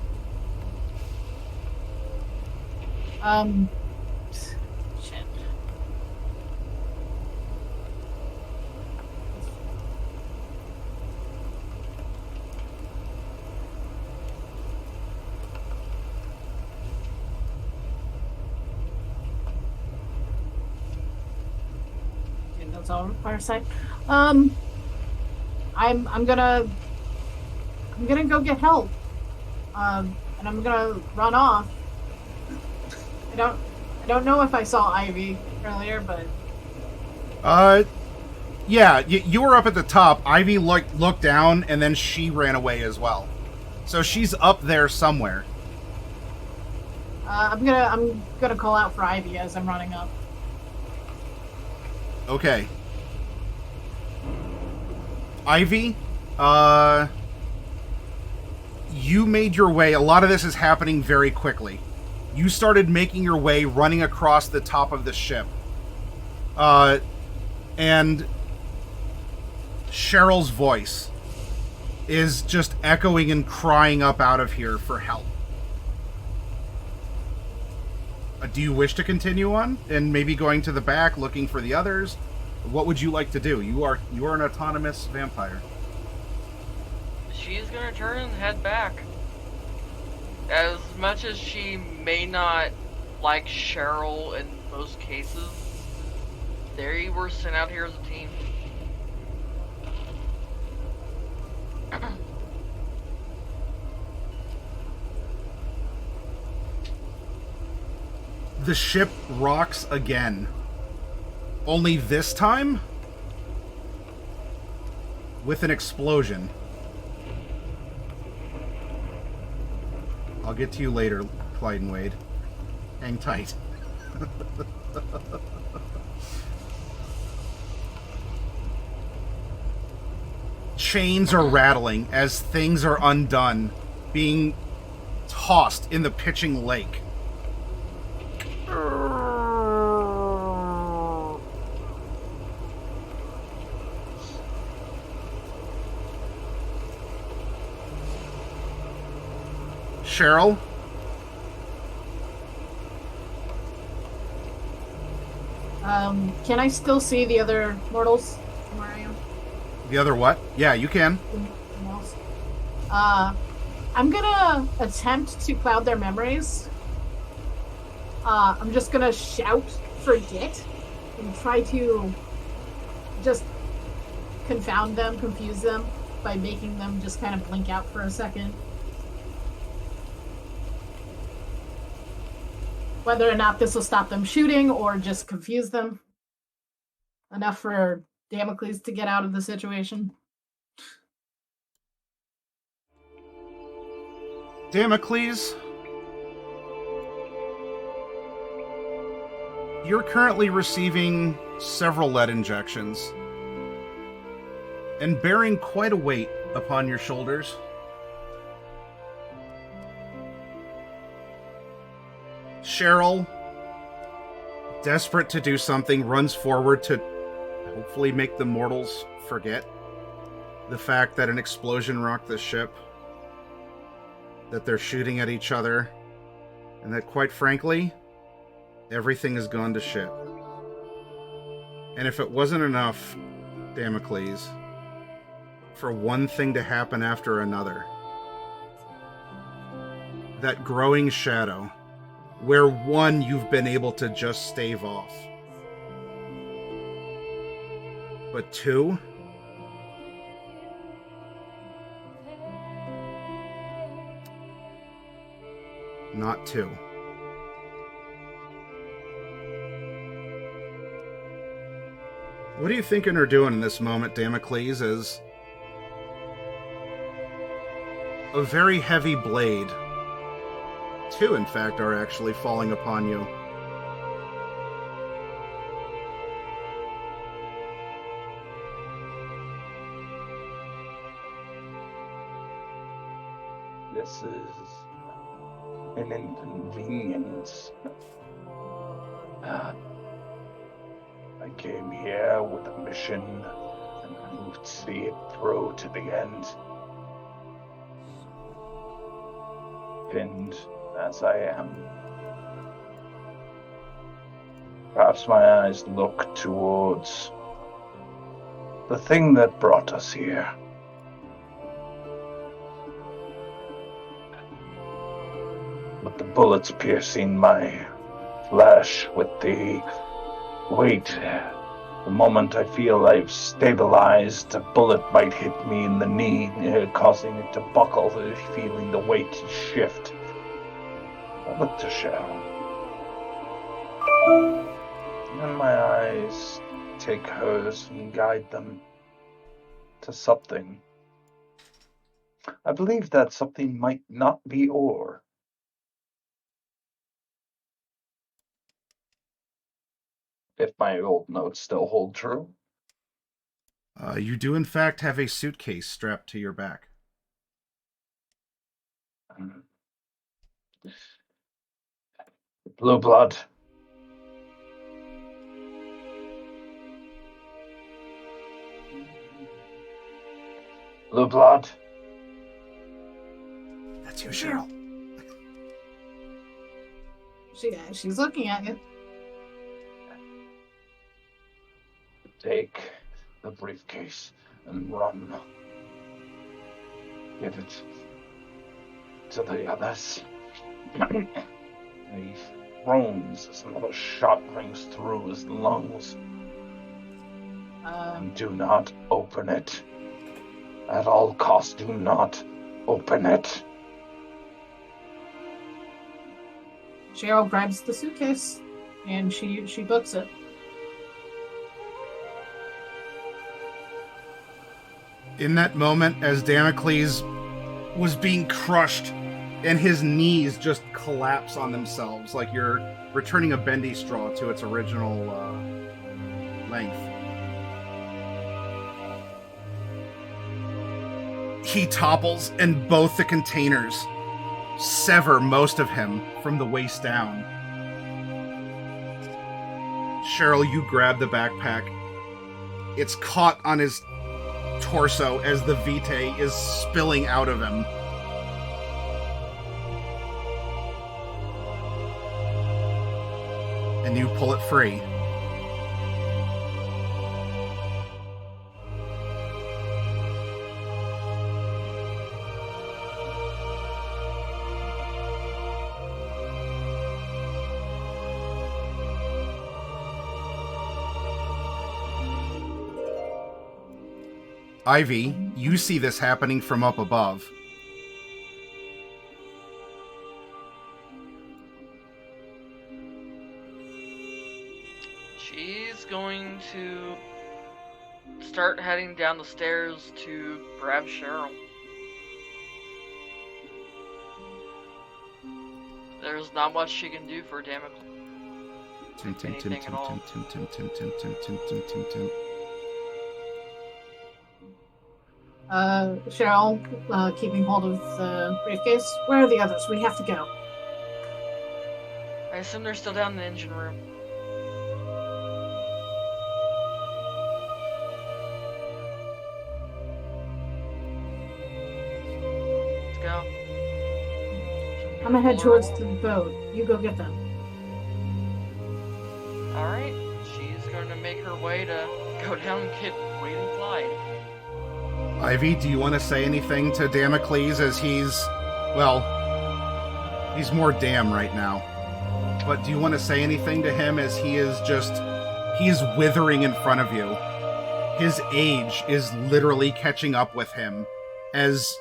Shit. Okay, that's all fireside. I'm gonna go get help. And I'm gonna run off. I don't know if I saw Ivy earlier, but Yeah, you were up at the top. Ivy looked down, and then she ran away as well. So she's up there somewhere. I'm gonna call out for Ivy as I'm running up. Okay. Ivy, you made your way. A lot of this is happening very quickly. You started making your way, running across the top of the ship. And Cheryl's voice is just echoing and crying up out of here for help. Do you wish to continue on and maybe going to the back looking for the others? What would you like to do? You are an autonomous vampire. She's gonna turn and head back. As much as she may not like Cheryl in most cases, they were sent out here as a team. The ship rocks again. Only this time with an explosion. I'll get to you later, Clyde and Wade. Hang tight. Chains are rattling as things are undone, being tossed in the pitching lake. Cheryl? Can I still see the other mortals from where I am? The other what? Yeah, you can. The mortals? I'm gonna attempt to cloud their memories. I'm just gonna shout forget and try to just confound them, confuse them by making them just kind of blink out for a second. Whether or not this will stop them shooting or just confuse them enough for Damocles to get out of the situation. Damocles, you're currently receiving several lead injections and bearing quite a weight upon your shoulders. Cheryl, desperate to do something, runs forward to hopefully make the mortals forget the fact that an explosion rocked the ship, that they're shooting at each other, and that, quite frankly, everything has gone to shit. And if it wasn't enough, Damocles, for one thing to happen after another, that growing shadow, where one you've been able to just stave off, but two, not two. What are you thinking or doing in this moment, Damocles, as a very heavy blade, two in fact, are actually falling upon you? This is an inconvenience. I came here with a mission, and I would see it through to the end. Pinned as I am. Perhaps my eyes look towards the thing that brought us here. But the bullets piercing my flesh with the weight. The moment I feel I've stabilized, a bullet might hit me in the knee, causing it to buckle, feeling the weight shift. I look to Cheryl. And my eyes take hers and guide them to something. I believe that something might not be ore. If my old notes still hold true. You do in fact have a suitcase strapped to your back. Blue blood. Blue blood. That's you, Cheryl. She's looking at you. Take the briefcase and run. Give it to the others. He groans as another shot rings through his lungs. Do not open it. At all costs, do not open it. Cheryl grabs the suitcase and she books it. In that moment, as Damocles was being crushed and his knees just collapse on themselves like you're returning a bendy straw to its original length, he topples and both the containers sever most of him from the waist down. Cheryl, you grab the backpack. It's caught on his torso as the vitae is spilling out of him. And you pull it free. Ivy, you see this happening from up above. She's going to start heading down the stairs to grab Cheryl. There's not much she can do for Damocles. Tim, Tim, Tim, Anything Tim, at all. Tim, Tim, Tim, Tim, Tim, Tim, Tim, Tim, Tim. Cheryl, keeping hold of the briefcase. Where are the others? We have to go. I assume they're still down in the engine room. Let's go. I'm gonna head towards the boat. You go get them. Alright, she's going to make her way to go down and get Wade and Clyde. Ivy, do you want to say anything to Damocles as he's more damn right now. But do you want to say anything to him as he is withering in front of you? His age is literally catching up with him as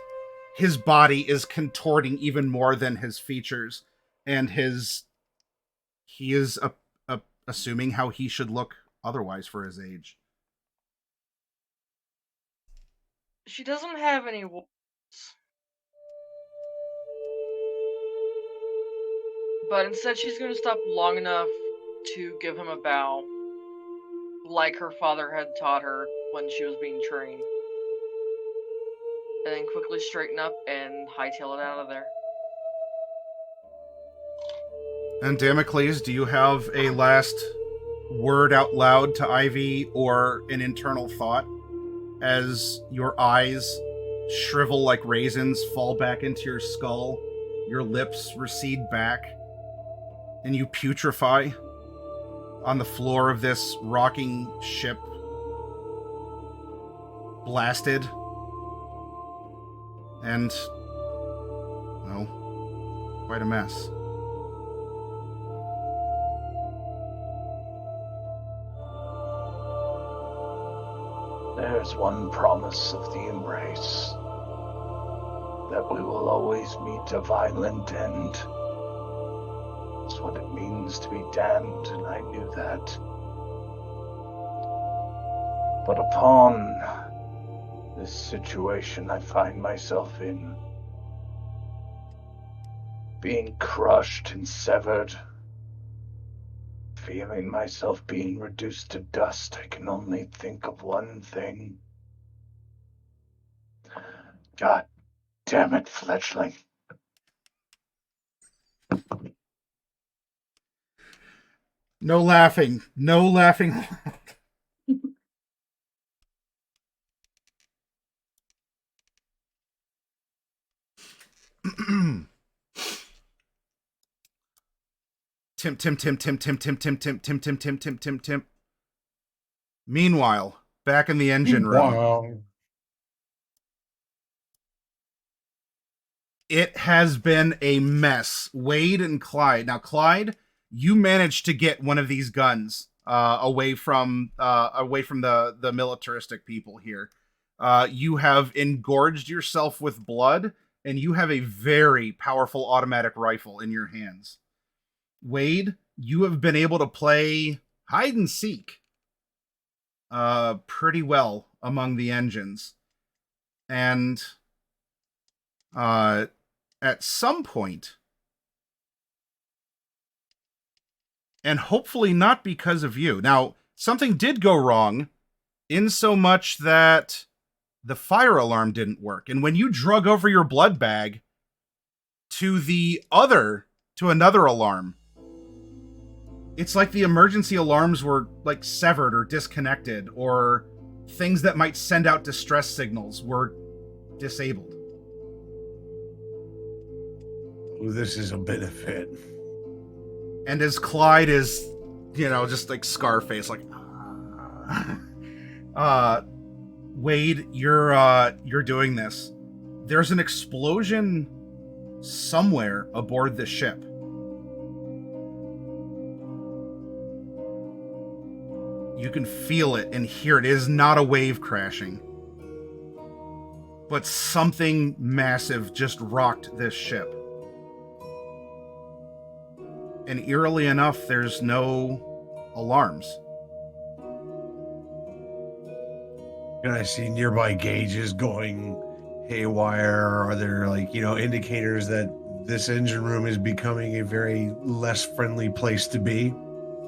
his body is contorting even more than his features, and he is assuming how he should look otherwise for his age. She doesn't have any words. But instead she's going to stop long enough to give him a bow, like her father had taught her when she was being trained. And then quickly straighten up and hightail it out of there. And Damocles, do you have a last word out loud to Ivy or an internal thought as your eyes shrivel like raisins, fall back into your skull, your lips recede back, and you putrefy on the floor of this rocking ship, blasted and, well, quite a mess. There's one promise of the embrace, that we will always meet a violent end. That's what it means to be damned, and I knew that. But upon this situation I find myself in, being crushed and severed, feeling myself being reduced to dust, I can only think of one thing. God damn it, fledgling. No laughing. No laughing. Tim. Meanwhile, back in the engine room. Wow. It has been a mess. Wade and Clyde. Now, Clyde, you managed to get one of these guns away from the militaristic people here. You have engorged yourself with blood, and you have a very powerful automatic rifle in your hands. Wade, you have been able to play hide and seek pretty well among the engines. And at some point, and hopefully not because of you. Now, something did go wrong in so much that the fire alarm didn't work. And when you drug over your blood bag to another alarm, it's like the emergency alarms were like severed or disconnected, or things that might send out distress signals were disabled. Ooh, this is a benefit. And as Clyde is, just like Scarface, like, Wade, you're doing this. There's an explosion somewhere aboard the ship. You can feel it and hear it. It is not a wave crashing. but something massive just rocked this ship. And eerily enough, there's no alarms. Can I see nearby gauges going haywire? Are there, like, indicators that this engine room is becoming a very less friendly place to be?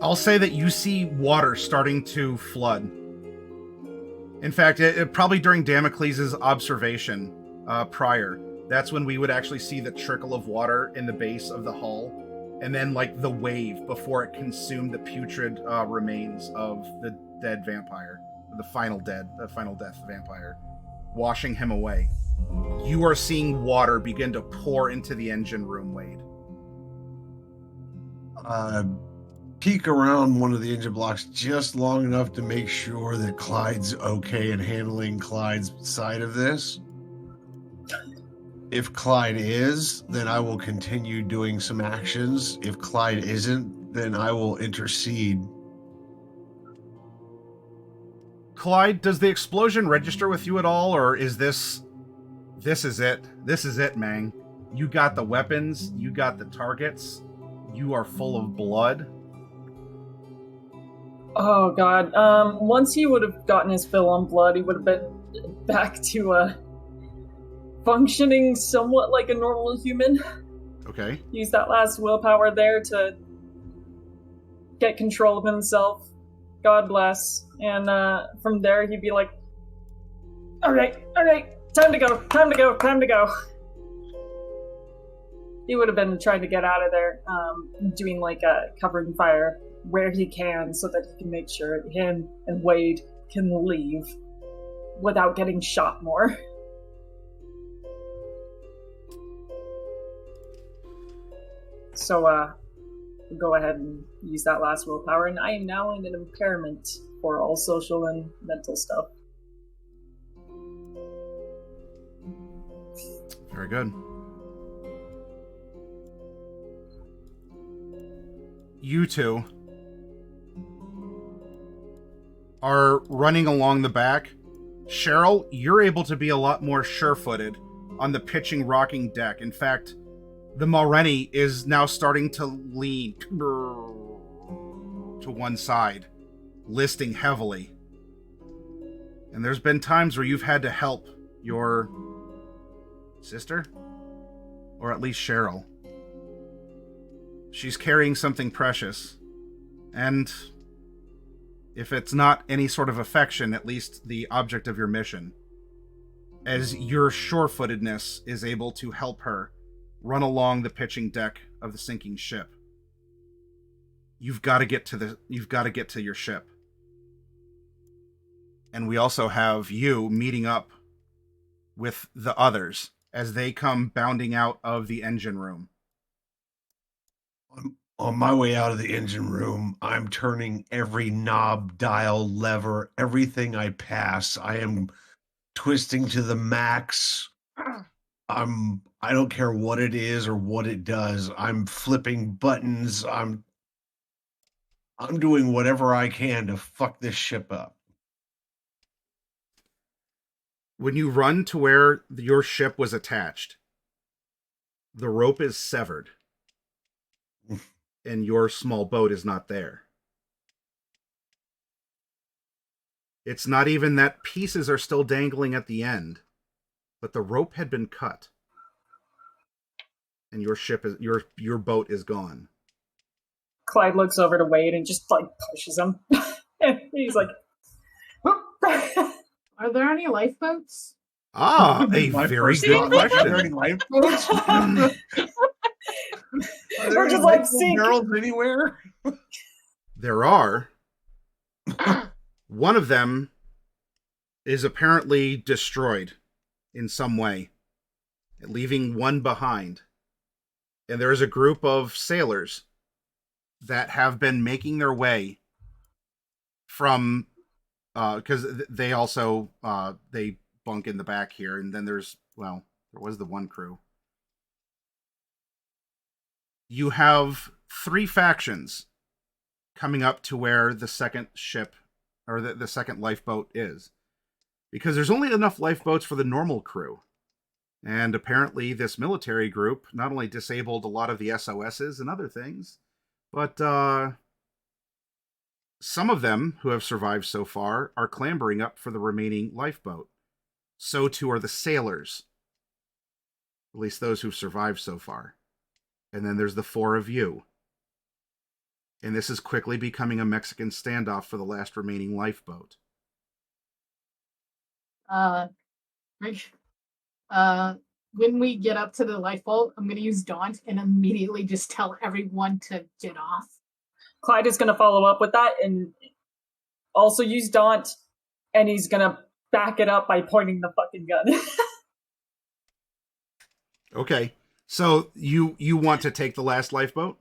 I'll say that you see water starting to flood. In fact, probably during Damocles' observation prior, that's when we would actually see the trickle of water in the base of the hull, and then like the wave before it consumed the putrid remains of the dead vampire, the final death vampire, washing him away. You are seeing water begin to pour into the engine room, Wade. Peek around one of the engine blocks just long enough to make sure that Clyde's okay and handling Clyde's side of this. If Clyde is, then I will continue doing some actions. If Clyde isn't, then I will intercede. Clyde, does the explosion register with you at all, or is this is it? This is it, Mang. You got the weapons, you got the targets, you are full of blood. Oh god. Once he would have gotten his fill on blood, he would have been back to functioning somewhat like a normal human. Okay. Use that last willpower there to get control of himself. God bless. And from there he'd be like, Alright, time to go. He would have been trying to get out of there, doing like a covering fire where he can so that he can make sure him and Wade can leave without getting shot more. So, go ahead and use that last willpower, and I am now in an impairment for all social and mental stuff. Very good. You two are running along the back. Cheryl, you're able to be a lot more sure-footed on the pitching, rocking deck. In fact, the Mulrenny is now starting to lean to one side, listing heavily. And there's been times where you've had to help your sister, or at least Cheryl. She's carrying something precious, and if it's not any sort of affection, at least the object of your mission, as your sure-footedness is able to help her run along the pitching deck of the sinking ship. You've got to get to your ship. And we also have you meeting up with the others as they come bounding out of the engine room. On my way out of the engine room, I'm turning every knob, dial, lever, everything I pass. I am twisting to the max. I don't care what it is or what it does. I'm flipping buttons. I'm doing whatever I can to fuck this ship up. When you run to where your ship was attached, the rope is severed. And your small boat is not there. It's not even that pieces are still dangling at the end, but the rope had been cut. And your ship is your boat is gone. Clyde looks over to Wade and just like pushes him. And he's like, Are there any lifeboats? Ah, a very good question. Are there any lifeboats? We're just like sinking. Barrels anywhere? There are. One of them is apparently destroyed in some way, leaving one behind. And there is a group of sailors that have been making their way from, because they also, they bunk in the back here. And then there was the one crew. You have 3 factions coming up to where the second ship, or the second lifeboat is. because there's only enough lifeboats for the normal crew. And apparently this military group not only disabled a lot of the SOSs and other things, but some of them who have survived so far are clambering up for the remaining lifeboat. So too are the sailors. At least those who've survived so far. And then there's the 4 of you. And this is quickly becoming a Mexican standoff for the last remaining lifeboat. When we get up to the lifeboat, I'm going to use Daunt and immediately just tell everyone to get off. Clyde is going to follow up with that and also use Daunt, and he's going to back it up by pointing the fucking gun. Okay. So you want to take the last lifeboat?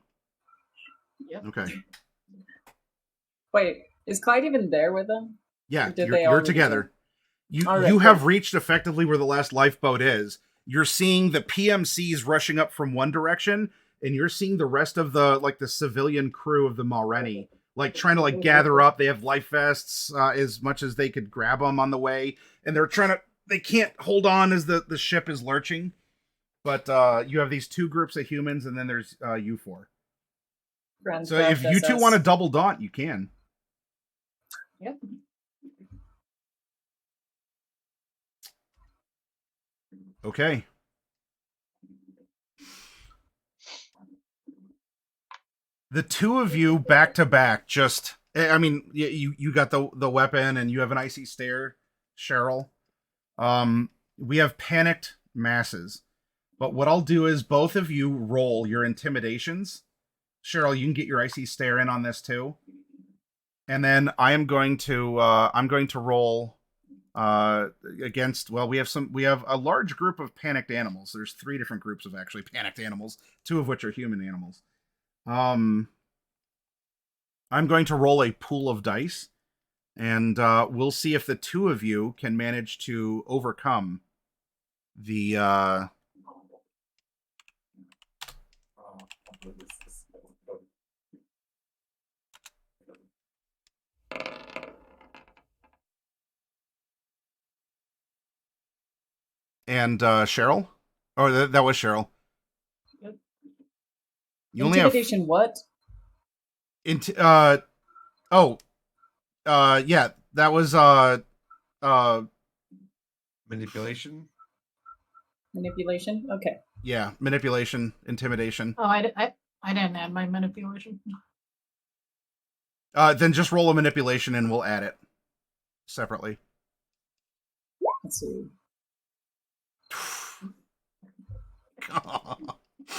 Yep. Okay. Wait, is Clyde even there with them? Yeah, Did they you're already together. All right, You have good. reached effectively where the last lifeboat is. You're seeing the PMCs rushing up from one direction, and you're seeing the rest of the civilian crew of the Malreni trying to gather up. They have life vests as much as they could grab them on the way, and they can't hold on as the ship is lurching. But you have these 2 groups of humans, and then there's you 4. Grand So Theft if you 2 SS. want to double Daunt, you can. Yep. Okay. The 2 of you back to back just, I mean, you got the weapon and you have an icy stare, Cheryl. We have panicked masses. But what I'll do is both of you roll your intimidations. Cheryl, you can get your icy stare in on this too. And then I'm going to roll against, well, we have a large group of panicked animals. There's 3 different groups of actually panicked animals, 2 of which are human animals. I'm going to roll a pool of dice, and we'll see if the 2 of you can manage to overcome the and Cheryl? Oh, that was Cheryl. Yep. You only have Intimidation what? yeah, that was Manipulation. Manipulation? Okay. yeah, manipulation, intimidation. Oh, I didn't add my manipulation. Then just roll a manipulation and we'll add it separately. Let's see.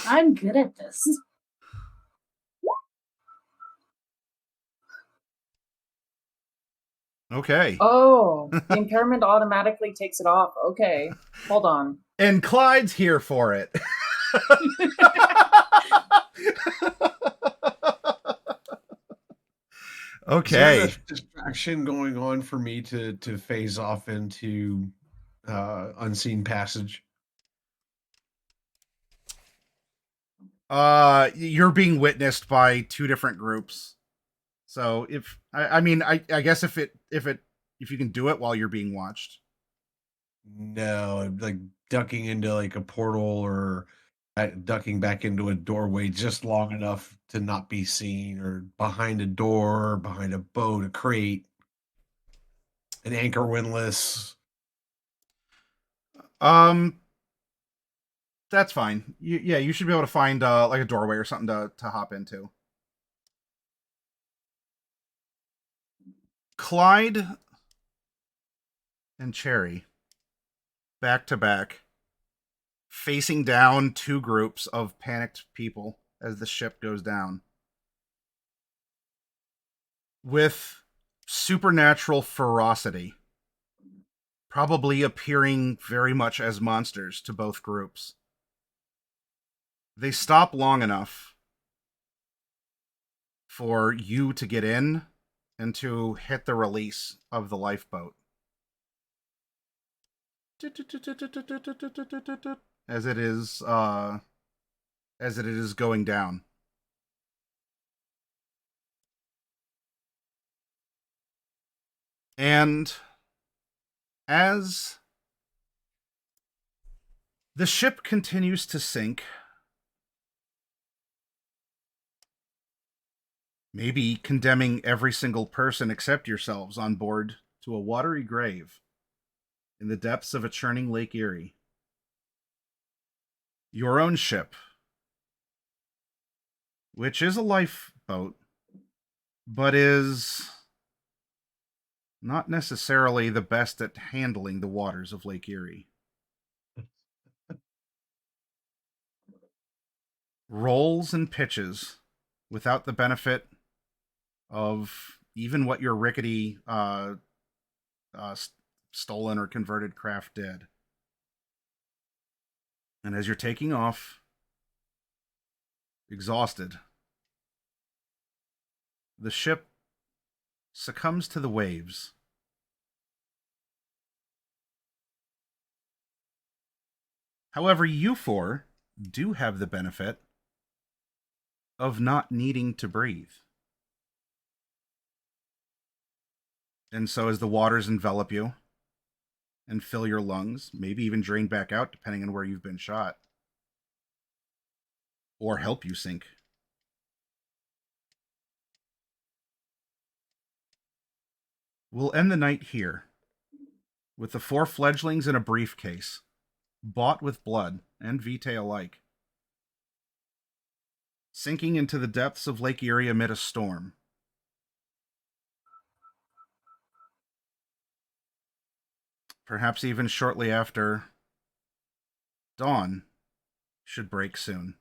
I'm good at this. Okay. Oh, the impairment automatically takes it off. Okay. Hold on. And Clyde's here for it. Okay. Is there a distraction going on for me to phase off into unseen passage? You're being witnessed by 2 different groups. So if I guess if you can do it while you're being watched. No, like ducking into like a portal or ducking back into a doorway just long enough to not be seen, or behind a door, behind a boat, a crate, an anchor windlass. That's fine. You should be able to find like a doorway or something to hop into. Clyde and Cherry, back to back, facing down 2 groups of panicked people as the ship goes down. With supernatural ferocity, probably appearing very much as monsters to both groups. They stop long enough for you to get in and to hit the release of the lifeboat. As it is going down. And As the ship continues to sink, maybe condemning every single person except yourselves on board to a watery grave in the depths of a churning Lake Erie. Your own ship, which is a lifeboat, but is not necessarily the best at handling the waters of Lake Erie, rolls and pitches without the benefit of even what your rickety stolen or converted craft did. And as you're taking off, exhausted, the ship succumbs to the waves. However, you four do have the benefit of not needing to breathe. And so as the waters envelop you and fill your lungs, maybe even drain back out depending on where you've been shot, or help you sink, we'll end the night here with the 4 fledglings in a briefcase, bought with blood and vitae alike, sinking into the depths of Lake Erie amid a storm. Perhaps even shortly after dawn should break soon.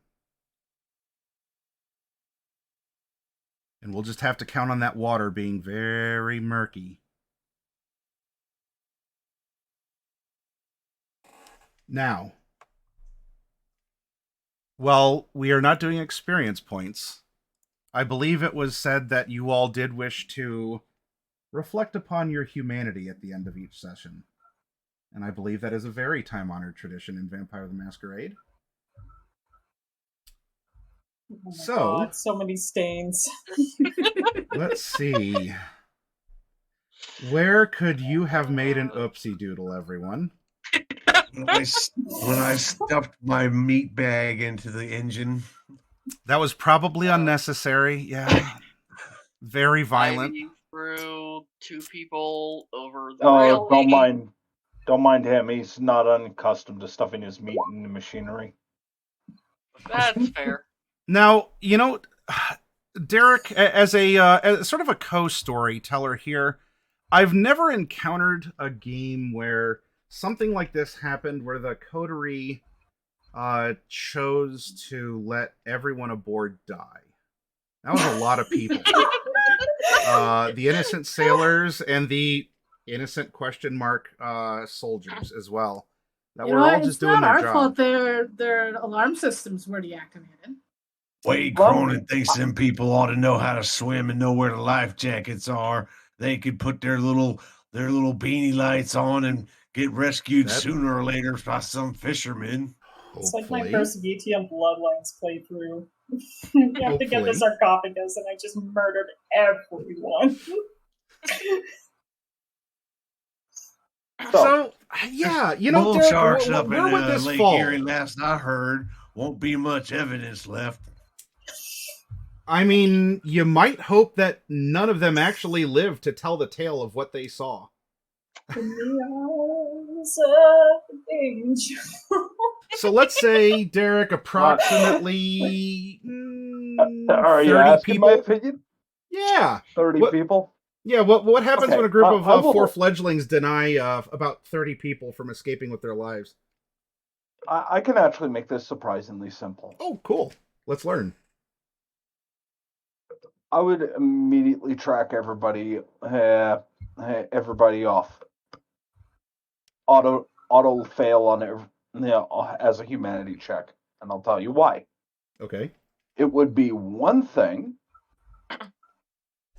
And we'll just have to count on that water being very murky. Now, well, we are not doing experience points. I believe it was said that you all did wish to reflect upon your humanity at the end of each session. And I believe that is a very time-honored tradition in Vampire the Masquerade. Oh my So- God, so many stains. Let's see. Where could you have made an oopsie doodle, everyone? When I stuffed my meat bag into the engine. That was probably unnecessary. Yeah. Very violent. I threw 2 people over the Oh, railing. don't mind him. He's not unaccustomed to stuffing his meat in the machinery. That's fair. Now, you know, Derek, as as sort of a co-storyteller here, I've never encountered a game where something like this happened, where the coterie chose to let everyone aboard die. That was a lot of people. The innocent sailors and the innocent question mark soldiers as well. That You were know all what? just It's doing not their our job. fault their alarm systems were deactivated. Wade Well- Cronin thinks them people ought to know how to swim and know where the life jackets are. They could put their little beanie lights on and get rescued That- sooner or later by some fishermen. It's like my Hopefully. first VTM Bloodlines playthrough. You have to get the Hopefully. sarcophagus, and I just murdered everyone. So, yeah, you know, Bull Derek, sharks where up in would this Lake fall? Erie last I heard. Won't be much evidence left. I mean, you might hope that none of them actually live to tell the tale of what they saw. In the eyes of an angel. So let's say, Derek, approximately Are you 30 asking my people. opinion? Yeah, 30 What- people? yeah. What happens Okay, when a group of I will- 4 fledglings deny about 30 people from escaping with their lives? I can actually make this surprisingly simple. Oh, cool. Let's learn. I would immediately track everybody off. Auto fail on as a humanity check, and I'll tell you why. Okay. It would be one thing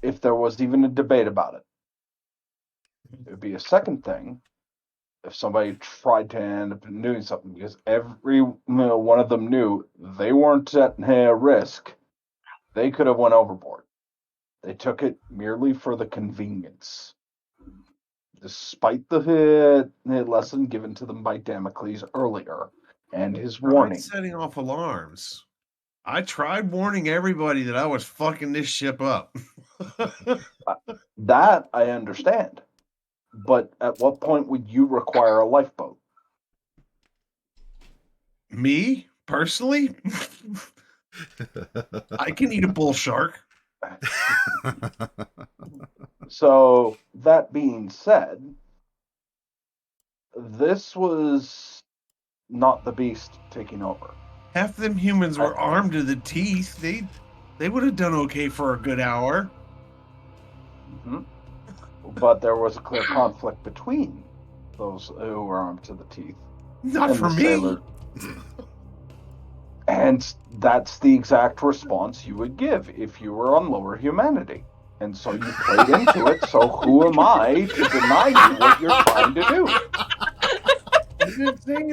if there was even a debate about it. It would be a second thing if somebody tried to end up doing something, because every one of them knew they weren't at risk. They could have went overboard. They took it merely for the convenience. despite the lesson given to them by Damocles earlier and his warning. Setting off alarms. I tried warning everybody that I was fucking this ship up. That I understand. But at what point would you require a lifeboat? Me, personally? I can eat a bull shark. So, that being said, this was not the beast taking over. Half them humans were armed to the teeth. They would have done okay for a good hour. Mm-hmm. But there was a clear conflict between those who were armed to the teeth. Not for me. And that's the exact response you would give if you were on lower humanity. And so you played into it, so who am I to deny you what you're trying to do?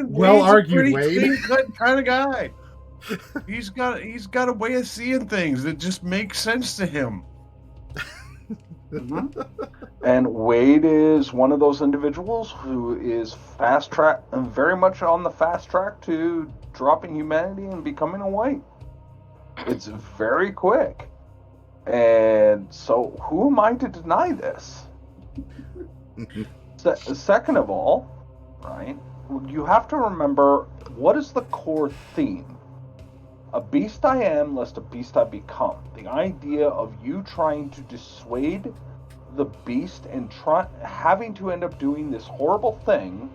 Well argued, Wade. Clean-cut kind of guy. He's got a way of seeing things that just makes sense to him. Mm-hmm. And Wade is one of those individuals who is very much on the fast track to dropping humanity and becoming a white. It's very quick. And so who am I to deny this? Second of all, right, you have to remember, what is the core theme? A beast I am, lest a beast I become. The idea of you trying to dissuade the beast and having to end up doing this horrible thing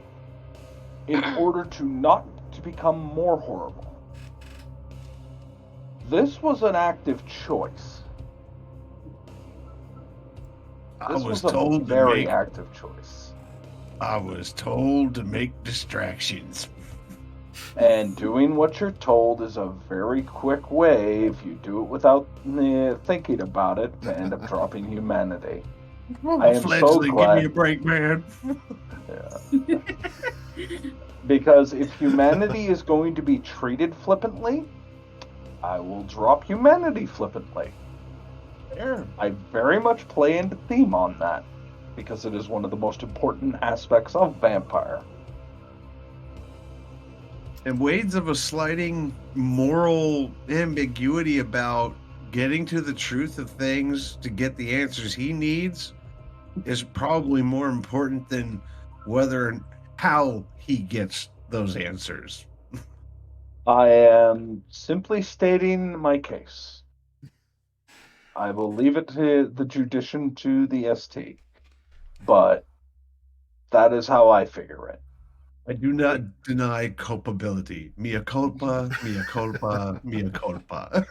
in order to not to become more horrible. This was an active choice. This was a very active choice. I was told to make distractions. And doing what you're told is a very quick way, if you do it without thinking about it, to end up dropping humanity. I am so glad. Give me a break, man. Yeah. Because if humanity is going to be treated flippantly, I will drop humanity flippantly. Yeah. I very much play into theme on that, because it is one of the most important aspects of vampire. And Wade's of a sliding moral ambiguity about getting to the truth of things to get the answers he needs is probably more important than whether and how he gets those answers. I am simply stating my case. I will leave it to the judiction to the ST, but that is how I figure it. I do not deny culpability. Mea culpa, mea culpa, mea culpa.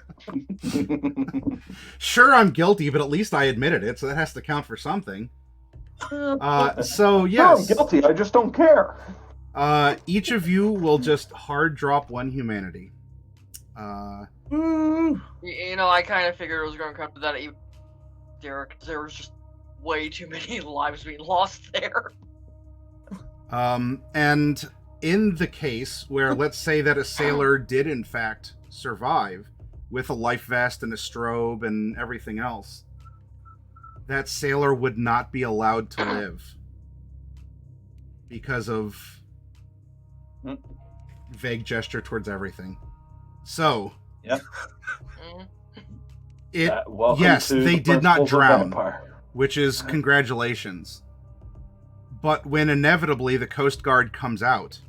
Sure, I'm guilty, but at least I admitted it, so that has to count for something. So, yes. No, I'm guilty, I just don't care. Each of you will just hard drop one humanity. You know, I kind of figured it was going to come to that, Derek, because there was just way too many lives being lost there. And in the case where, let's say that a sailor did in fact survive with a life vest and a strobe and everything else, that sailor would not be allowed to live because of vague gesture towards everything. So, yep. Yes, they did not drown, which is congratulations. But when inevitably the Coast Guard comes out,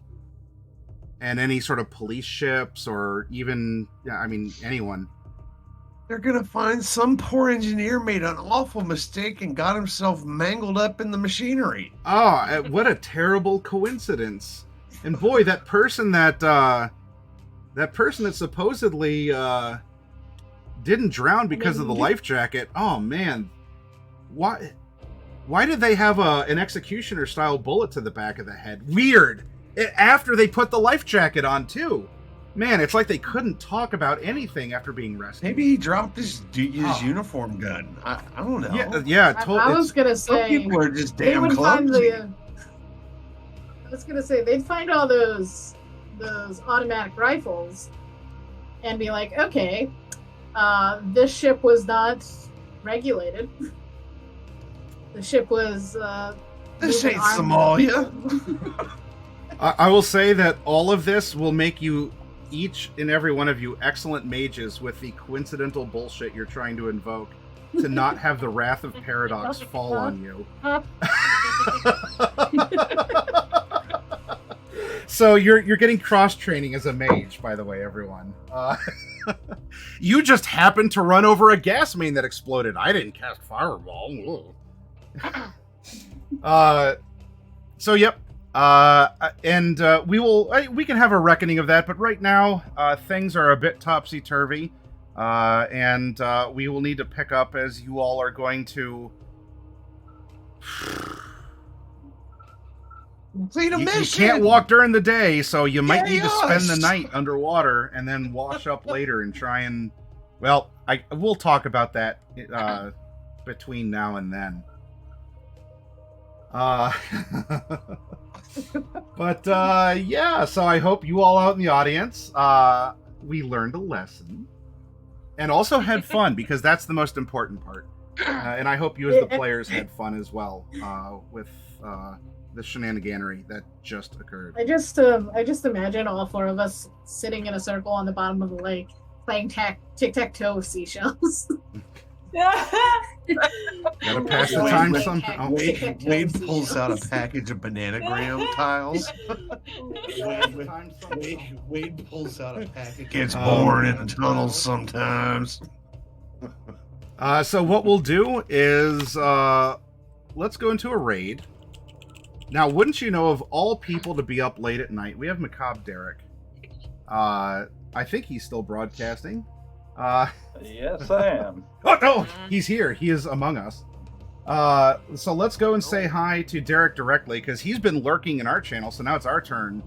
and any sort of police ships, or even, anyone, they're going to find some poor engineer made an awful mistake and got himself mangled up in the machinery. Oh, what a terrible coincidence. And boy, that person that supposedly didn't drown because of the life jacket, oh man, why did they have an executioner style bullet to the back of the head? Weird. After they put the life jacket on too. Man, it's like they couldn't talk about anything after being rescued. Maybe he dropped his uniform gun. I don't know. Yeah. I was gonna say some people are just damn clumsy. I was gonna say they'd find all those automatic rifles and be like, okay, this ship was not regulated. The ship was This moving ain't arms. Somalia. I will say that all of this will make you, each and every one of you, excellent mages with the coincidental bullshit you're trying to invoke to not have the wrath of Paradox fall on you. So you're getting cross training as a mage, by the way, everyone. You just happened to run over a gas main that exploded. I didn't cast fireball. So yep. And we can have a reckoning of that, but right now things are a bit topsy turvy, and we will need to pick up as you all are going to. You can't walk during the day, so you might need to spend the night underwater and then wash up later and try and. Well, we'll talk about that between now and then. But yeah, so I hope you all out in the audience, we learned a lesson and also had fun, because that's the most important part. And I hope you as the players had fun as well with the shenaniganery that just occurred. I just imagine all four of us sitting in a circle on the bottom of the lake playing tic-tac-toe with seashells. Gotta pass the time somehow. Wade pulls out a package of bananagram tiles. Wade pulls out a package. Gets bored in the tunnels sometimes. So what we'll do is let's go into a raid. Now, wouldn't you know, of all people to be up late at night, we have Macabre Derek. I think he's still broadcasting. Yes, I am. Oh no, he's here. He is among us. So let's go and say hi to Derek directly, because he's been lurking in our channel. So now it's our turn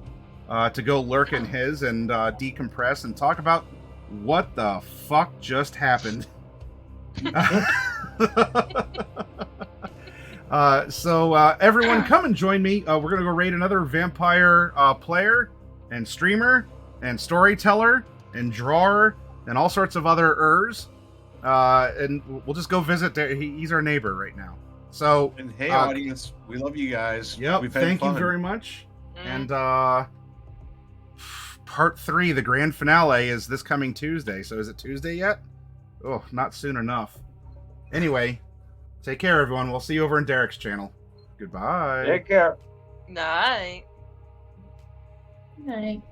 to go lurk in his and decompress and talk about what the fuck just happened. So everyone, come and join me. We're gonna go raid another vampire player and streamer and storyteller and drawer and all sorts of other and we'll just go visit. He's our neighbor right now. So, and hey, audience, we love you guys. Yep, We've had thank fun. you very much. And part 3, the grand finale, is this coming Tuesday. So is it Tuesday yet? Oh, not soon enough. Anyway, take care, everyone. We'll see you over in Derek's channel. Goodbye. Take care. Night. Night.